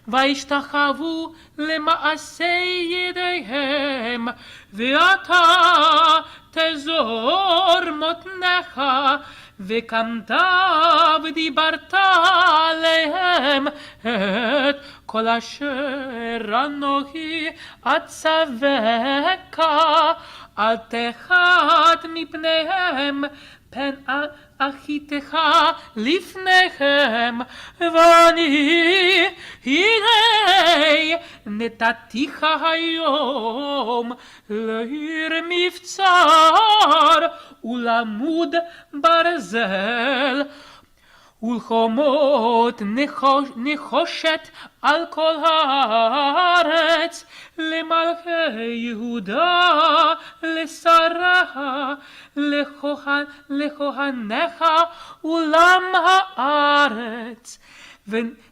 וישתחוו למעשי ידיהם, ואתה תזור מותניך, וקמת ודיברת עליהם את כל אשר אנוכי אצווך, אל תחת מפניהם, פן אחיתך לפניכם. ואני הנה נתתיך היום לעיר מבצר ולעמוד ברזל ולחומות נחושת על כל הארץ, למלכי יהודה, לשרה, לכהניך ולעם הארץ.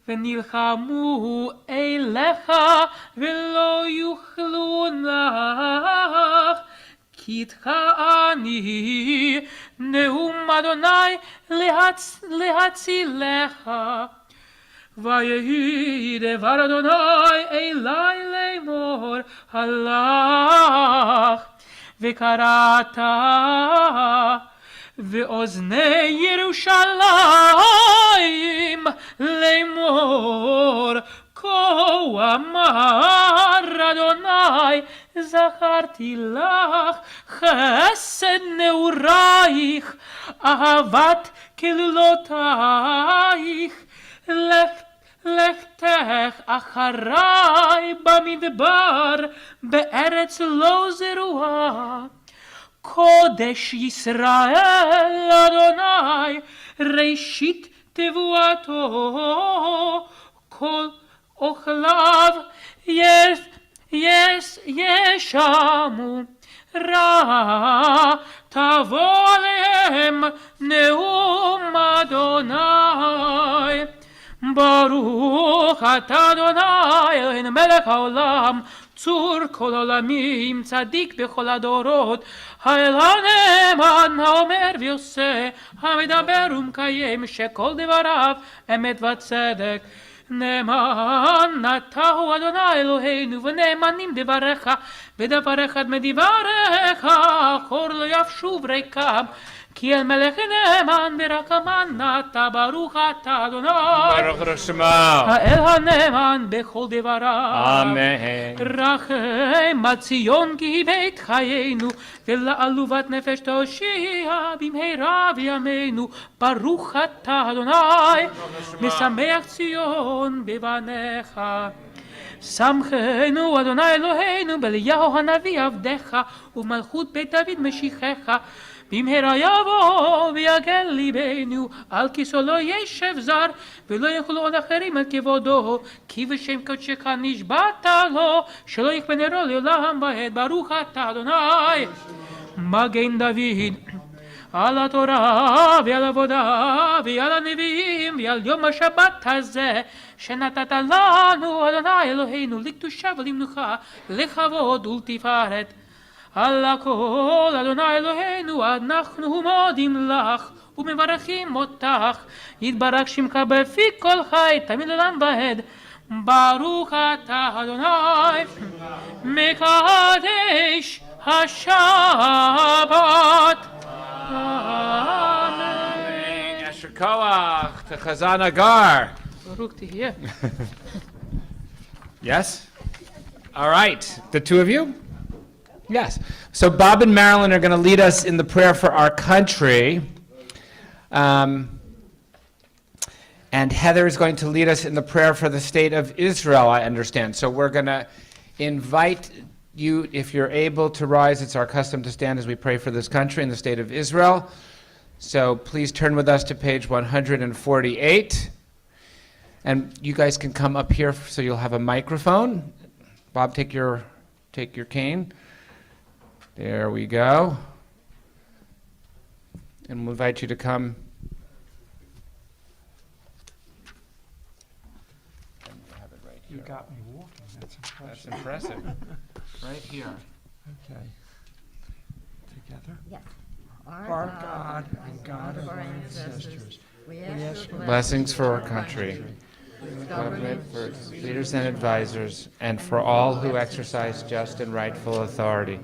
ונלחמו אליך ולא יוכלו לך, כי איתך אני נאום אדוני להצילך. ויהי דבר אדוני אלי לאמור, הלך וקראת ואוזני ירושלים לאמור, כה כה אמר אדוני, זכרתי לך חסד נעורייך, אהבת כלולותייך, לכתך אחריי במדבר, בארץ לא זרועה. קודש ישראל אדוני, ראשית תבואתו, כל אוכליו ישמו, רע תבוא עליהם נאום אדוני. ברוך אתה אדוני אלוהינו מלך העולם, צור כל עולמים, צדיק בכל הדורות, האל הנאמן האומר ועושה, המדבר ומקיים, שכל דבריו אמת וצדק. נאמן אתה הוא אדוני אלוהינו, ונאמנים דבריך, ודבריך עד מדבריך, אחור לא ישוב ריקם. כי אל מלך נאמן ברק אמנת, ברוך אתה אדוני, ברוך רשמה, האל הנאמן בכל דבריו. אמן. רחם על ציון כי בית חיינו, ולעלובת נפש תושיע במהרה בימינו. ברוך אתה אדוני, משמח ציון בבניך. שמחנו אדוני אלוהינו באליהו הנביא עבדך, ובמלכות בית דוד משיחך. במהרה יבוא ויגל ליבנו, על כיסאו לא ישב זר, ולא יוכלו עוד אחרים על כבודו, כי בשם קודשך נשבעת לו, שלא יכפן נרו לעולם ועד. ברוך אתה אדוני, מגן דוד, על התורה ועל עבודה ועל הנביאים ועל יום השבת הזה, שנתת לנו אדוני אלוהינו לקדושה ולמנוחה, לכבוד ולתפארת. על הכל אדוני אלוהינו אנחנו מודים לך ומברכים אותך, יתברך שמך בפי כל חי תמיד לעולם ועד. ברוך אתה אדוני מקדש השבת. Amen. Yasher Koach to Chazan Agar. ברוך תהיה. Yes? All right. The two of you? Yes. So Bob and Marilyn are going to lead us in the prayer for our country. And Heather is going to lead us in the prayer for the state of Israel, I understand. So we're going to invite you, if you're able to rise. It's our custom to stand as we pray for this country and the state of Israel. So please turn with us to page 148. And you guys can come up here so you'll have a microphone. Bob, take your cane. There we go. And we'll invite you to come. And you have it right here. You got me walking. That's That's impressive. impressive. Right here. Okay. Together. Yes. Our God and God of our ancestors, we ask for Blessings for our country, government, for its leaders and advisors, and for all who exercise just and rightful authority.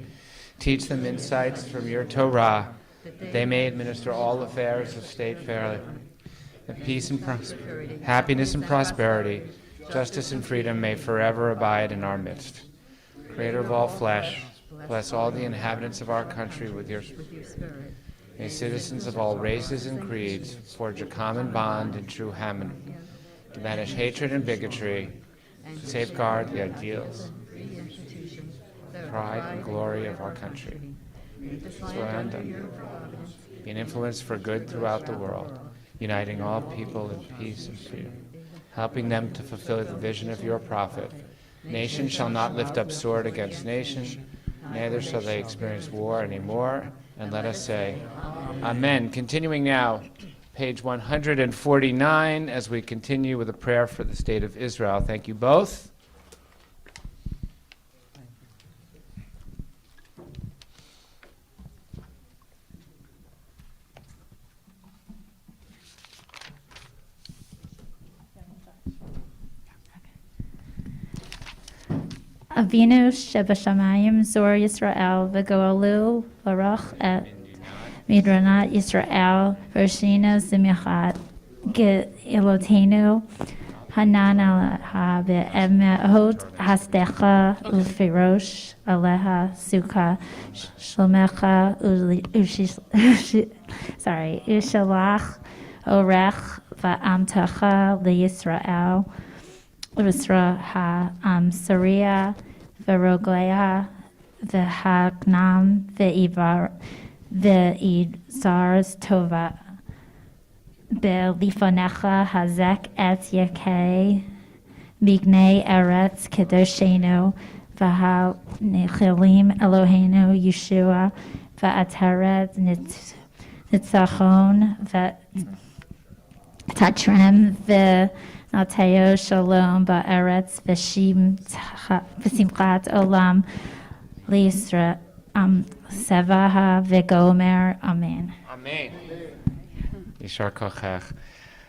Teach them insights from your Torah, that they may administer all affairs of state fairly. That peace and happiness and prosperity, justice and freedom may forever abide in our midst. Creator of all flesh, bless all the inhabitants of our country with your spirit. May citizens of all races and creeds forge a common bond in true harmony, to banish hatred and bigotry, to safeguard the ideals, pride and glory of our country. Swear be an influence for good throughout the world, uniting all people in peace and freedom, helping them to fulfill the vision of your prophet. Nation shall not lift up sword against nation, neither shall they experience war anymore. And let us say, Amen. Continuing now, page 149, as we continue with a prayer for the state of Israel. Thank you both. Avinu Shebashamayim Zor Yisrael V'Goalu Baruch Et Midranat Yisrael Vershina Zimichat Elotenu Hanan Aleha Be'emehot Hasdecha Ufirosh Aleha Suka Shlomecha Ushalach Orech Va'amtecha LeYisrael Usra Ha Saria Verogleha Vehagnam Ve'izars Tova Belifonecha Hazek Et Yakei Mignei Eretz Kedoshenu Vaha Nechilim Eloheinu Yeshua Va'ateret Nitzachon V'tatrem V'nateo Sholom Ba'eretz V'simchat Olam L'Yisra Sevaha V'gomer Amen. Amen. Yishar kochach.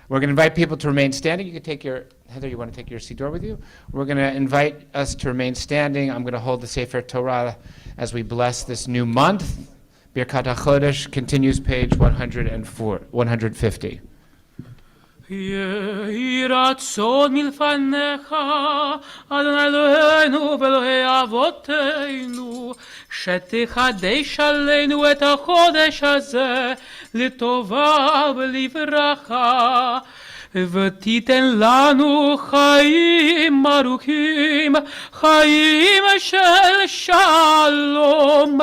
We're going to invite people to remain standing. You can take your, Heather, you want to take your siddur with you? We're going to invite us to remain standing. I'm going to hold the Sefer Torah as we bless this new month. Birkat HaChodesh continues page 150. יהי רצון מלפניך, אדוני אלוהינו ואלוהי אבותינו, שתחדש עלינו את החודש הזה לטובה ולברכה, ותיתן לנו חיים ארוכים, חיים של שלום,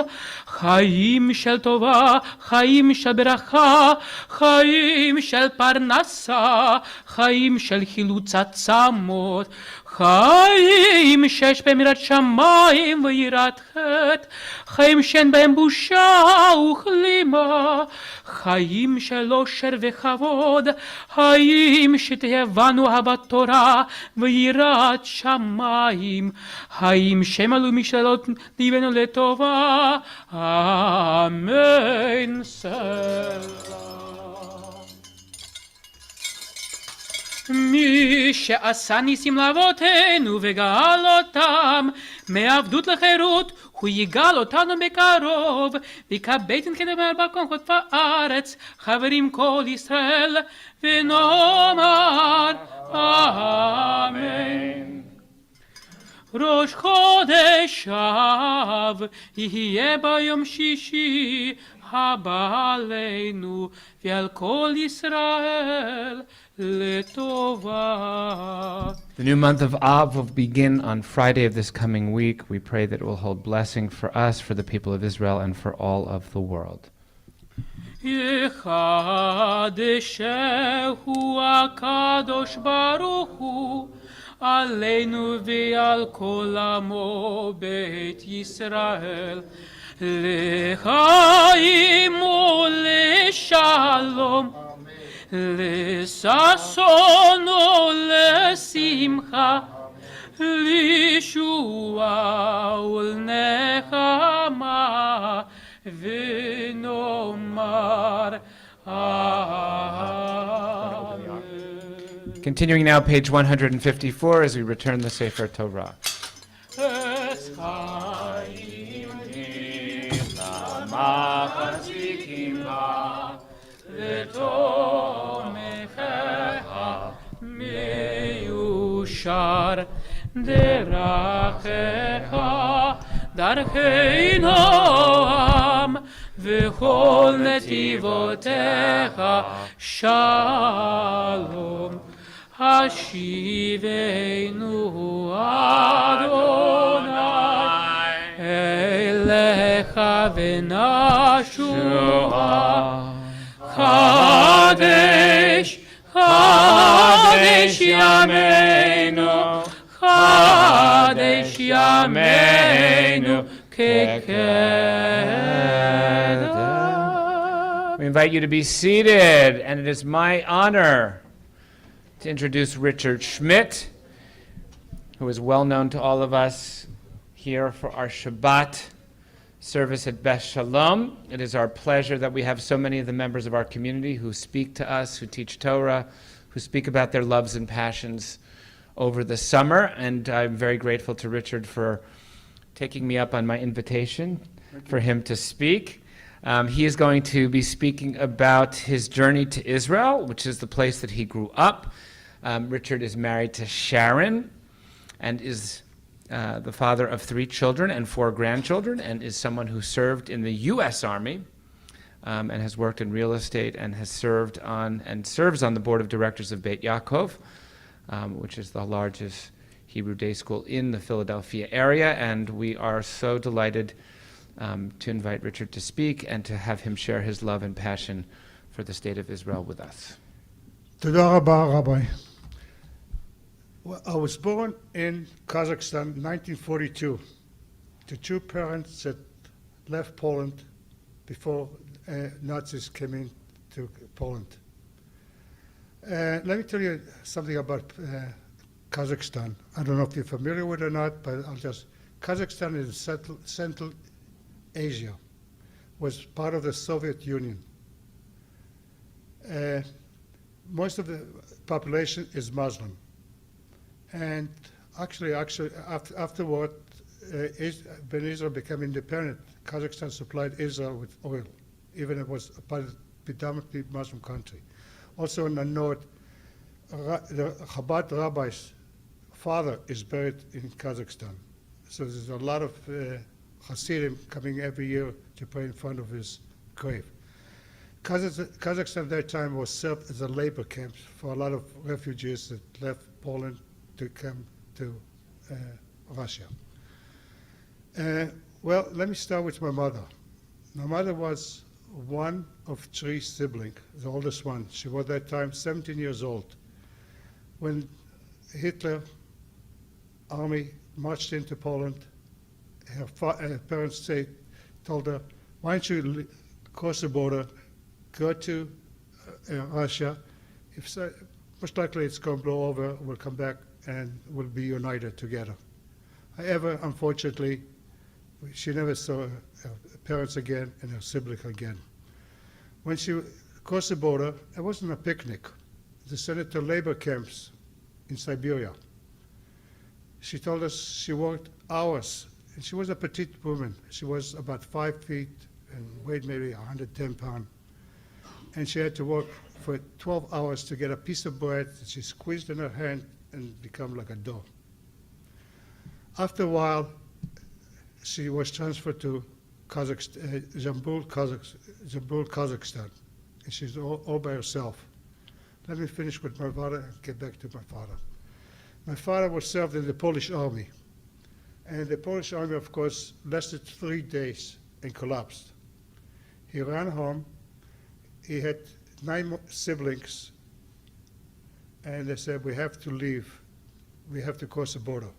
חיים של טובה, חיים של ברכה, חיים של פרנסה, חיים של חילוץ עצמות, חיים שיש בהם יראת שמיים ויראת חטא, חיים שאין בהם בושה וכלימה, חיים של אושר וכבוד, חיים שתהיה בנו אהבת תורה ויראת שמיים, חיים שמלאו משאלות ליבנו לטובה, אמן. סלאם. מי שעשה ניסים לאבותינו וגאל אותם מעבדות לחירות, הוא יגאל אותנו בקרוב, ויקבץ את כנבר בקונחות בארץ, חברים כל ישראל, ונאמר אמן. ראש חודש אב יהיה ביום שישי הבא עלינו ועל כל ישראל לטובה. The new month of Av will begin on Friday of this coming week. We pray that it will hold blessing for us, for the people of Israel, and for all of the world. יחדשהו הקדוש ברוך הוא עלינו ועל כל עמו בית ישראל לחיים ולשלום, לששון ולשמחה, לישועה ולנחמה, ונאמר אמן. Continuing now, page 154, as we return the Sefer Torah. מיושר דרכך דרכי נועם וכל נתיבותיך שלום, השיבנו אדוני אליך ונשועה. חדש חדש ימינו, חדש ימינו כקדם. We invite you to be seated, and it is my honor to introduce Richard Schmidt, who is well known to all of us here for our Shabbat service at Beth Sholom. It is our pleasure that we have so many of the members of our community who speak to us, who teach Torah, who speak about their loves and passions over the summer. And I'm very grateful to Richard for taking me up on my invitation for him to speak. He is going to be speaking about his journey to Israel, which is the place that he grew up. Richard is married to Sharon and is the father of 3 children and 4 grandchildren, and is someone who served in the U.S. Army and has worked in real estate and has served on and serves on the board of directors of Beit Yaakov, which is the largest Hebrew day school in the Philadelphia area. And we are so delighted to invite Richard to speak and to have him share his love and passion for the state of Israel with us. Toda Rabba, Rabbi. Well, I was born in Kazakhstan in 1942 to 2 parents that left Poland before Nazis came into Poland. Let me tell you something about Kazakhstan. I don't know if you're familiar with it or not, but Kazakhstan is Central Asia, was part of the Soviet Union. Most of the population is Muslim. And actually, afterward, when Israel became independent, Kazakhstan supplied Israel with oil, even if it was a predominantly Muslim country. Also in the north, the Chabad rabbi's father is buried in Kazakhstan. So there's a lot of Hasidim coming every year to pray in front of his grave. Kazakhstan at that time was served as a labor camp for a lot of refugees that left Poland to come to Russia. Well, let me start with my mother. My mother was one of 3 siblings, the oldest one. She was at that time 17 years old. When Hitler army marched into Poland, her parents told her, why don't you cross the border, go to Russia. If so, most likely it's going to blow over, we'll come back and we'll be united together. However, unfortunately, she never saw her parents again and her siblings again. When she crossed the border, it wasn't a picnic. They sent her to labor camps in Siberia. She told us she worked hours, and she was a petite woman. She was about 5 feet and weighed maybe 110 pounds. And she had to work for 12 hours to get a piece of bread that she squeezed in her hand and become like a dough. After a while, she was transferred to Zambul, Kazakhstan. And she's all by herself. Let me finish with my father and get back to my father. My father was served in the Polish army. And the Polish army, of course, lasted 3 days and collapsed. He ran home. He had 9 siblings. And they said, we have to leave. We have to cross the border.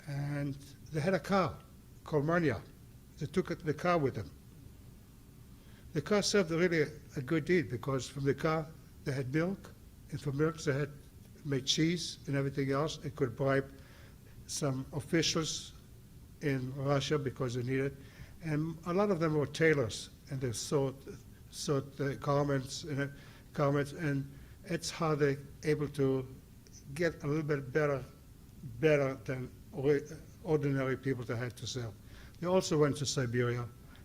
And they had a car called Mania. They took the car with them. The car served really a good deed because from the car they had milk, and from milk they had made cheese and everything else. They could bribe some officials in Russia because they needed, and a lot of them were tailors, and they sewed the garments, and it's how they able to get a little bit better than ordinary people that had to sell. They also went to Siberia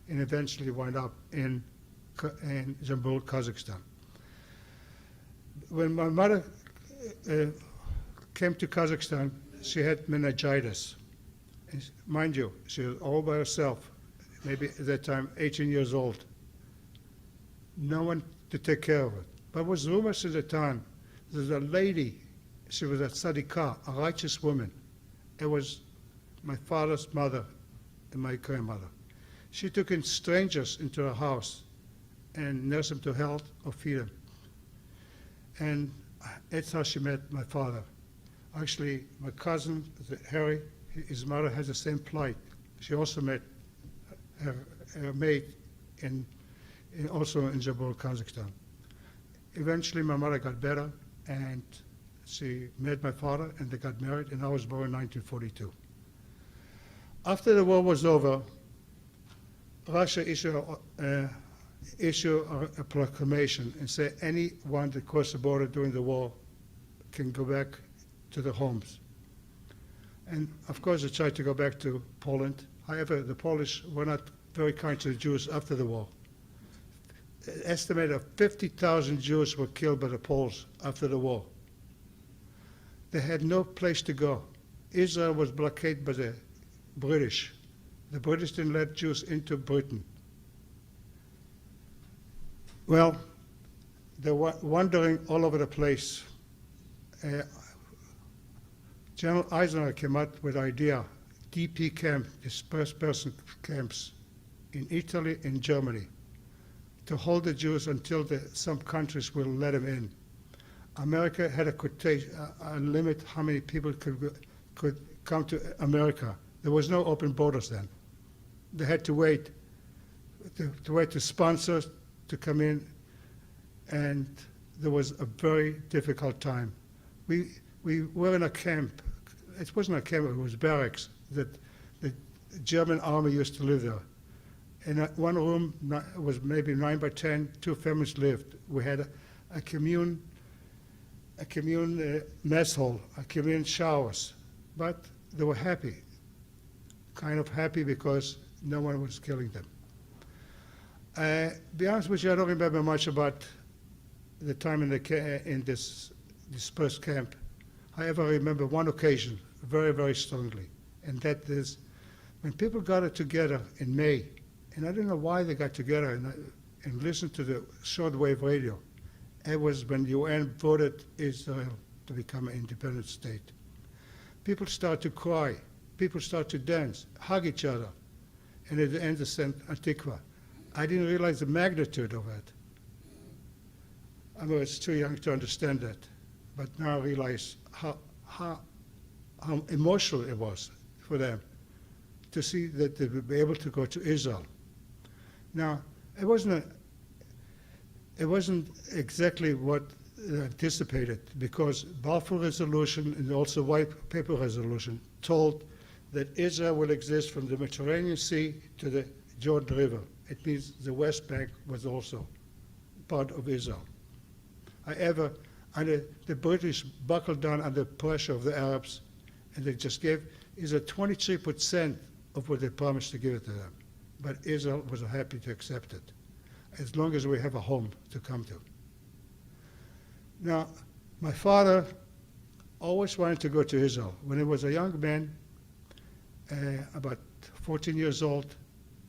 and eventually wound up in Zambul, Kazakhstan. When my mother came to Kazakhstan, she had meningitis. And mind you, she was all by herself, maybe at that time 18 years old. No one to take care of her. But it was rumors at the time, there's a lady, she was a tzadikah, a righteous woman. It was my father's mother and my grandmother. She took in strangers into her house and nursed them to health or feed them. And that's how she met my father. Actually, my cousin, Harry, his mother has the same plight. She also met her mate also in Zambul, Kazakhstan. Eventually, my mother got better, and she met my father, and they got married, and I was born in 1942. After the war was over, Russia issued a proclamation and said anyone that crossed the border during the war can go back to their homes. And of course, they tried to go back to Poland. However, the Polish were not very kind to the Jews after the war. An estimated of 50,000 Jews were killed by the Poles after the war. They had no place to go. Israel was blockaded by the British. The British didn't let Jews into Britain. Well, they were wandering all over the place. General Eisenhower came up with the idea, DP camp, dispersed person camps, in Italy and Germany, to hold the Jews until some countries will let them in. America had a limit how many people could come to America. There was no open borders then. They had to wait to sponsors to come in, and there was a very difficult time. We were in a camp. It wasn't a camp, it was barracks that the German army used to live there. In one room, it was maybe 9 by 10, 2 families lived. We had a commune mess hall, a commune showers, but they were happy, kind of happy because no one was killing them. Be honest with you, I don't remember much about the time in this dispersed camp. However, I remember one occasion very, very strongly, and that is when people got together in May, and I don't know why they got together and listened to the shortwave radio. It was when the UN voted Israel to become an independent state. People start to cry, people start to dance, hug each other, and at the end they sent Atikva. I didn't realize the magnitude of it. I was too young to understand that, but now I realize how emotional it was for them to see that they would be able to go to Israel. Now, it wasn't exactly what they anticipated, because Balfour Resolution and also White Paper Resolution told that Israel will exist from the Mediterranean Sea to the Jordan River. It means the West Bank was also part of Israel. However, the British buckled down under pressure of the Arabs, and they just gave Israel 23% of what they promised to give it to them. But Israel was happy to accept it, as long as we have a home to come to. Now, my father always wanted to go to Israel. When he was a young man, about 14 years old,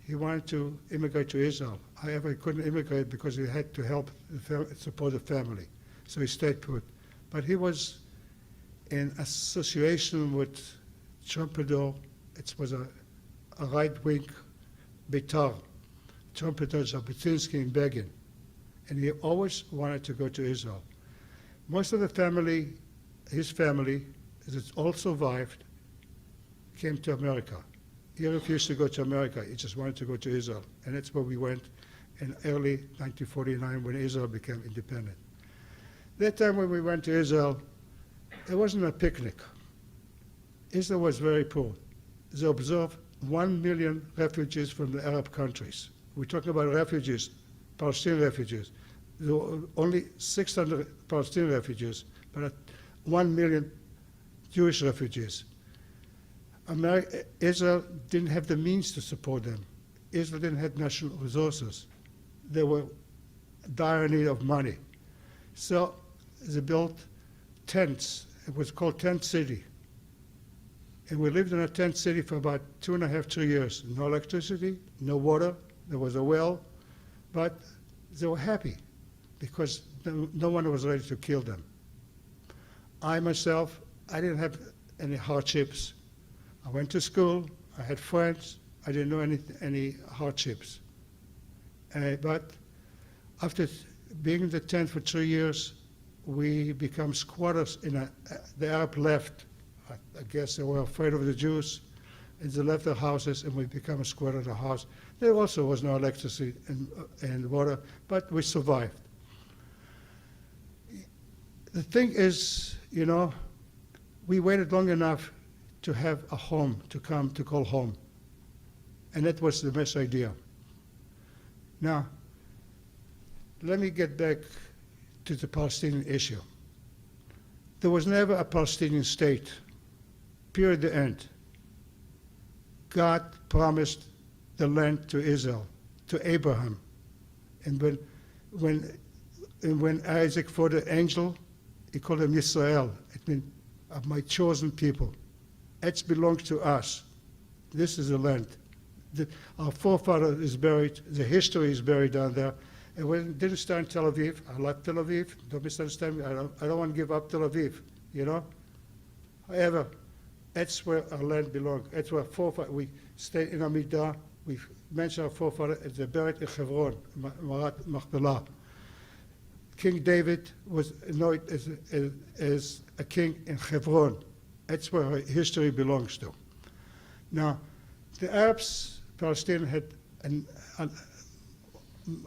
he wanted to immigrate to Israel. However, he couldn't immigrate because he had to help support the family. So he stayed put. But he was in association with Trumpeter. It was a right-wing Beitar, Trumpeter, Jabotinsky, and Begin. And he always wanted to go to Israel. Most of the family, his family, that all survived, came to America. He refused to go to America. He just wanted to go to Israel. And that's where we went in early 1949 when Israel became independent. That time when we went to Israel, it wasn't a picnic. Israel was very poor. They observed 1 million refugees from the Arab countries. We're talking about refugees, Palestinian refugees. There were only 600 Palestinian refugees, but 1 million Jewish refugees. Israel didn't have the means to support them. Israel didn't have national resources. They were dire need of money. So they built tents. It was called Tent City. And we lived in a tent city for about 2.5, 3 years. No electricity, no water. There was a well, but they were happy because no one was ready to kill them. I myself, I didn't have any hardships. I went to school, I had friends, I didn't know any hardships. But after being in the tent for 3 years, we became squatters the Arab left. I guess they were afraid of the Jews, and they left their houses, and we became a squatter in the house. There also was no electricity and water, but we survived. The thing is, we waited long enough to have a home to call home. And that was the best idea. Now, let me get back to the Palestinian issue. There was never a Palestinian state, period, the end. God promised the land to Israel, to Abraham. And when Isaac fought the angel, he called him Yisrael. It means of my chosen people. It belongs to us. This is the land. Our forefather is buried, the history is buried down there. And when it didn't start in Tel Aviv, I love Tel Aviv, don't misunderstand me, I don't want to give up Tel Aviv, you know? However, that's where our land belongs. That's where forefather, we stay in Amidah, we mention our forefather, they're buried in Hebron, Marat Machpelah. King David was anointed as a king in Hebron. That's where our history belongs to. Now, the Arabs, Palestinians had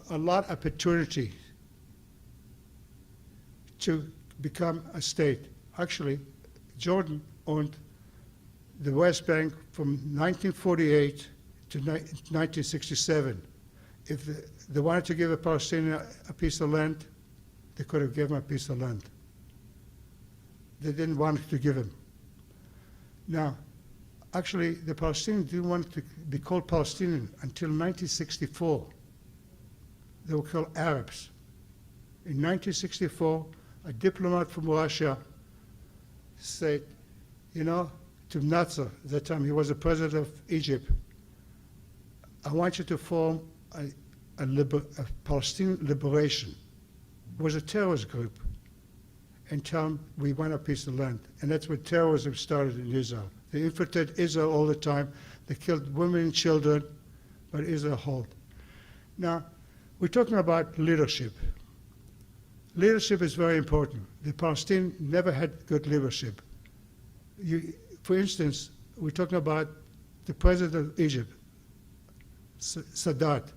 a lot of opportunity to become a state. Actually, Jordan owned the West Bank from 1948 to 1967. If they wanted to give a Palestinian a piece of land, they could have given him a piece of land. They didn't want to give him. Now, actually, the Palestinians didn't want to be called Palestinian until 1964. They were called Arabs. In 1964, a diplomat from Russia said, you know, to Nasser, at that time he was the president of Egypt, I want you to form a Palestinian liberation. It was a terrorist group. And tell them we want a piece of land. And that's when terrorism started in Israel. They infiltrated Israel all the time. They killed women and children, but Israel held. Now, we're talking about leadership. Leadership is very important. The Palestinians never had good leadership. For instance, we're talking about the president of Egypt, Sadat.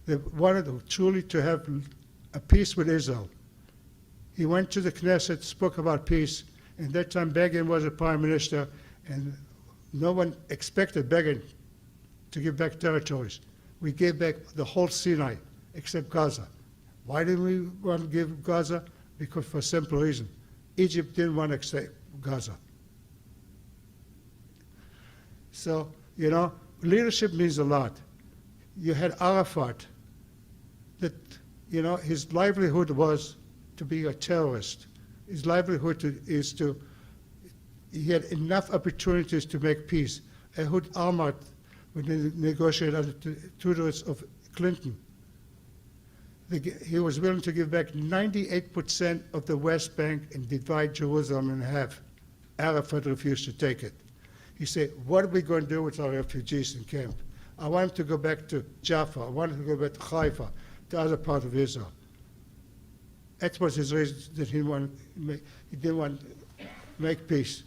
They wanted truly to have a peace with Israel. He went to the Knesset, spoke about peace, and that time Begin was a prime minister, and no one expected Begin to give back territories. We gave back the whole Sinai, except Gaza. Why didn't we want to give Gaza? Because for a simple reason. Egypt didn't want to accept Gaza. So, you know, leadership means a lot. You had Arafat, that, you know, his livelihood was to be a terrorist. His livelihood he had enough opportunities to make peace. Ehud Olmert, when they negotiated under the tutelage of Clinton, he was willing to give back 98% of the West Bank and divide Jerusalem in half. Arafat refused to take it. He said, what are we going to do with our refugees in camp? I want them to go back to Jaffa. I want them to go back to Haifa, the other part of Israel. That was his reason that he didn't want to make peace.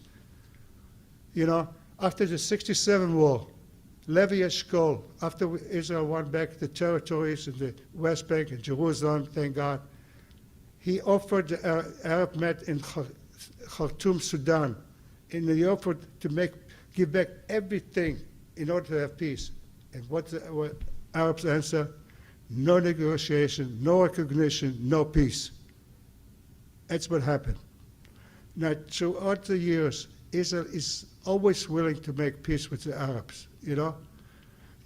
You know, after the 67 war, Levi Eshkol, after Israel won back the territories in the West Bank and Jerusalem, thank God, he offered the Arab met in Khartoum, Sudan, and he offered to give back everything in order to have peace. And what Arabs answer? No negotiation, no recognition, no peace. That's what happened. Now, throughout the years, Israel is always willing to make peace with the Arabs, you know?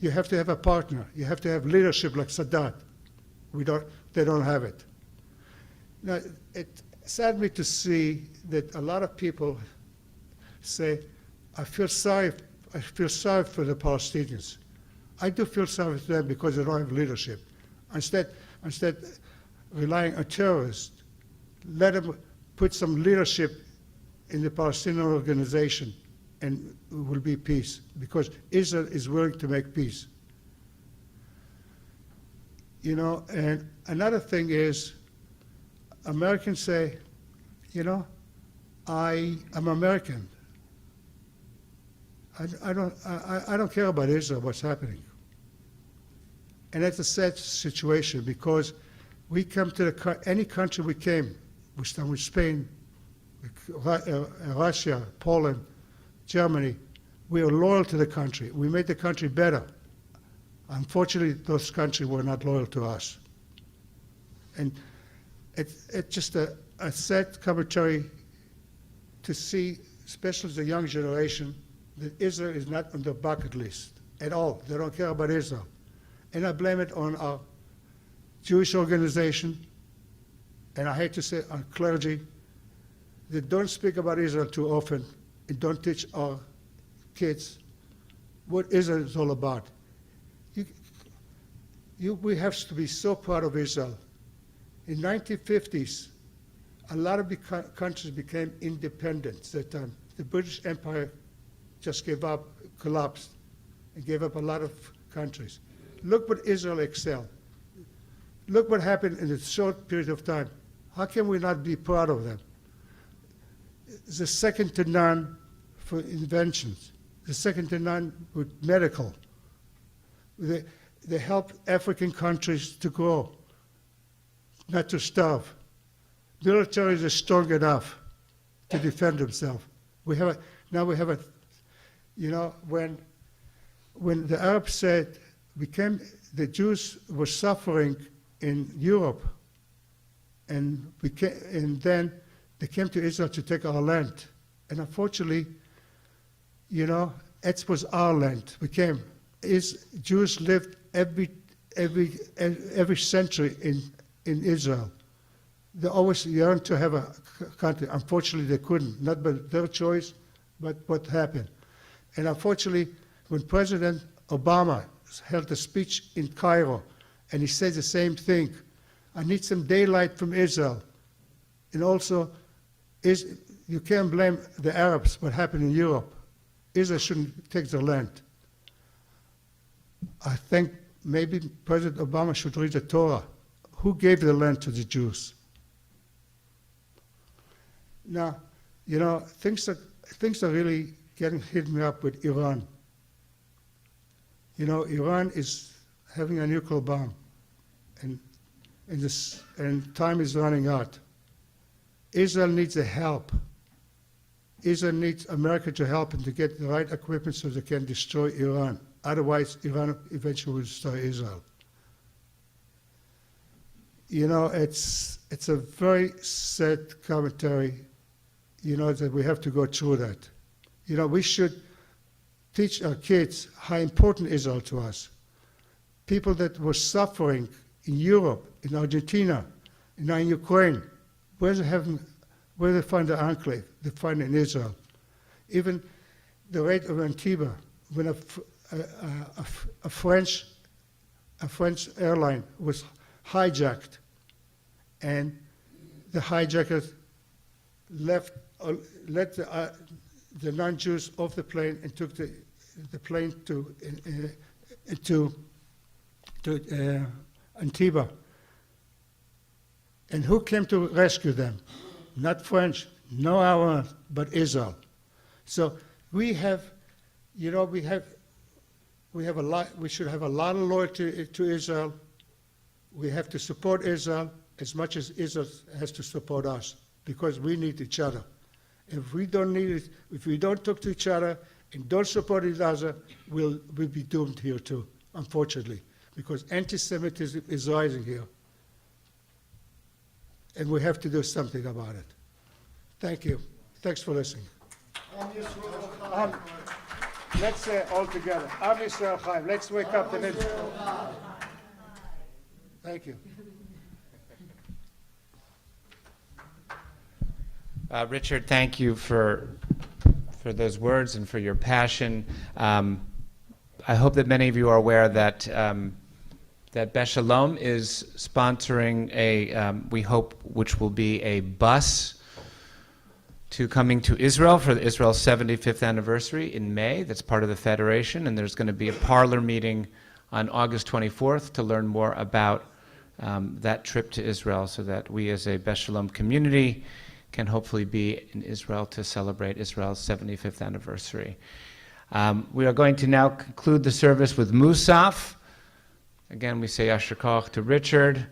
You have to have a partner. You have to have leadership like Sadat. They don't have it. Now, it saddened me to see that a lot of people say, I feel sorry for the Palestinians. I do feel sorry for them because they don't have leadership. Instead relying on terrorists, let them put some leadership in the Palestinian organization and it will be peace, because Israel is willing to make peace. You know, and another thing is, Americans say, you know, I'm American. I don't care about Israel, what's happening. And that's a sad situation, because we come to any country we came, we start with Spain, Russia, Poland, Germany, we are loyal to the country. We made the country better. Unfortunately, those countries were not loyal to us. And it's just a sad commentary to see, especially the young generation, that Israel is not on the bucket list at all. They don't care about Israel. And I blame it on our Jewish organization, and I hate to say our clergy, They don't speak about Israel too often and don't teach our kids what Israel is all about. We have to be so proud of Israel. In 1950s, a lot of countries became independent at that time. The British Empire just gave up, collapsed, and gave up a lot of countries. Look what Israel excelled. Look what happened in a short period of time. How can we not be proud of them? The second to none for inventions. The second to none with medical. They helped African countries to grow, not to starve. Militaries are strong enough to defend themselves. Now we have a, when the Arabs said the Jews were suffering in Europe, and then they came to Israel to take our land. And unfortunately, it was our land. Jews lived every century in Israel. They always yearned to have a country. Unfortunately, they couldn't, not by their choice, but what happened. And unfortunately, when President Obama held a speech in Cairo, and he said the same thing, I need some daylight from Israel. And also, you can't blame the Arabs, what happened in Europe. Israel shouldn't take their land. I think maybe President Obama should read the Torah. Who gave the land to the Jews? Now, things are really hitting me up with Iran. Iran is having a nuclear bomb, and time is running out. Israel needs the help. Israel needs America to help and to get the right equipment so they can destroy Iran. Otherwise, Iran eventually will destroy Israel. It's a very sad commentary, that we have to go through that. We should teach our kids how important Israel to us. People that were suffering in Europe, in Argentina, in Ukraine, where they find the enclave? They find it in Israel. Even the raid of Antigua, when a French airline was hijacked, and the hijackers let the non-Jews off the plane and took the plane to Antigua. And who came to rescue them? Not French, no our, but Israel. So we have a lot. We should have a lot of loyalty to Israel. We have to support Israel as much as Israel has to support us, because we need each other. If we don't need it, if we don't talk to each other and don't support each other, we'll be doomed here too, unfortunately, because anti-Semitism is rising here. And we have to do something about it. Thank you. Thanks for listening. Let's say all together. Am Yisrael Chaim. Let's wake up the next. Thank you. Richard, thank you for those words and for your passion. I hope that many of you are aware that that Beth Sholom is sponsoring we hope, which will be a bus to coming to Israel for Israel's 75th anniversary in May. That's part of the Federation, and there's going to be a parlor meeting on August 24th to learn more about that trip to Israel, so that we as a Beth Sholom community can hopefully be in Israel to celebrate Israel's 75th anniversary. We are going to now conclude the service with Musaf. Again, we say Yasher Koach to Richard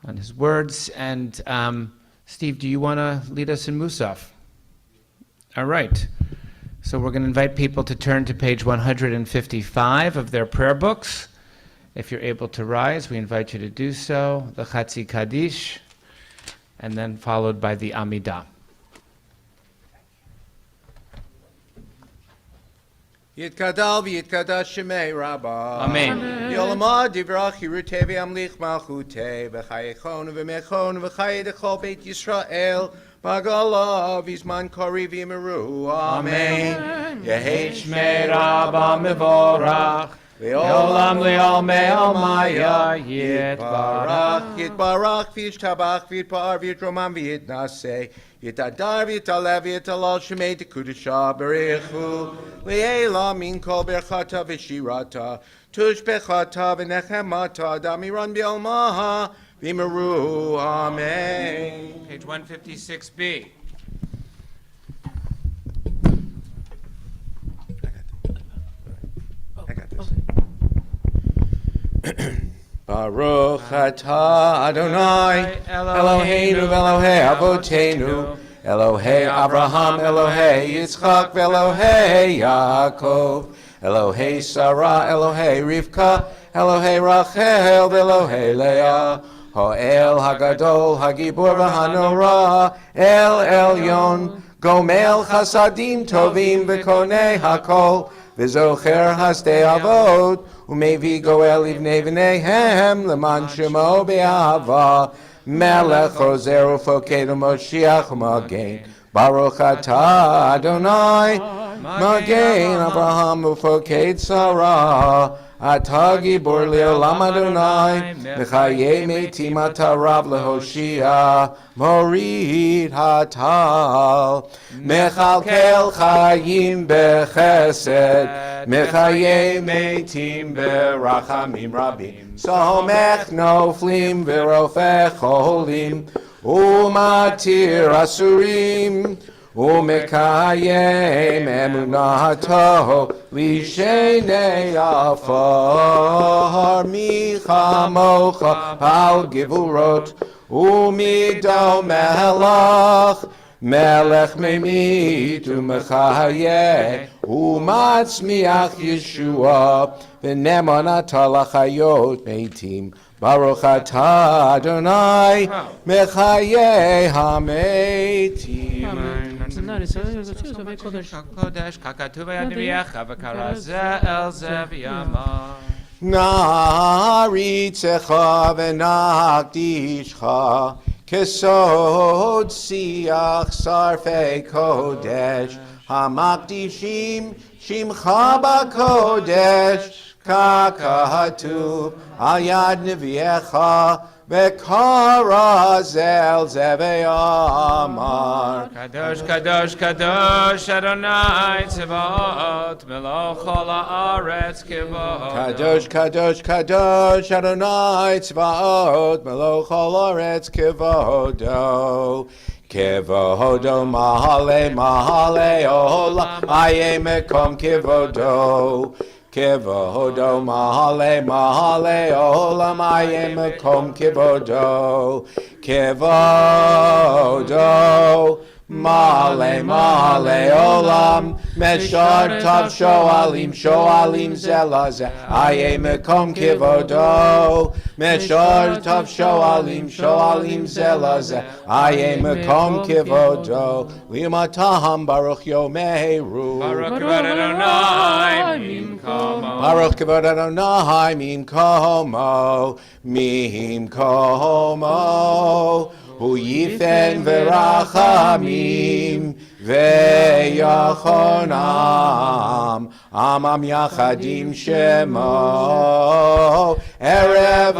on his words. And Steve, do you want to lead us in Musaf? All right. So we're going to invite people to turn to page 155 of their prayer books. If you're able to rise, we invite you to do so. The Chatzi Kaddish, and then followed by the Amidah. Yitkadal v'yitkadash shemei Rabbi. Amen. Yolama divrach yirutevi amlich malchutei v'chayechon v'mechon v'chayedechol Beit Yisrael Bagala Vizman Kori Vimeru. Amen. Yehi Shmei Rabba Mevorach. Leolam leolmei almaya yitbarach. Yitbarach v'yishtabach v'yitpar v'yitromam v'yitnaseh. Yitadar v'yitaleh v'yitalal shemei tekudesha berichu. Le'ela min kol berchata v'shirata. Tush bechata v'nechemata. Damiran b'almaha v'meru. Amen. Page 156b. I got this. Baruch atah Adonai Eloheinu v'Elohei Avotenu Elohei Avraham Elohei Yitzchak v'Elohei Yaakov Elohei Sarah Elohei Rivka Elohei Rachel v'Elohei Leah Ho'el Hagadol Hagibor v'Hanora El Elyon Gomel Chasadim Tovim v'Konei Hakol V'zocher hasdei avot, umevi goel livnei v'neihem, leman shemo be'ahava, melech ozer ufoked u'moshiach u'magen, baruch atah Adonai, magen Abraham ufoked Sarah, atah gibor le'olam Adonai, v'chayei meitim atah rav lehoshia, morid hatal, mechalkel chayim bechesed, mechayei meitim berachamim rabim, somech noflim v'rofech cholim, umatir asurim, umekayem emunato lishenei afar michamocha al givurot umido melach melech memit umechayeh umatzmiach Yeshua v'nemonata lachayot meitim Baruch atah Adonai mechayeh hametim. Kodesh kakatuv yadmiyacha v'karaze el zev yama. Naritzecha v'nakdishcha kesod siach sarfei kodesh hamakdishim shimcha bakodesh kakatuv al yad neviecha v'karazel zeveyamar. Kadosh, Kadosh, Kadosh, Adonai Tzevot, Melech Kol Haaretz Kivod. Kadosh, Kadosh, Kadosh, Adonai Tzvaot, Melech Kol Haaretz Kivodo. Kivodo mahale, mahale olam, aye mekom kivodo. Kivodo mahale, mahale olam, aye mekom kivodo. Kivodo Male, male, olam, meshar tav shoalim, shoalim zelaze, aye mekom kivodo. Meshar tav shoalim, shoalim zelaze, aye mekom kivodo. Limataham baruch yomeru. Baruch kivod Adonai mimkomo. Baruch kivod Adonai mimkomo, mimkomo. Hu yifen v'rachamim ve'yachonam amam yachadim shemo erev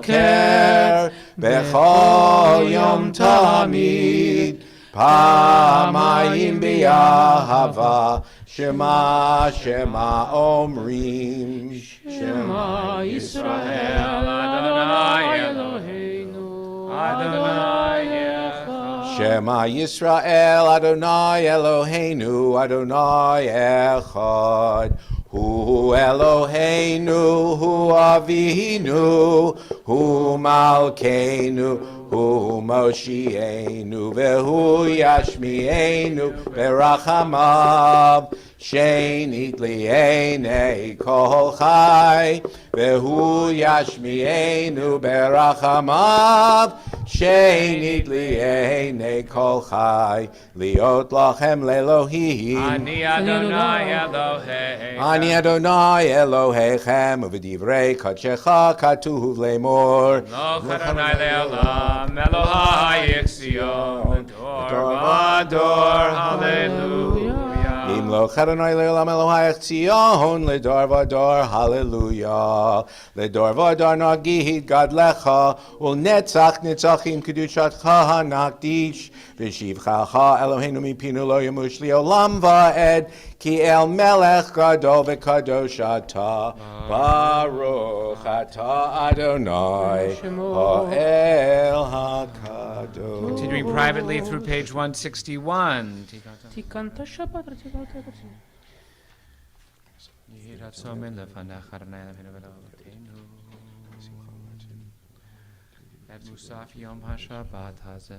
avoker bechol yom tamid pamayim b'yahava shema shema omrim Shema Yisrael Adonai Eloheinu Adonai Echad. Shema Yisrael Adonai Eloheinu Adonai Echad. Hu Eloheinu Hu Avinu Hu Malkeinu Hu Moshienu Vehu Yashmienu Berachamav Shenit Li'enei Kol Chai Vehu Yashmienu Berachamav Shenit li einei kol chai, liot lachem lelohim. Ani Adonai Elohei. Ani Adonai Elohechem, uv'divrei kadshecha katuv lemor. Lo Adonai le'olam, Elohai Yixion, Dor vador, Hallelujah. Im lo Adonai le'olam Elohai Yixion, ledor vador, Hallelujah. Ledor vador nagid gadlecha, ulnetzach netzachim kedushatcha nakdish, v'shivchacha Eloheinu mipinu lo yamush li'olam va'ed, ki el melech gadol v'kadosh ata, baruch ata Adonai, ha'el hakadosh. Continuing privately through page 161. תיקנת שבת, תיקנת יהי רצון מלפניך אדוני אלוהינו ואלוהינו. את מוסף יום השבת הזה.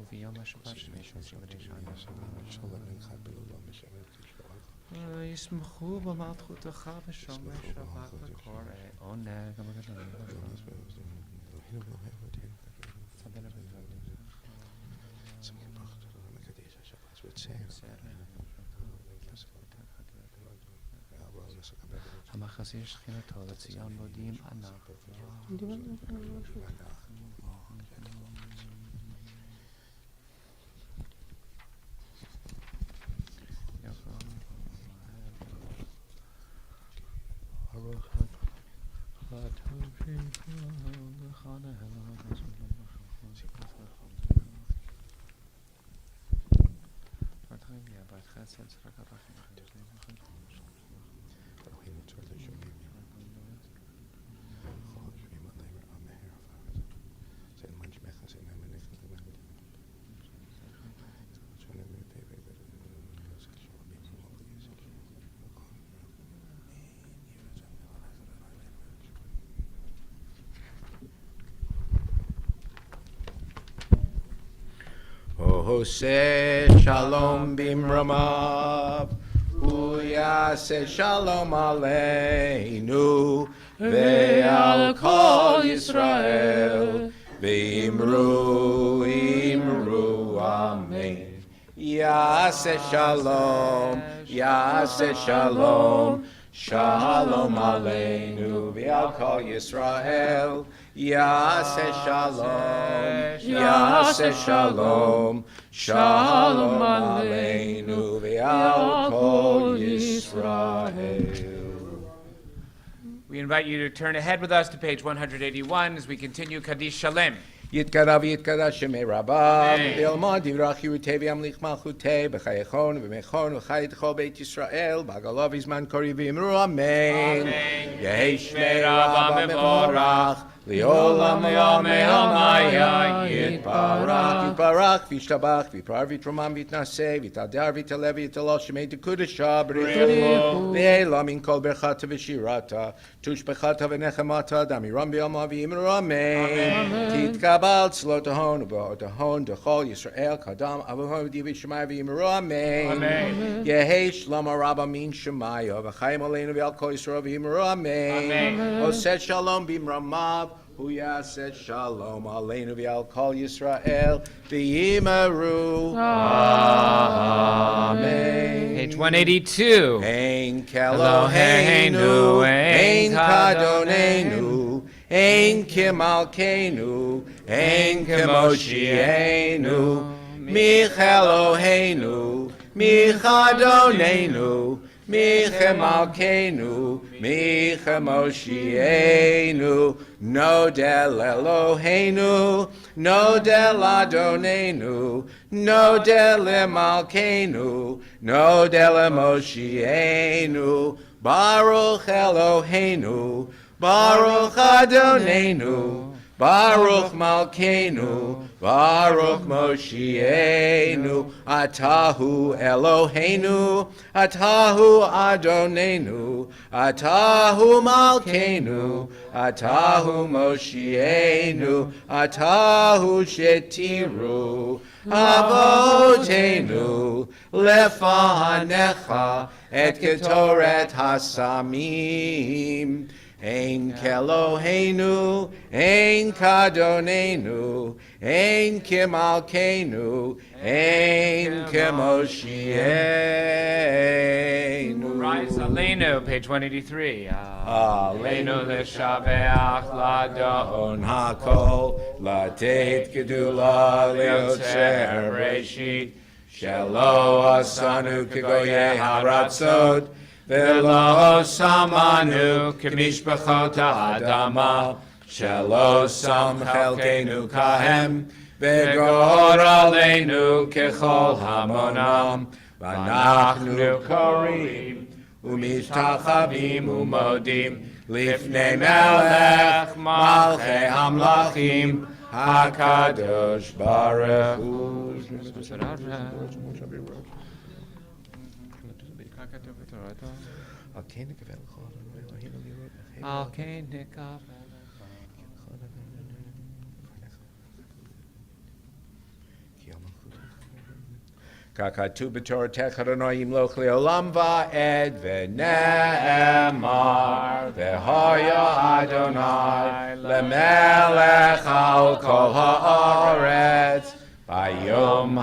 וביום השבת שמישהו ישמחו במלכותך ושומר שבת וקורא עונג. המחזיר שכינתו לציון מודיעים אנחנו. Hoseh shalom bimramav, uyaseh shalom aleinu, ve'al kol Yisrael, ve'imru, imru, amen. Yaseh shalom, shalom aleinu, ve'al kol Yisrael, Yaseh shalom, shalom aleinu ve'al kol Yisrael. We invite you to turn ahead with us to page 181 as we continue Kaddish Shalem. Yitkarav yitkadash shemei Rabbi, v'ilmod divrach Yerutei v'yamlich malchutei, b'chayechon v'mechon v'chayetcho beit Yisrael, b'agalav izman kori v'imru amen. Yehi shmei Rabbi mevorach, li'olam yamei hamaya, yitbarach v'yishtabach, v'yiprar v'yitromam v'yitnaseh, v'yitadar v'yitalev v'yitalo shemei dekudasha, b'richu, v'elam min kol berchata v'shirata, tushbechata v'nechemata, damiram v'yama v'yimru amen. Titkabal tzlo tahon u'ba'otahon dechol Yisrael kadam avuhom v'divi shemai v'yimru amen. Yehi shlama rabba min shemaya, v'chayim aleinu v'al kol Yisrael v'yimru amen. Oseh shalom b'imramav, Huyaseh shalom aleinu v'al kol Yisrael v'yimaru. Amen. Page 182. Ein keloheinu, ein kadonenu, ein kemalkeinu, ein kemoshienu, micheloheinu, michadonenu, michemalkeinu, michemoshienu, nodel Eloheinu, nodel Adonenu, nodel Malkeinu, nodel Moshienu, Baruch Eloheinu, Baruch Adonenu, Baruch Malkeinu, Baruch Moshienu, Atahu Eloheinu, Atahu Adonenu, Atahu Malkeinu, Atahu Moshienu, Atahu Shetiru, Avotenu, Lefanecha, Et Ketoret Hasamim, Ein Keloheinu, Ein Kadonenu, Ein Kimalkeinu, Ein Kemoshienu. Rise, Aleinu, page 183. Aleinu l'shabeach ladon hakol, latet gedula liotzer reshit, shelo asanu kegoye haratzot, velo samanu kemishpachot ha'adama, shelo sam chelkenu kahem, vegor aleinu kechol hamonam, v'anachnu korim, umishtachavim umodim, lifnei melech malchei hamlachim, HaKadosh Baruch Hu. Kakatu b'Torah Adonai yimloch le'olam va'ed v'ne'emar v'hoya Adonai le'melech al kol ha'aretz v'yom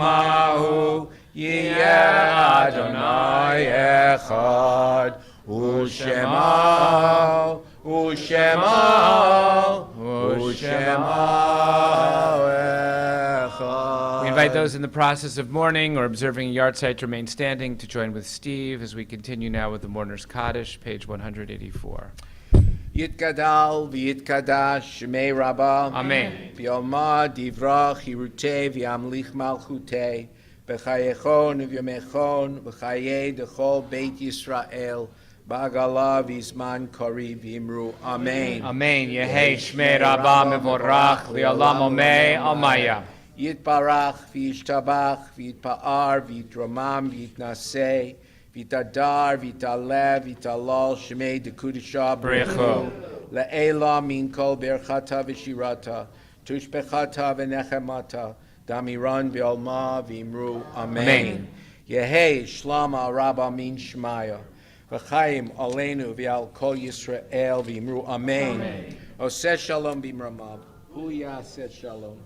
hahu yiyeh Adonai echad u'shema We invite those in the process of mourning or observing a yard site to remain standing to join with Steve as we continue now with the Mourner's Kaddish, page 184. Yitgadal v'yitkadash shemei Rabba. Amen. V'yoma divrach hirutei v'yamlich malchutei v'chayechon v'yomechon v'chayei dechol Beit Yisrael b'agala v'izman kori v'imru. Amen. Amen. Yehei shmei Rabba mevorach li'olam omei almaya. Yitbarach v'yishtabach v'yitpa'ar v'yitromam v'yitnaseh v'yitadar v'yitaleh v'yitalol shemei dekudisha B'rechu. Le'ela min kol berchata v'shirata tushbechata v'nechemata damiran v'olma v'imru. Amen. Yehei shlama rabba min shmaya v'chaim aleinu v'al kol Yisrael v'imru. Amen. Oseh shalom b'mramav hu yaseh shalom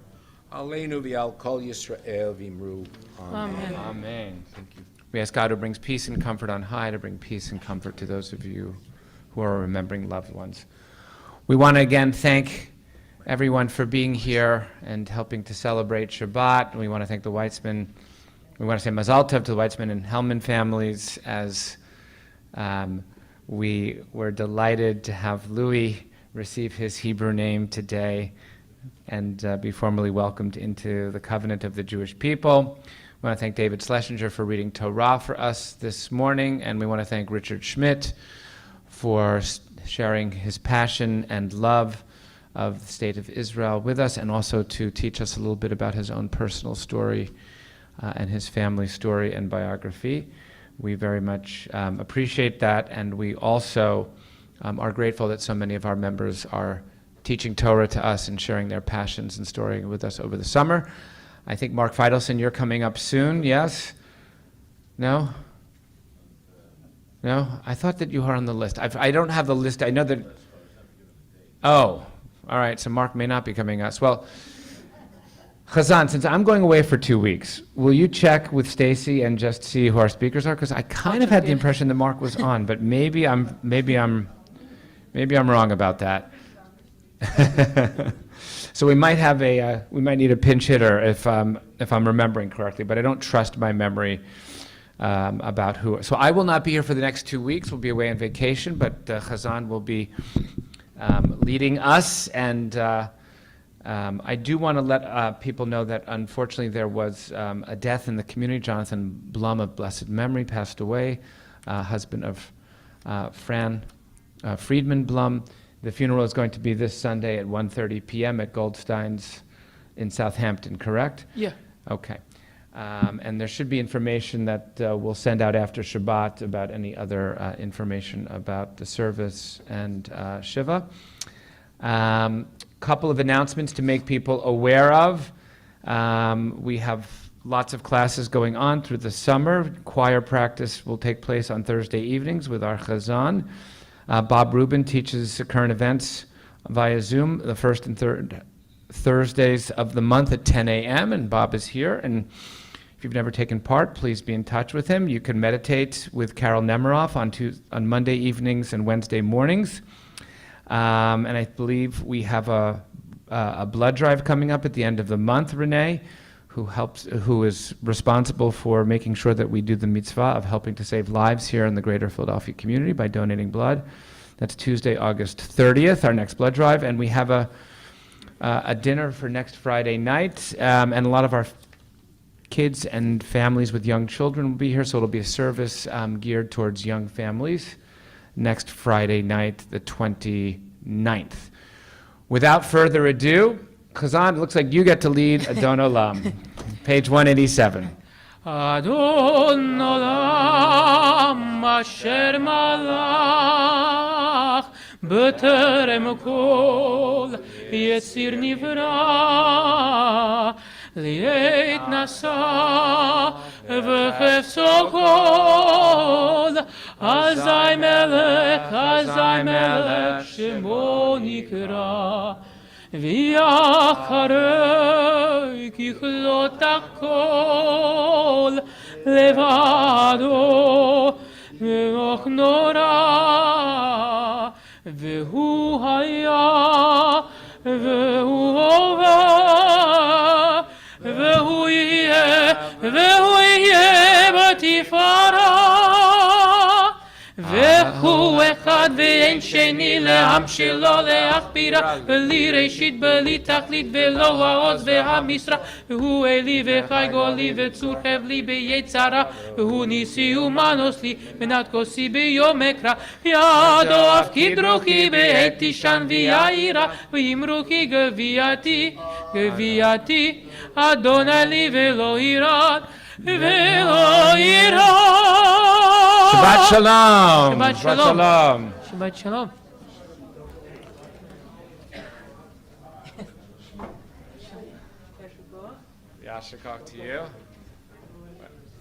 aleinu v'al kol Yisrael v'imru. Amen. Amen. Thank you. We ask God who brings peace and comfort on high to bring peace and comfort to those of you who are remembering loved ones. We want to again thank everyone for being here and helping to celebrate Shabbat. We want to thank the Weitzman. We want to say Mazal Tov to the Weitzman and Hellman families as we were delighted to have Louis receive his Hebrew name today and be formally welcomed into the covenant of the Jewish people. We want to thank David Schlesinger for reading Torah for us this morning, and we want to thank Richard Schmidt for sharing his passion and love of the state of Israel with us, and also to teach us a little bit about his own personal story and his family story and biography. We very much appreciate that, and we also are grateful that so many of our members are teaching Torah to us and sharing their passions and story with us over the summer. I think, Mark Feidelson, you're coming up soon, yes? No? No? I thought that you were on the list. I don't have the list. I know that... Oh, all right, so Mark may not be coming us. Well, Chazan, since I'm going away for 2 weeks, will you check with Stacy and just see who our speakers are? Because I kind of had the impression that Mark was on, but maybe I'm wrong about that. So we might have we might need a pinch hitter if I'm remembering correctly, but I don't trust my memory about who. So I will not be here for the next 2 weeks. We'll be away on vacation, but Chazan will be leading us. And I do want to let people know that unfortunately there was a death in the community. Jonathan Blum of blessed memory passed away, husband of Fran Friedman Blum. The funeral is going to be this Sunday at 1:30 p.m. at Goldstein's in Southampton, correct? Yeah. Okay. And there should be information that we'll send out after Shabbat about any other information about the service and Shiva. Couple of announcements to make people aware of. We have Lots of classes going on through the summer. Choir practice will take place on Thursday evenings with our chazan. Bob Rubin teaches current events via Zoom the first and third Thursdays of the month at 10 a.m. And Bob is here. And if you've never taken part, please be in touch with him. You can meditate with Carol Nemiroff on Monday evenings and Wednesday mornings. And I believe we have a blood drive coming up at the end of the month, Renee, who is responsible for making sure that we do the mitzvah of helping to save lives here in the greater Philadelphia community by donating blood. That's Tuesday, August 30th, our next blood drive. And we have a dinner for next Friday night. And a lot of our kids and families with young children will be here, so it'll be a service geared towards young families next Friday night, the 29th. Without further ado, Chazan, it looks like you get to lead Adon Olam. Page 187. Adon Olam asher malach b'terem kol yetzir nivra li'et nasa v'chefso kol azai melech shemo nikra ואחרי ככלות הכל לבדו ואוך נורא והוא היה והוא הווה והוא יהיה בתפארה והוא אחד ואין שני לעם שלו להכבירה בלי ראשית בלי תכלית ולא העוז והמשרה והוא אלי וחי גולי וצור חבלי ביצרה והוא ניסי ומנוס לי מנת כוסי ביום אקרא ידו אף כדרוכי בעת תשען ויעירה ואמרוכי גבייתי אדוני לי ולא ירד ולא ירד Shabbat Shalom. Shabbat Shalom. Shabbat Shalom. Yashikok to you.